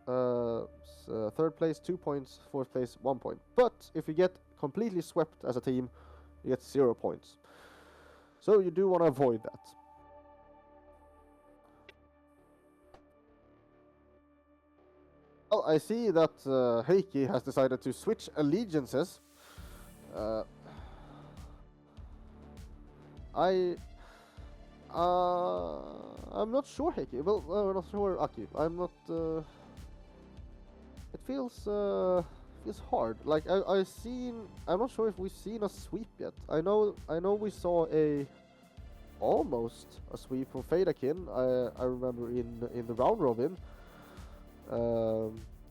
third place 2 points, fourth place 1 point. But if you get completely swept as a team, you get 0 points. So you do want to avoid that. Well, I see that Heikki has decided to switch allegiances. I'm not sure, Heikki. Well, we're not sure, Aki. I'm not. It feels hard. Like I'm not sure if we've seen a sweep yet. I know we saw almost a sweep from Fadakin. I remember in the round robin,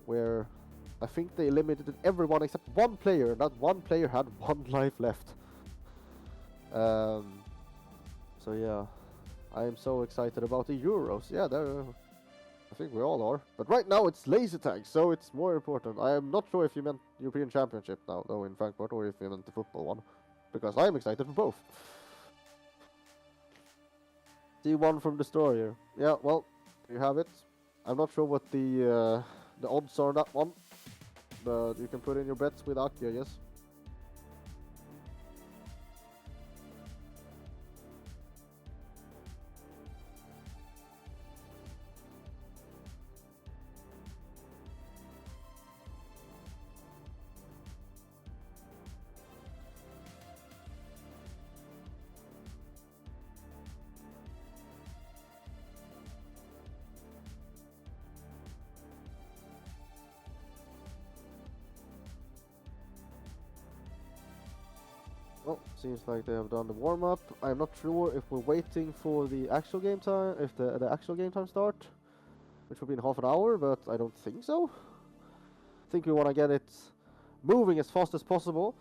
where I think they eliminated everyone except one player. That one player had 1 life left. So yeah, I am so excited about the Euros. Yeah, I think we all are. But right now it's laser tag, so it's more important. I am not sure if you meant European Championship now, though, in Frankfurt, or if you meant the football one, because I am excited for both. D1 from Destroyer. Yeah, well, you have it. I'm not sure what the odds are on that one, but you can put in your bets with Aki, I guess. Well, seems like they have done the warm-up. I'm not sure if we're waiting for the actual game time, if the actual game time start, which will be in half an hour, but I don't think so. I think we want to get it moving as fast as possible,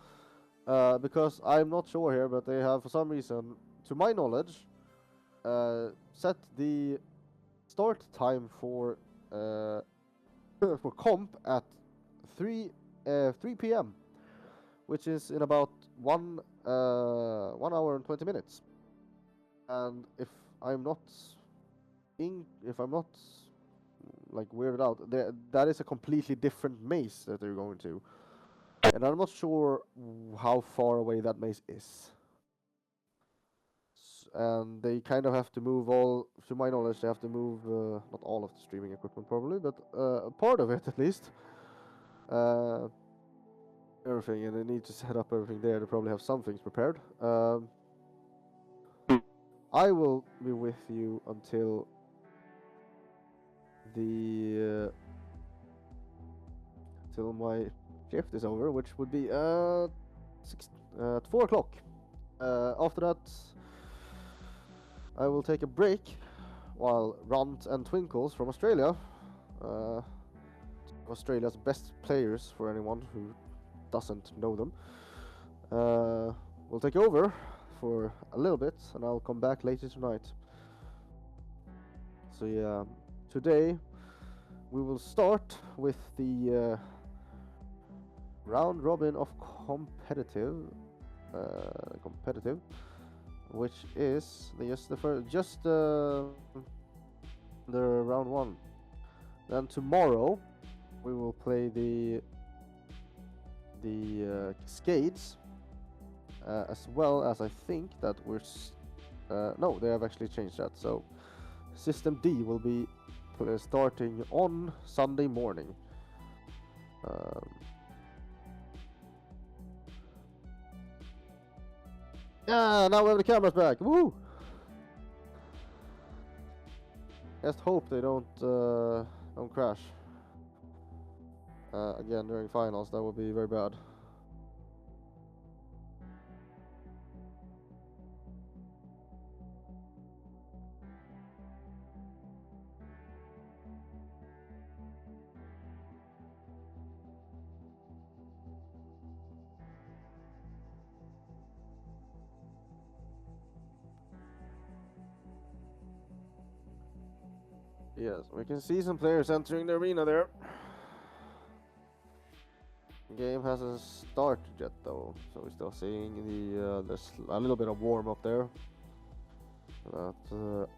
because I'm not sure here, but they have, for some reason, to my knowledge, set the start time for for comp at 3 p.m., which is in about 1 hour and 20 minutes. And if I'm not like weirded out, that is a completely different maze that they're going to, and I'm not sure how far away that maze is. And they kind of have to move to my knowledge, they have to move not all of the streaming equipment probably, but a part of it at least. Everything, and they need to set up everything there. They probably have some things prepared. I will be with you until till my shift is over, which would be at 4 o'clock. After that, I will take a break while Runt and Twinkles from Australia, Australia's best players for anyone who doesn't know them, will take over for a little bit, and I'll come back later tonight. So yeah, today we will start with the round robin of competitive, which is the round 1. Then tomorrow we will play the Cascades, as well as I think that no, they have actually changed that. So System D will be starting on Sunday morning. Yeah, now we have the cameras back. Woo! Just hope they don't crash again during finals. That would be very bad. Yes, we can see some players entering the arena there. The game hasn't started yet though, so we're still seeing there's a little bit of warm up there that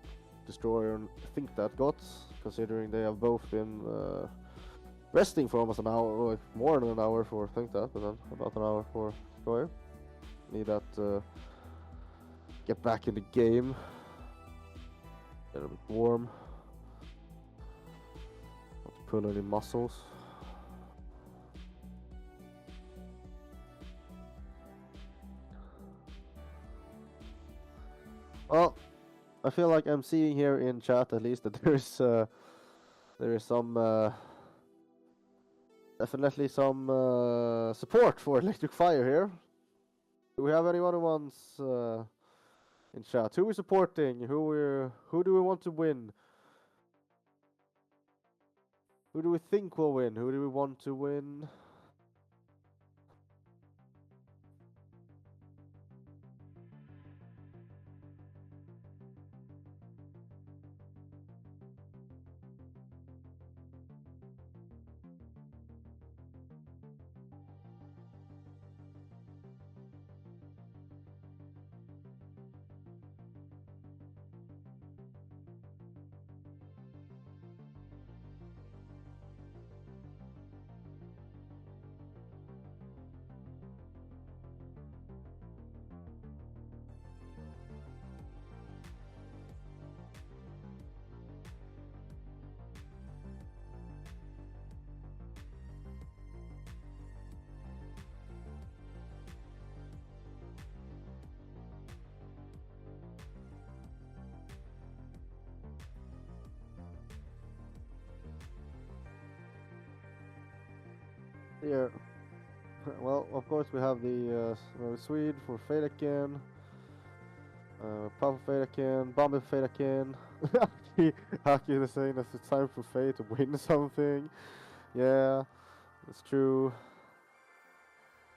Destroyer and Think That got, considering they have both been resting for almost an hour, or like more than an hour for Think That, but then about an hour for Destroyer. Need that get back in the game, get a bit warm, not to pull any muscles. Well, I feel like I'm seeing here in chat at least that there is some definitely some support for Electric Fire here. Do we have anyone who wants in chat? Who are we supporting? Who do we want to win? Who do we think will win? Who do we want to win? Here, well, of course we have the Swede for Fadakin, Papa Fadakin, Bomber Fadakin. Haki is saying that it's time for Faye to win something. Yeah, it's true.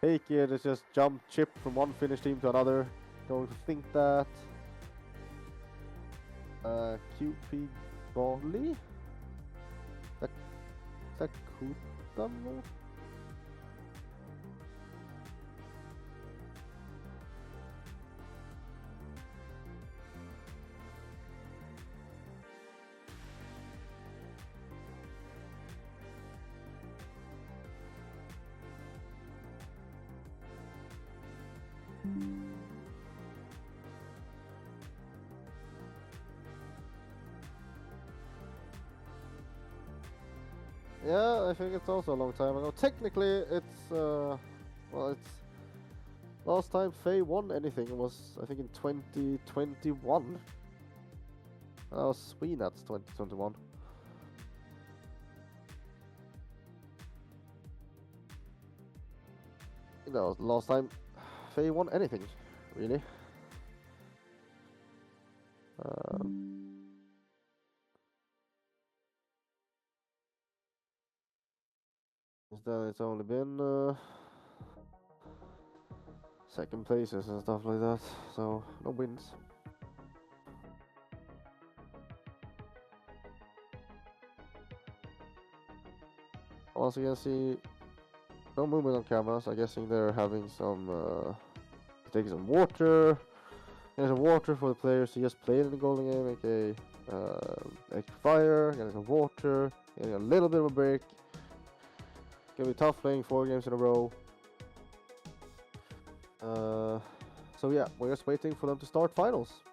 Hey kid, it's just jump chip from one Finnish team to another. Going to Think That. QP Bolly? Is that Kutamo? Yeah, I think it's also a long time ago. Technically, it's well, it's last time Faye won anything was I think in 2021. That was GerNats 2021. That was the last time Faye won anything, really. Then it's only been second places and stuff like that, so no wins. Once again, see no movement on cameras. I'm guessing they're having some taking some water. There's some water for the players who just played in the golden game, aka extra fire, getting some water, getting a little bit of a break. Gonna be tough playing 4 games in a row. So yeah, we're just waiting for them to start finals.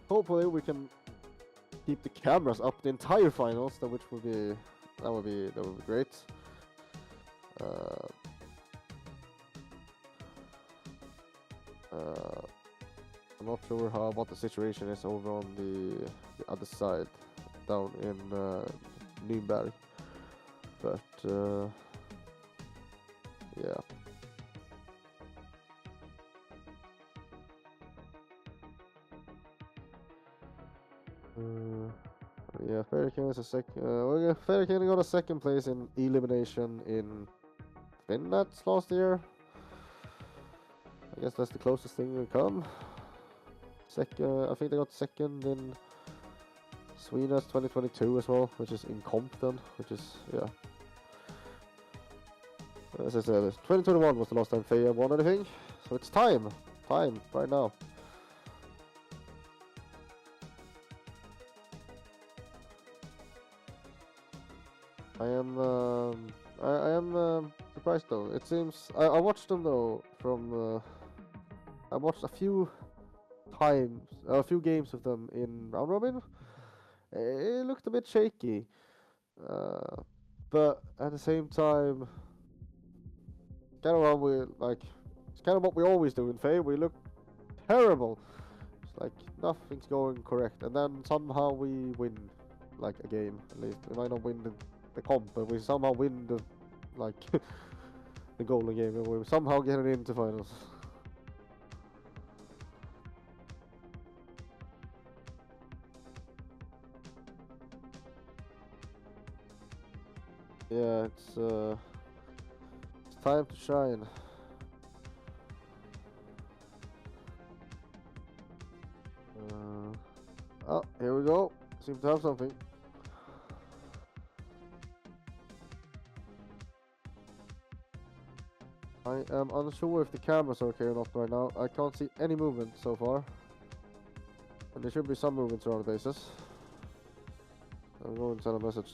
Hopefully we can keep the cameras up the entire finals, that would be great. I'm not sure what the situation is over on the other side, down in Nürnberg, but yeah. Yeah, Ferikin is a Ferikin got a second place in elimination in GerNats last year. I guess that's the closest thing we come. I think they got second in Sweden's 2022 as well, which is in Compton, which is, yeah. As I said, 2021 was the last time Faye won anything, so it's time right now. I am surprised though. It seems I watched them though from I watched a few times, a few games of them in round robin. It looked a bit shaky, but at the same time, kind of what we like. It's kind of what we always do in Faye. We look terrible. It's like nothing's going correct, and then somehow we win, like a game. At least we might not win the comp, but we somehow win the like the golden game, and we somehow get it into finals. Yeah, it's time to shine. Oh, here we go. Seem to have something. I am unsure if the cameras are okay or not right now. I can't see any movement so far. And there should be some movements around the bases. I'm going to send a message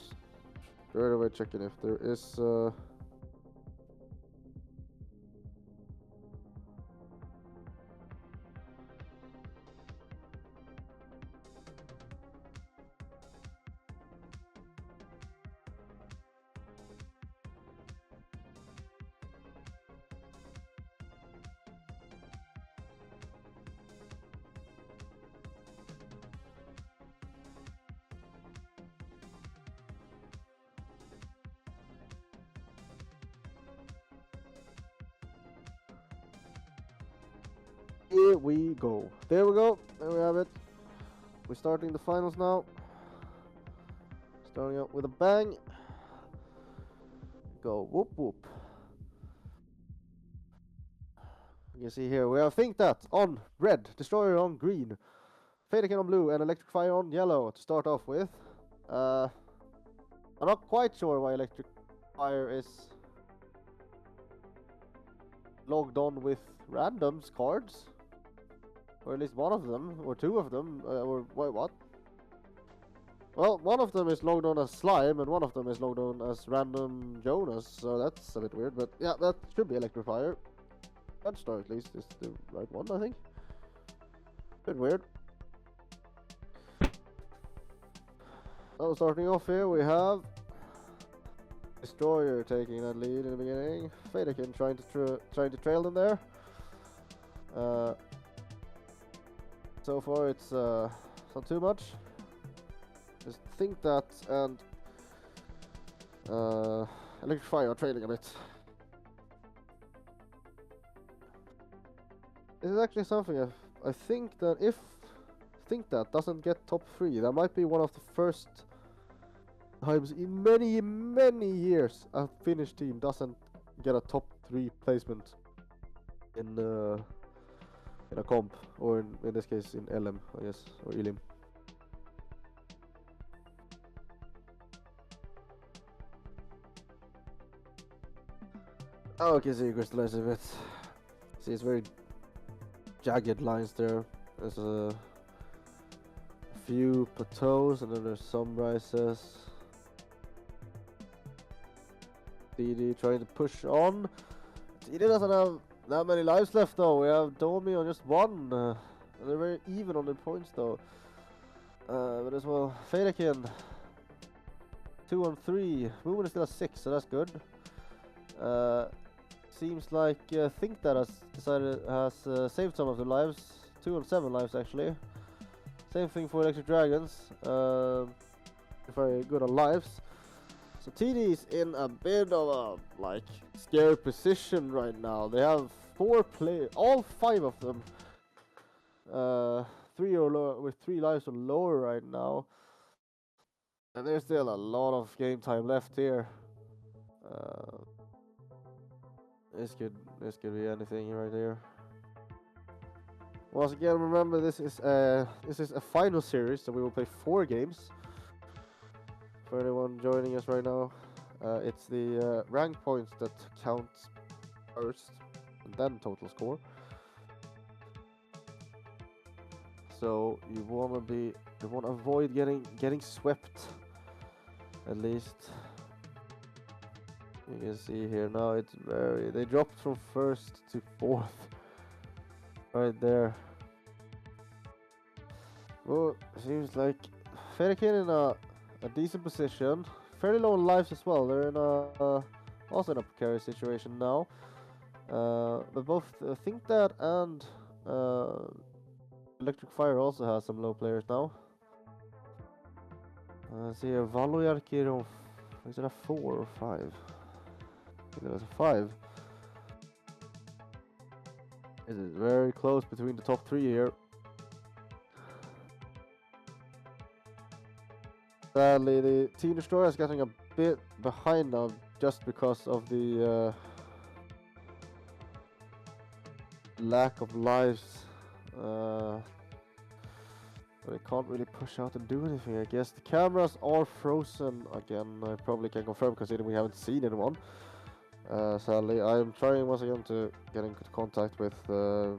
straight away checking if there is here we go. There we go. There we have it. We're starting the finals now. Starting out with a bang. Go whoop whoop. You can see here we have Think That on red, Destroyer on green, Fadakin on blue, and Electric Fire on yellow to start off with. I'm not quite sure why Electric Fire is logged on with randoms cards. Or at least one of them, or two of them, or wait, what? Well, one of them is logged on as Slime, and one of them is logged on as Random Jonas, so that's a bit weird, but yeah, that should be Electrifier. That star at least is the right one, I think. Bit weird. So starting off here, we have Destroyer taking that lead in the beginning. Fadakin trying to trail them there. So far it's not too much. Just Think That and Electrify are trailing a bit. This is actually something I think that if Think That doesn't get top 3, that might be one of the first times in many years a Finnish team doesn't get a top 3 placement in a comp, or in this case in Elim, I guess, or Elim. Oh, okay, so you crystallize a bit. See, it's very jagged lines there. There's a few plateaus, and then there's some rises. TD trying to push on. TD doesn't have that many lives left though. We have Domi on just 1. They're very even on their points though. But as well, Fadakin 2 on 3. Movement is still at 6, so that's good. Seems like Think That has saved some of their lives. 2 on 7 lives actually. Same thing for Electric Dragons. Very good on lives. So TD is in a bit of a scary position right now. They have 4 players, all 5 of them. 3 or lower, with 3 lives or lower right now. And there's still a lot of game time left here. This could be anything right here. Once again, remember this is a final series, so we will play 4 games. For anyone joining us right now, it's the rank points that count first, and then total score. So you wanna avoid getting swept, at least. You can see here now it's they dropped from 1st to 4th. Right there. Well, seems like Fennekin in a decent position. Fairly low in lives as well. They're in also in a precarious situation now. But both Think That and Electric Fire also has some low players now. See here, Valojarki, is it a 4 or 5? I think it was a 5. It is very close between the top 3 here. Sadly, the Team Destroyer is getting a bit behind now just because of the lack of lives. But I can't really push out and do anything, I guess. The cameras are frozen again. I probably can confirm considering we haven't seen anyone. Sadly, I am trying once again to get in contact with the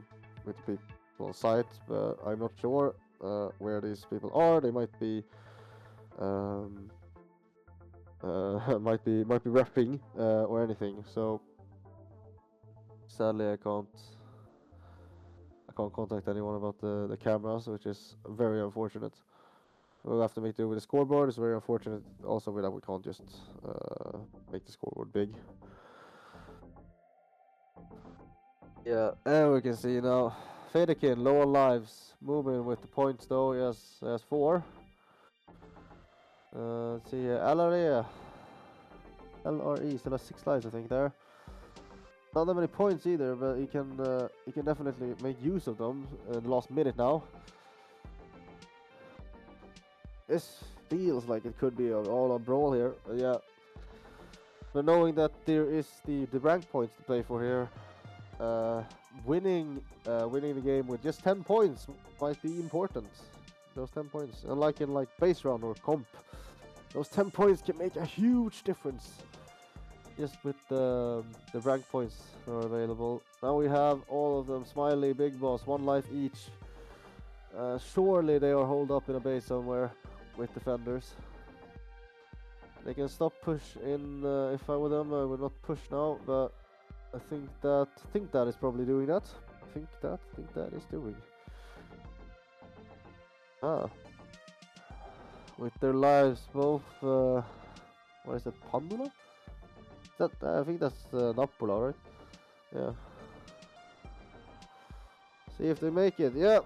people on site, but I'm not sure where these people are. They might be might be repping or anything. So sadly, I can't contact anyone about the cameras, which is very unfortunate. We'll have to make do with the scoreboard. It's very unfortunate also that we can't just make the scoreboard big. Yeah, and we can see now Fennekin, lower lives, moving with the points though. He has 4. Let's see here, LRE still has 6 lives, I think there. Not that many points either, but he can definitely make use of them in the last minute now. This feels like it could be all on brawl here, yeah. But knowing that there is the rank points to play for here, winning the game with just 10 points might be important. Those 10 points, unlike in like base round or comp, those 10 points can make a huge difference. Just with the rank points that are available. Now we have all of them. Smiley, Big Boss, 1 life each. Surely they are holed up in a base somewhere with defenders. They can stop push in. If I were them, I would not push now, but I think that is probably doing that. Think that is doing. With their lives both. What is it? Pandula? I think that's Napola, right? Yeah. See if they make it. Yeah.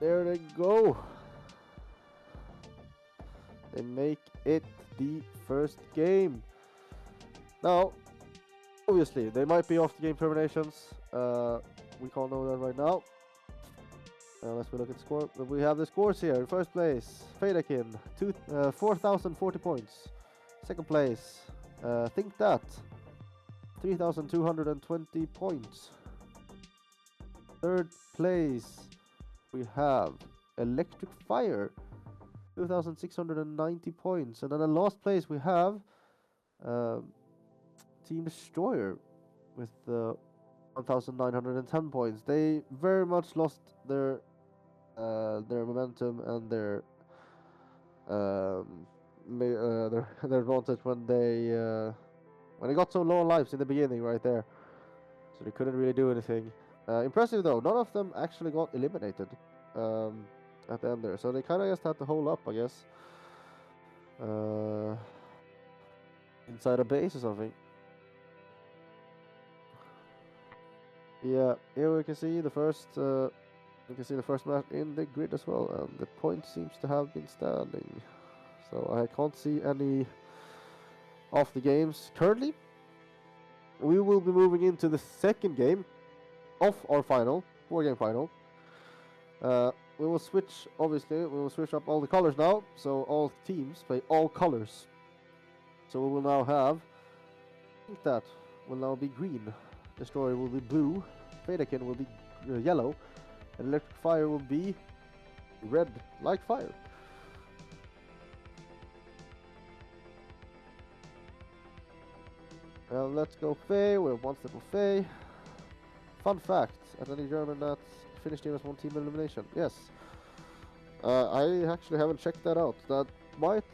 There they go. They make it the first game. Now, obviously, they might be off the game terminations. We can't know that right now. Unless we look at the score. But we have the scores here. First place, Fennekin, 4,040 points. Second place, Think That, 3,220 points. Third place, we have Electric Fire, 2,690 points. And then in last place, we have Team Destroyer with 1,910 points. They very much lost their momentum and their advantage when they got so low on lives in the beginning right there, so they couldn't really do anything. Impressive though, none of them actually got eliminated at the end there, so they kind of just had to hold up, I guess, inside a base or something. Yeah, here we can see the first match in the grid as well, and the point seems to have been standing. So I can't see any of the games currently. We will be moving into the second game of our 4-game final. We will switch, obviously, up all the colors now, so all teams play all colors. So we will now have, I think that will now be green, Destroyer will be blue, Fennekin will be yellow, and Electric Fire will be red, like fire. Let's go Faye, we're one step of Faye. Fun fact, at any GerNats finished team as 1 team elimination. Yes. I actually haven't checked that out. That might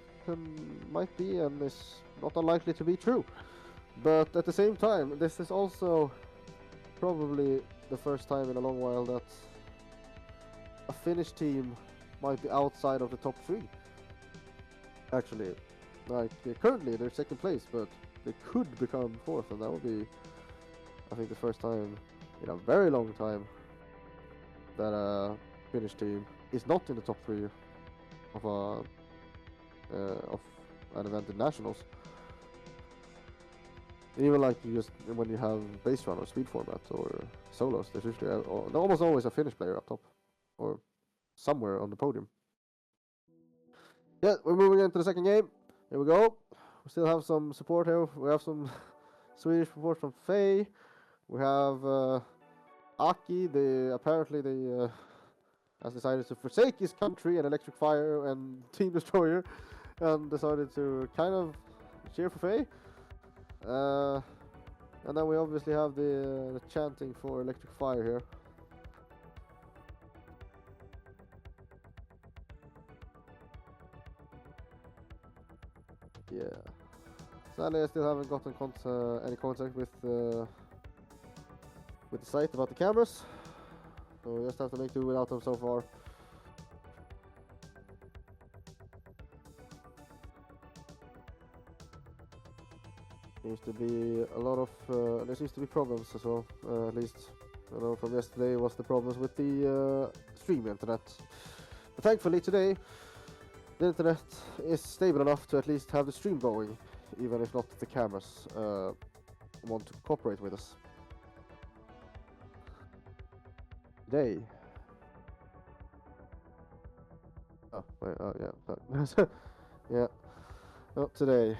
be and is not unlikely to be true. But at the same time, this is also probably the first time in a long while that a Finnish team might be outside of the top 3. Actually, like currently they're second place, but they could become 4th, and that would be, I think, the first time in a very long time that a Finnish team is not in the top 3 of of an event in nationals. Even like when you have base run or speed format or solos, there's usually almost always a Finnish player up top or somewhere on the podium. Yeah, we're moving into the second game. Here we go. We still have some support here. We have some Swedish support from Faye. We have Aki. Apparently has decided to forsake his country and Electric Fire and Team Destroyer, and decided to kind of cheer for Faye. And then we obviously have the chanting for Electric Fire here. Yeah. Sadly, I still haven't gotten any contact with the site about the cameras, so we just have to make do without them so far. Seems to be a lot of there seems to be problems as well. At least I know from yesterday was the problems with the stream internet. But thankfully today the internet is stable enough to at least have the stream going, even if not the cameras want to cooperate with us. Today. Oh, wait, oh yeah. Yeah. Not today.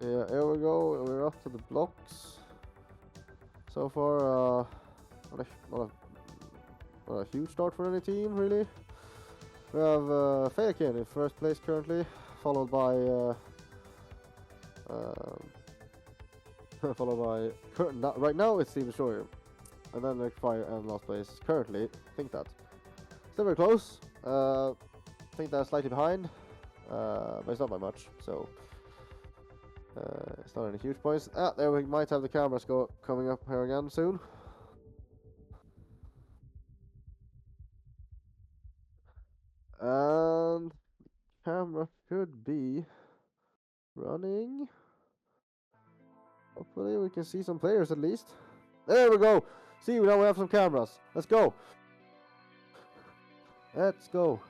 Yeah, here we go. We're up to the blocks. So far, not a huge start for any team, really. We have Fayakin in first place currently, followed by right now it's Team Destroyer, and then Electric Fire and last place currently. Think that still very close. Think that's slightly behind, but it's not by much. So. It's not any huge points. There we might have the cameras coming up here again soon. And camera should be running. Hopefully we can see some players at least. There we go. See, now we have some cameras. Let's go. Let's go.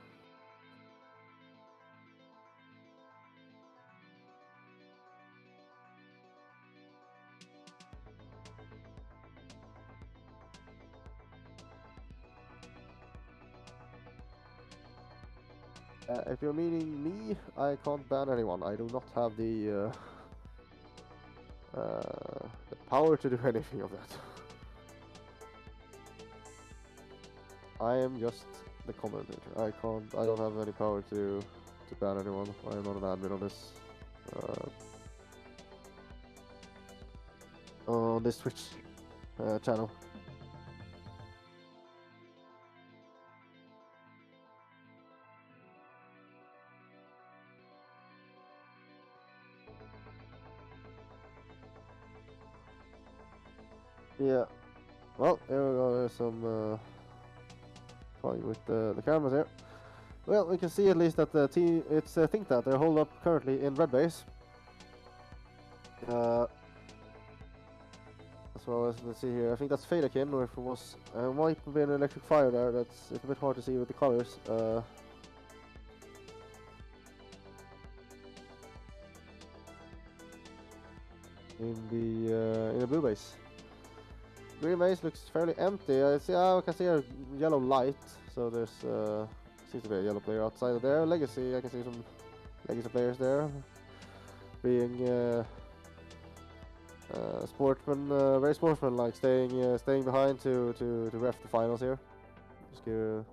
If you're meaning me, I can't ban anyone. I do not have the power to do anything of that. I am just the commentator. I don't have any power to ban anyone. I am not an admin on this Twitch channel. Yeah. Well, here we go. There's some fun with the cameras here. Well, we can see at least that the team. It's think that they're holed up currently in red base. As well as let's see here. I think that's Faderkin, or if it was might have been Electric Fire there. It's a bit hard to see with the colors. In the blue base. Green base looks fairly empty. I can see a yellow light, so there's seems to be a yellow player outside of there. Legacy, I can see some Legacy players there, being sportsman, very sportsman-like, staying behind to ref the finals here. Just give,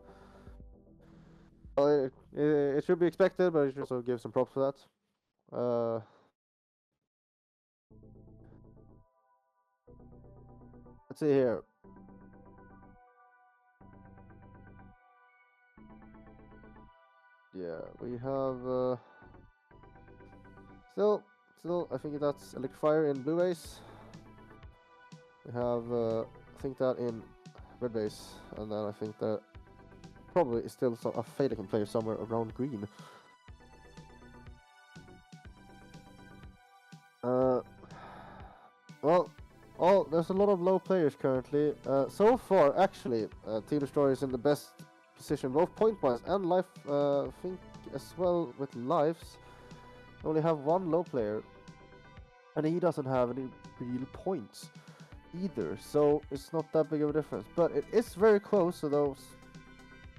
well, it should be expected, but you should also give some props for that. Let's see here. Yeah, we have still, I think that's Electrifier in blue base. We have I think that in red base, and then I think that probably is still a Fade can play somewhere around green. Well, there's a lot of low players currently. So far, actually, Team Destroyer is in the best position, both point-wise and life. I think as well with lives. Only have one low player, and he doesn't have any real points either. So it's not that big of a difference. But it is very close to those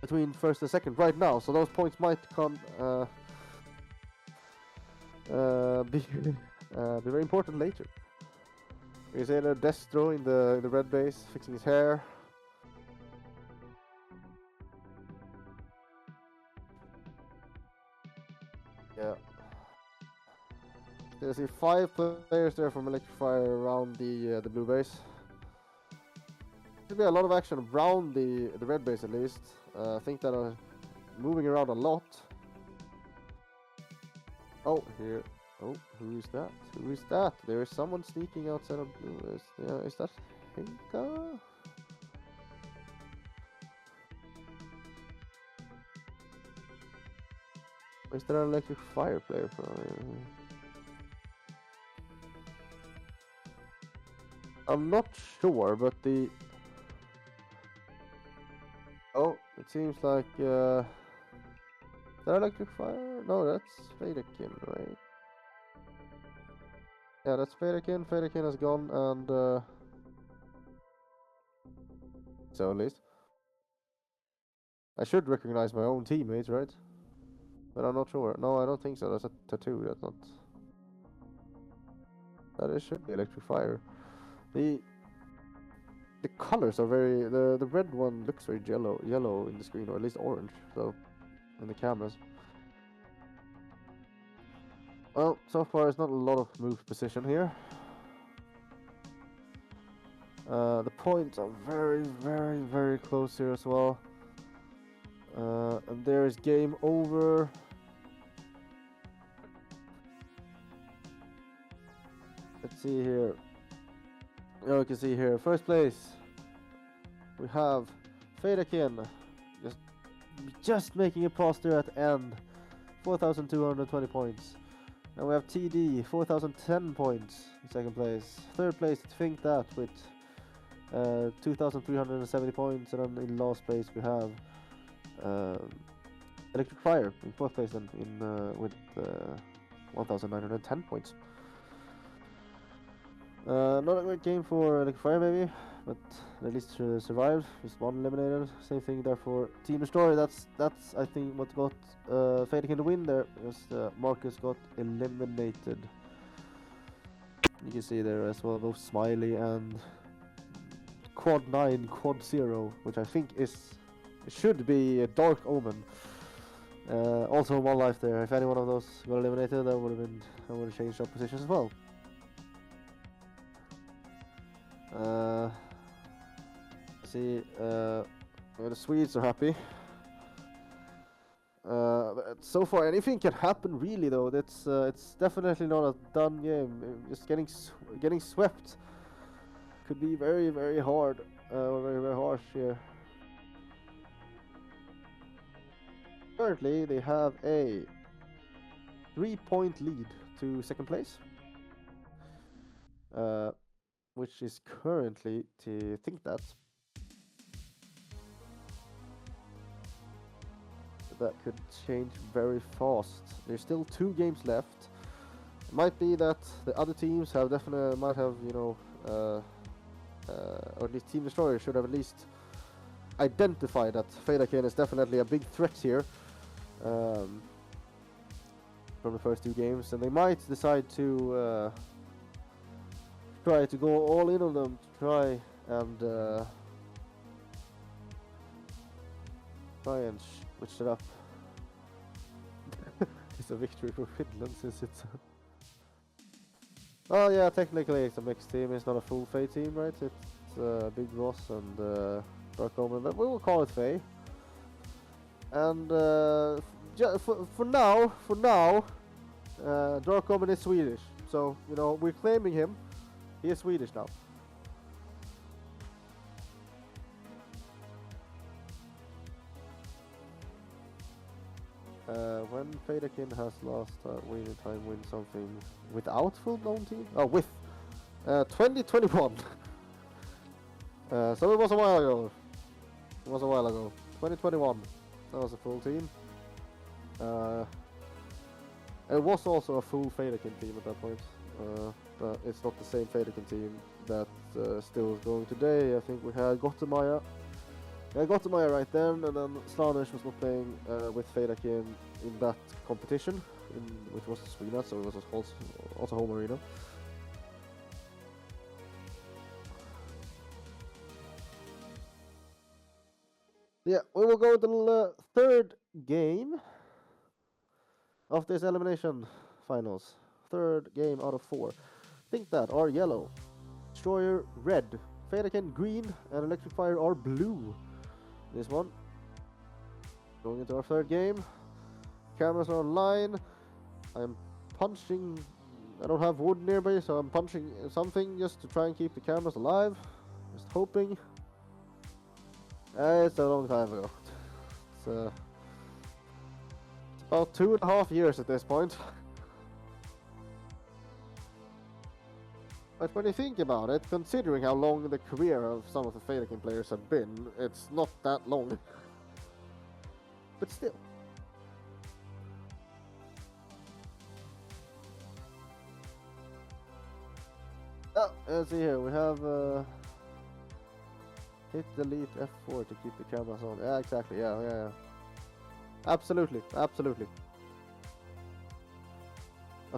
between first and second right now. So those points might come be very important later. You see there Destro in the red base, fixing his hair. Yeah. You see 5 players there from Electrifier around the blue base. Should be a lot of action around the red base at least. I think that are moving around a lot. Oh, here. Oh, who is that? Who is that? There is someone sneaking outside of blue. Is that Hinka? Is there an electric fire player? I'm not sure, but the... Oh, it seems like... Is that electric fire? No, that's Fadekin, right? Yeah, that's Fadekin. Fadekin has gone, and so at least I should recognize my own teammates, right? But I'm not sure. No, I don't think so. That's a tattoo. That's not. That it should be electric fire. The colors are very. The red one looks very yellow in the screen, or at least orange. So in the cameras. Well, so far there's not a lot of move position here. The points are very, very, very close here as well. And there is game over. Let's see here. Oh, you can see here. First place. We have Fadekin just making a pass there at the end. 4,220 points. And we have TD, 4,010 points in second place. Third place, Think That with 2,370 points. And then in last place we have Electric Fire in fourth place and with 1,910 points. Not a great game for Electric Fire maybe, but at least survived. Just one eliminated. Same thing there for Team Destroyer. That's I think what got Fadekin to win there, because Marcus got eliminated. You can see there as well both Smiley and Quad 9, Quad 0, which I think should be a Dark Omen. Also 1 life there. If any one of those got eliminated, I would have changed up positions as well. See, the Swedes are happy. But so far, anything can happen, really. Though it's definitely not a done game. Just getting swept could be very, very hard, or very, very harsh here. Currently, they have a 3-point lead to second place. Which is currently to Think That. That could change very fast. There's still 2 games left. It might be that the other teams might have, or at least Team Destroyer should have at least identified that Fadekin is definitely a big threat here from the first 2 games, and they might decide to try to go all in on them, try and switch it up. It's a victory for Finland since it's well, yeah, technically it's a mixed team. It's not a full Fate team, right? It's Big Boss and Dark Omen, but we will call it Faye. And for now, Dark Omen is Swedish, so you know we're claiming him. He is Swedish now. When Fadakin has lost winning time, win something without full-blown team? Oh, with 2021. So it was a while ago. 2021. That was a full team. It was also a full Fadakin team at that point. But it's not the same Fadakin team that still is going today. I think we had Gottemaya. Yeah, Gottemaya right then, and then Slanish was not playing with Fadakin in that competition, which was the GerNats, so it was also home arena. Yeah, we will go to the third game of this elimination finals. Third game out of 4. Think that are yellow, Destroyer red, Fadakin green, and Electric Fire are blue. This one. Going into our third game. Cameras are online. I'm punching. I don't have wood nearby, so I'm punching something just to try and keep the cameras alive. Just hoping. It's a long time ago. It's about 2.5 years at this point. But when you think about it, considering how long the career of some of the Fadakin players have been, it's not that long. But still. Oh, let's see here, we have hit delete F4 to keep the cameras on. Yeah, exactly, yeah. Absolutely. I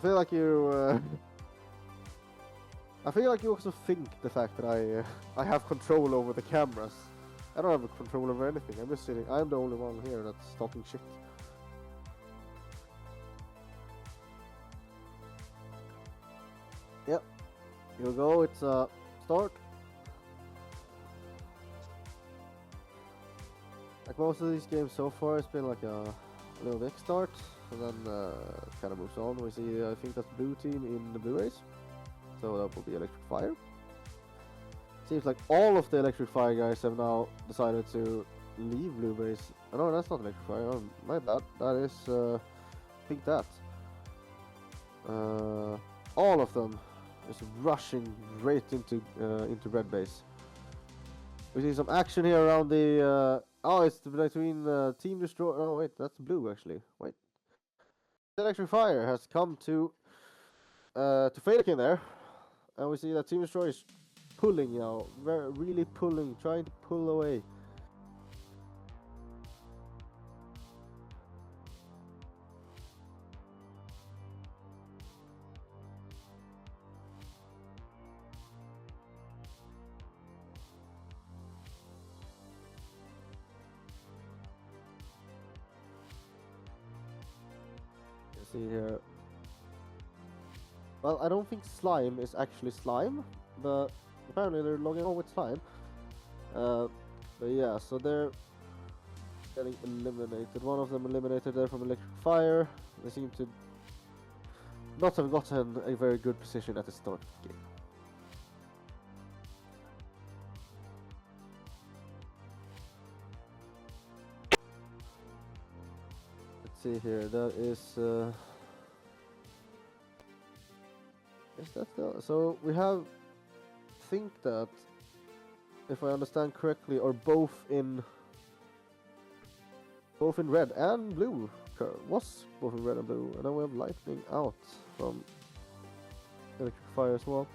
feel like you also think the fact that I have control over the cameras. I don't have control over anything. I'm just sitting. I'm the only one here that's talking shit. Yep. Here we go. It's start. Like most of these games so far, it's been like a little big start, and then kind of moves on. We see, I think that's blue team in the blue race. So that will be Electric Fire. Seems like all of the Electric Fire guys have now decided to leave Blue Base. Oh, no, that's not Electric Fire. Oh, my bad. That is, I think that. All of them is rushing right into Red Base. We see some action here around the. Oh, it's between Team Destroy. Oh wait, that's blue actually. Wait. Electric Fire has come to Fadakin there. And we see that Team Destroy is pulling, you know, really pulling, trying to pull away. You see here. Well, I don't think slime is actually slime, but apparently they're logging on with slime. But yeah, so they're getting eliminated. One of them eliminated there from Electric Fire. They seem to not have gotten a very good position at the start of the game. Let's see here, that is... Is that the... So we have... think that, if I understand correctly, are both in red and blue. Was both in red and blue, and then we have lightning out from Electric Fire as well.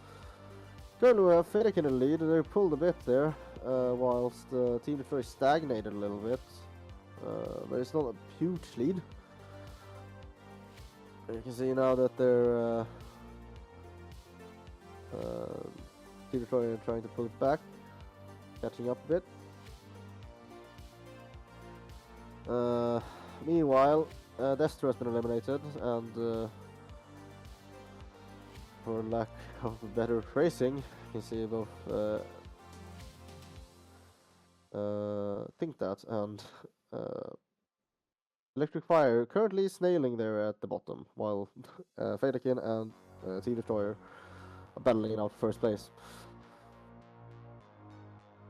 Currently we have Fadakin in the lead, and they pulled a bit there, whilst Team Detroit stagnated a little bit. But it's not a huge lead. You can see now that they're Team Detroit are trying to pull it back, catching up a bit. Meanwhile, Destro has been eliminated, and for lack of better phrasing, you can see both Think That and Electric Fire currently snailing there at the bottom, while Fadakin and Team Destroyer are battling it out for first place.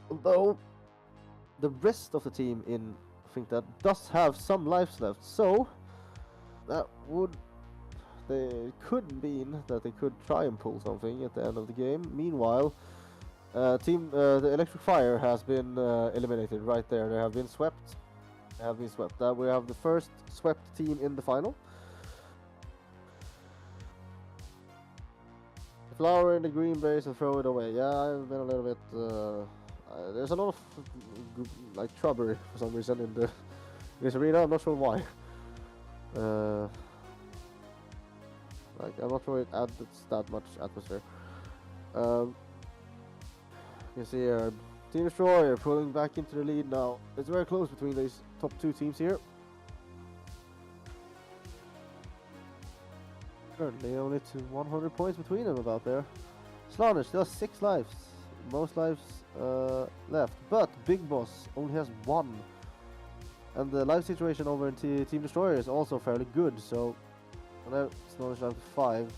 Although the rest of the team in Think That does have some lives left, so that could mean that they could try and pull something at the end of the game. Meanwhile, the Electric Fire has been eliminated right there. They have been swept. We have the first swept team in the final. Flower in the green base and throw it away. Yeah, I've been a little bit. There's a lot of like trouble for some reason in this arena. I'm not sure why. Like I'm not sure it adds that much atmosphere. You can see here, Team Destroyer pulling back into the lead now. It's very close between these top two teams here. Currently only to 100 points between them about there. Slaanesh still has 6 lives. Most lives left. But Big Boss only has 1. And the life situation over in Team Destroyer is also fairly good. So now Slaanesh down to 5.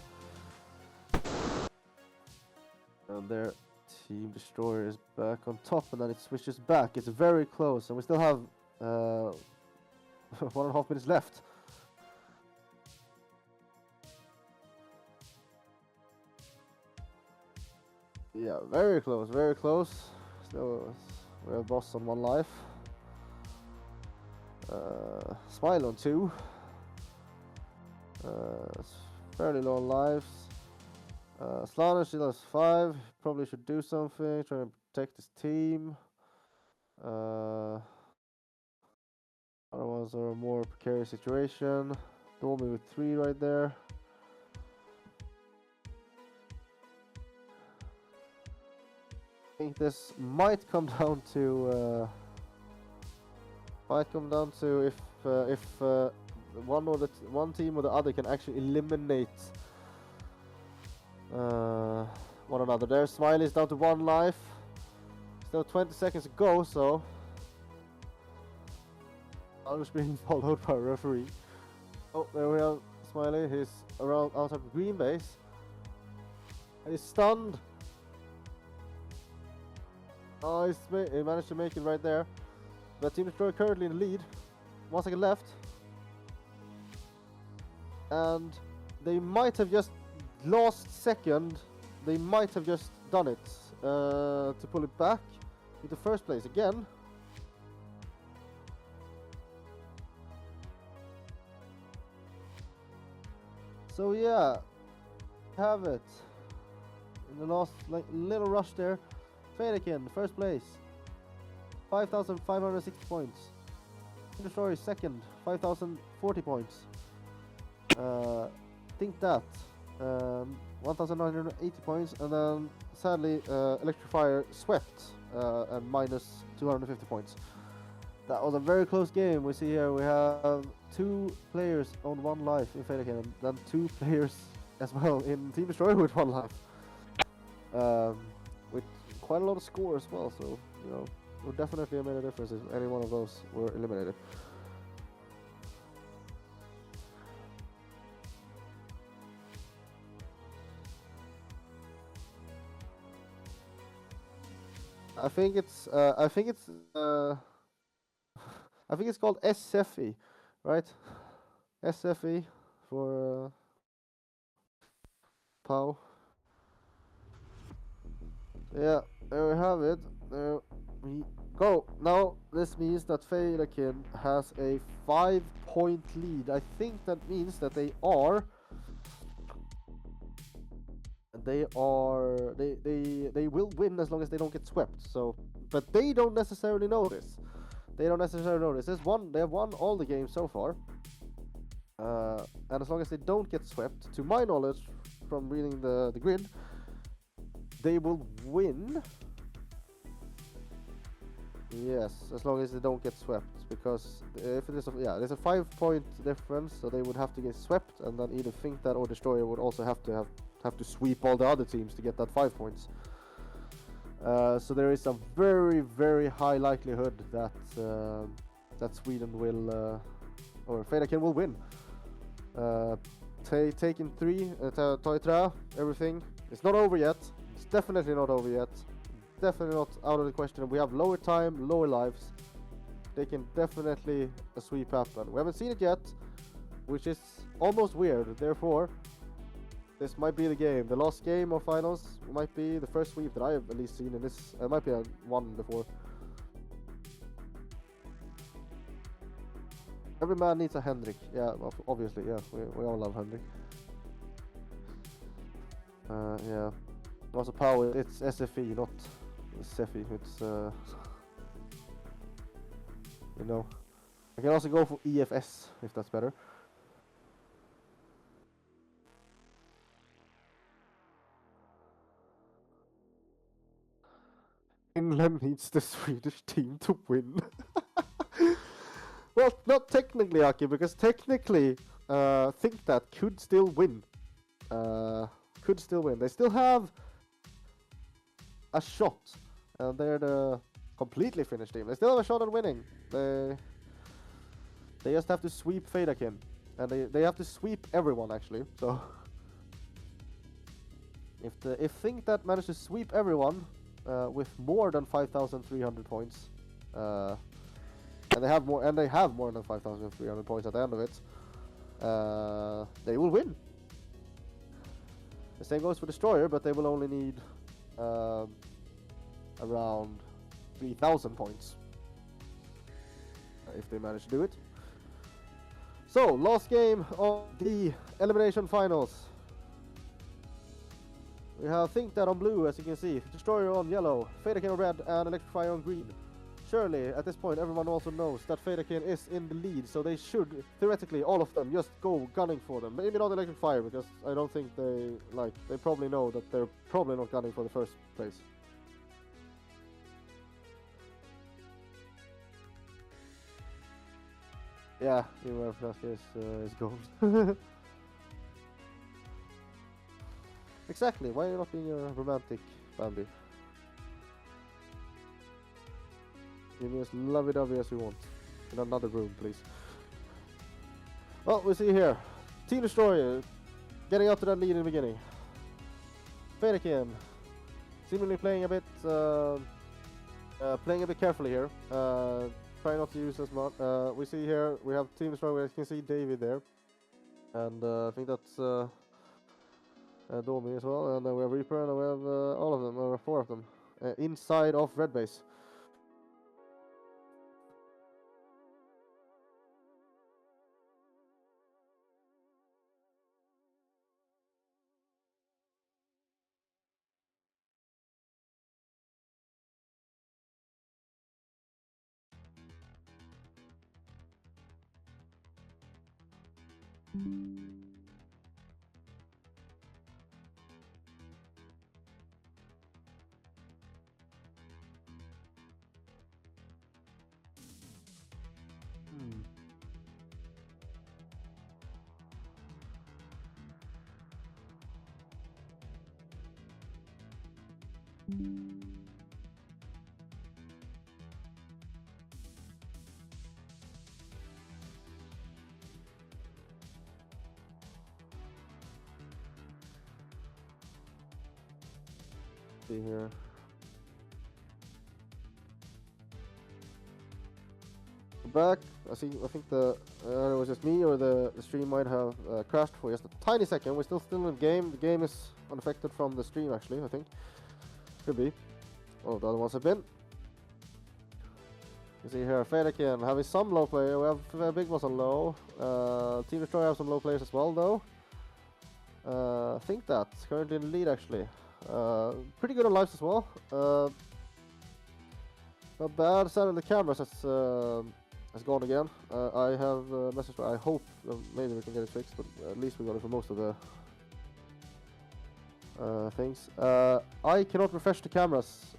And their Team Destroyer is back on top, and then it switches back. It's very close, and we still have 1.5 minutes left. Yeah, very close, very close. Still, we have Boss on 1 life. Smile on 2. Fairly low on lives. Slaanesh still has 5. Probably should do something, try and protect his team. Other ones are a more precarious situation. Dormy with 3 right there. I think this might come down to if one team or the other can actually eliminate one another. There's Smiley's down to 1 life. Still 20 seconds to go, so I was being followed by a referee. Oh, there we have Smiley. He's around outside the green base. And he's stunned. Oh, he managed to make it right there. But Team Destroyer currently in the lead. 1 second left. And they might have just last second. They might have just done it to pull it back to the first place again. So yeah, have it. In the last little rush there, Fadakin, first place, 5,560 points. Destroyer second, 5,040 points. Think That, 1,980 points, and then sadly Electrifier swept and minus 250 points. That was a very close game. We see here we have 2 players on 1 life in Fadakin, and then 2 players as well in Team Destroyer with 1 life. With quite a lot of score as well, so you know, it would definitely have made a difference if any one of those were eliminated. I think it's called SFE, right? SFE for POW. Yeah, there we have it. There we go. Now this means that Fadakin has a 5-point lead. I think that means that they will win as long as they don't get swept. So, but they don't necessarily know this. They have won all the games so far. And as long as they don't get swept, to my knowledge, from reading the grid, they will win. Yes, as long as they don't get swept, because if it is there's a 5-point difference, so they would have to get swept, and then either Think That or Destroyer would also have to sweep all the other teams to get that 5 points. So there is a very, very high likelihood that that Sweden will, or Federakin will win. Taking 3, Toitra, everything. It's not over yet. It's definitely not over yet. Definitely not out of the question. We have lower time, lower lives. They can definitely a sweep happen. We haven't seen it yet, which is almost weird. Therefore, this might be the game. The last game of finals might be the first sweep that I have at least seen in this. It might be a one before. Every man needs a Hendrik. Yeah, obviously, yeah. We all love Hendrik. Yeah. Also power, it's SFE, not SEFI. It's, you know. I can also go for EFS, if that's better. Finland needs the Swedish team to win. Well, not technically, Aki, because technically, think that could still win. Could still win. They still have a shot, and they're the completely Finnish team. They still have a shot at winning. They just have to sweep Federakin, and they have to sweep everyone actually. So if think that managed to sweep everyone with more than 5,300 points, and they have more than 5,300 points at the end of it, they will win. The same goes for Destroyer, but they will only need around 3,000 points if they manage to do it. So, last game of the elimination finals. We have Think That on blue, as you can see, Destroyer on yellow, Federakin on red, and Electrify on green. Surely, at this point, everyone also knows that Federakin is in the lead, so they should, theoretically, all of them, just go gunning for them. Maybe not Electrify, because I don't think they probably know that they're probably not gunning for the first place. Yeah, even Flaska is gold. Exactly, why are you not being a romantic, Bambi? Give me as lovey-dovey as you want. In another room, please. Well, we see here. Team Destroyer getting up to that lead in the beginning. Federakin seemingly playing a bit carefully here. Trying not to use as much. We see here, we have Team Destroyer, you can see David there. And I think that's Domi as well. And we have Reaper, and we have all of them, or 4 of them, inside of red base. See here. Back. I think the it was just me, or the stream might have crashed for just a tiny second. We're still in the game. The game is unaffected from the stream, actually. I think could be. All of the other ones have been. You see here, Federakin having some low player. We have Big Boss on low. Team Destroyer have some low players as well, though. I think that's currently in the lead, actually. Pretty good on lives as well. Not bad. Sad on the cameras has gone again. I have messaged. I hope maybe we can get it fixed, but at least we got it for most of the things. I cannot refresh the cameras.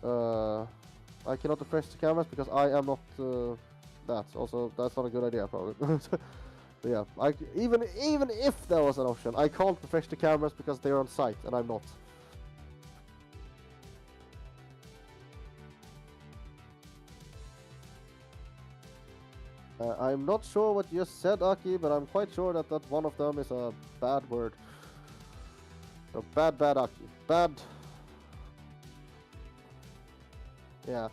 I cannot refresh the cameras because I am not that. Also, that's not a good idea, probably. But yeah, even if there was an option, I can't refresh the cameras because they're on site and I'm not. I'm not sure what you just said, Aki, but I'm quite sure that one of them is a bad word. So bad, Aki. Bad. Yeah.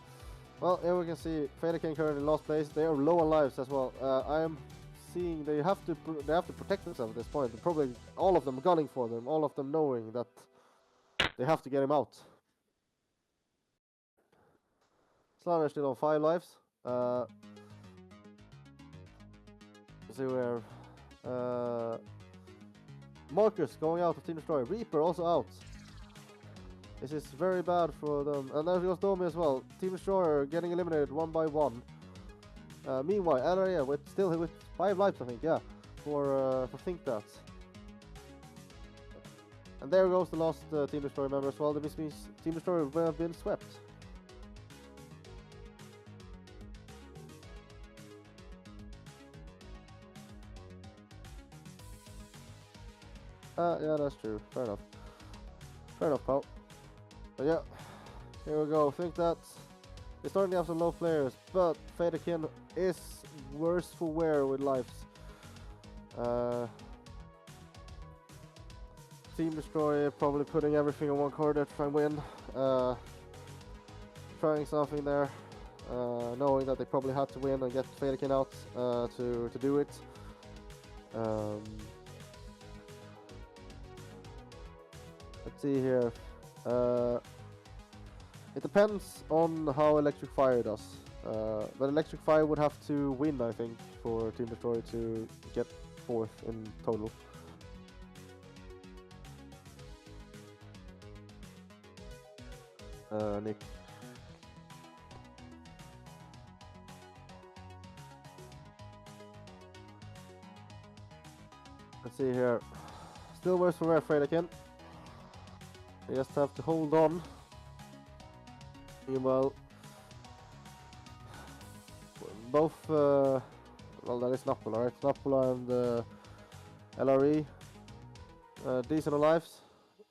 Well, here we can see Federkin currently lost place. They are low on lives as well. I am seeing they have to protect themselves at this point. They're probably all of them gunning for them. All of them knowing that they have to get him out. Slayer still on 5 lives. Let's see where. Marcus going out of Team Destroyer. Reaper also out. This is very bad for them. And there goes Domi as well. Team Destroyer getting eliminated one by one. Meanwhile, LRA with 5 lives, I think, yeah, for Think That. And there goes the last Team Destroyer member as well. This means Team Destroyer will have been swept. Yeah, that's true. Fair enough. Fair enough, pal. But yeah, here we go. Think that they're starting to have some low players, but Federkin is worse for wear with lives. Team Destroyer probably putting everything on one card to try and win. Trying something there, knowing that they probably had to win and get Federkin out to do it. Let's see here. It depends on how Electric Fire does. But Electric Fire would have to win, I think, for Team Destroyer to get 4th in total. Nick. Let's see here. Still worse for Fred again. They just have to hold on. Meanwhile, both, well, that is Napola, right? Napola and LRE, decent on lives.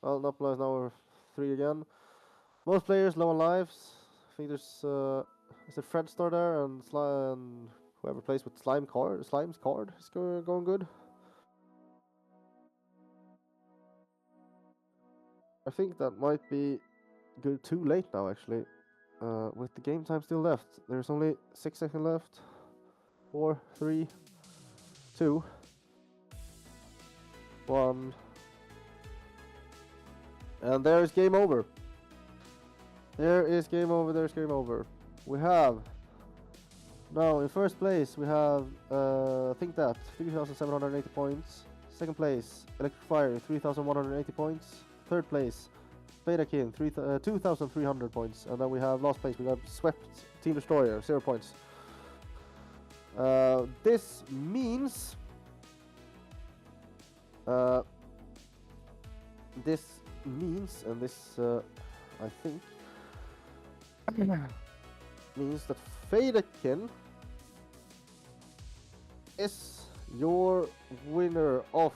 Well, Napola is now 3 again. Most players low on lives. I think there's is it Fred Star there and whoever plays with Slime's card is going good. I think that might be good too late now, actually. With the game time still left, there's only 6 seconds left. 4, 3, 2, 1, and there is game over. There is game over. There's game over. We have now in first place we have Think That 3,780 points. Second place Electric Fire 3,180 points. Third place Betakin 2,300 points, and then we have last place we got swept Team Destroyer 0 points. This means and this I think means that Federkin is your winner of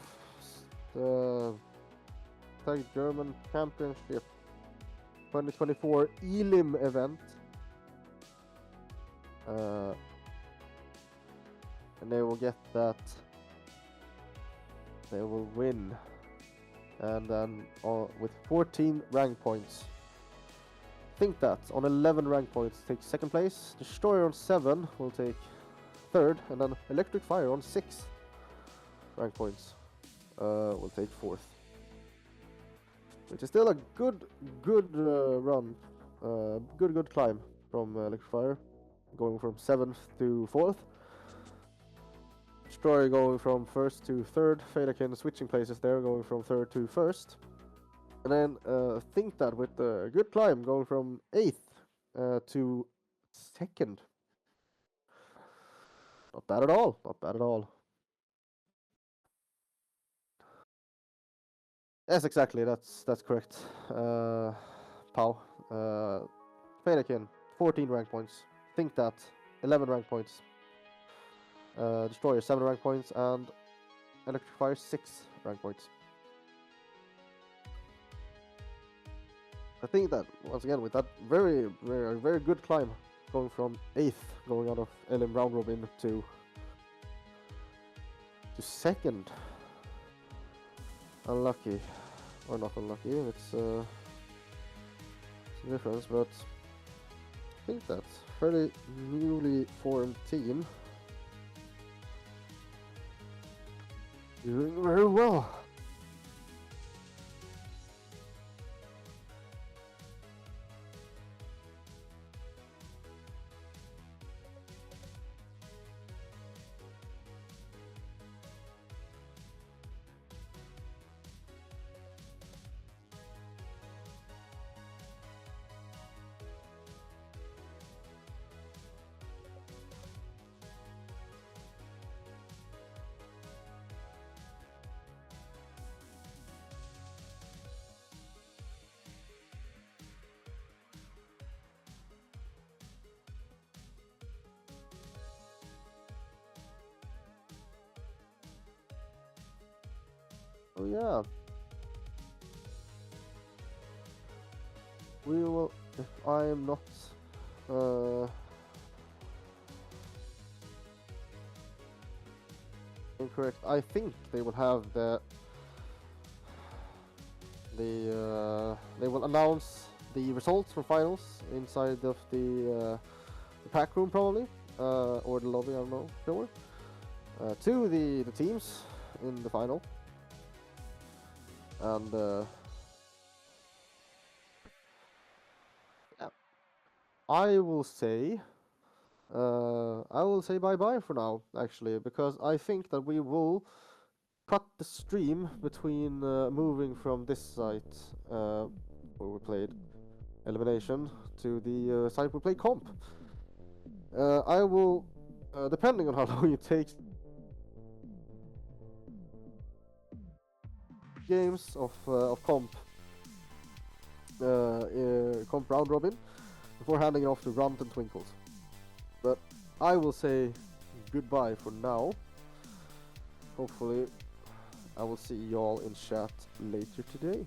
the German Championship 2024 Elim event. And they will get that. They will win. And then with 14 rank points. Think That on 11 rank points takes second place. Destroyer on 7 will take third, and then Electric Fire on 6 rank points will take fourth. Which is still a good run, good climb from Electric Fire, going from 7th to 4th. Destroyer going from 1st to 3rd. Federkin switching places there, going from 3rd to 1st. And then Think That with a good climb, going from 8th to 2nd. Not bad at all. Not bad at all. Yes, exactly. That's correct. Pow. Federkin 14 rank points. Think That 11 rank points. Destroyer 7 rank points, and Electric Fire 6 rank points. I think that once again with that very good climb, going from 8th, going out of Elim round robin to to second. Unlucky. Or not unlucky, it's a difference, but I think that's fairly newly formed team. Doing very well. Oh yeah. We will, if I am not incorrect, I think they will have they will announce the results for finals inside of the pack room probably, or the lobby, I don't know, sure. To the teams in the final. And yeah, I will say bye-bye for now, actually, because I think that we will cut the stream between moving from this site where we played elimination to the site we play comp. I will, depending on how long it takes, games of comp comp round robin before handing it off to Runt and Twinkles. But I will say goodbye for now. Hopefully I will see y'all in chat later today.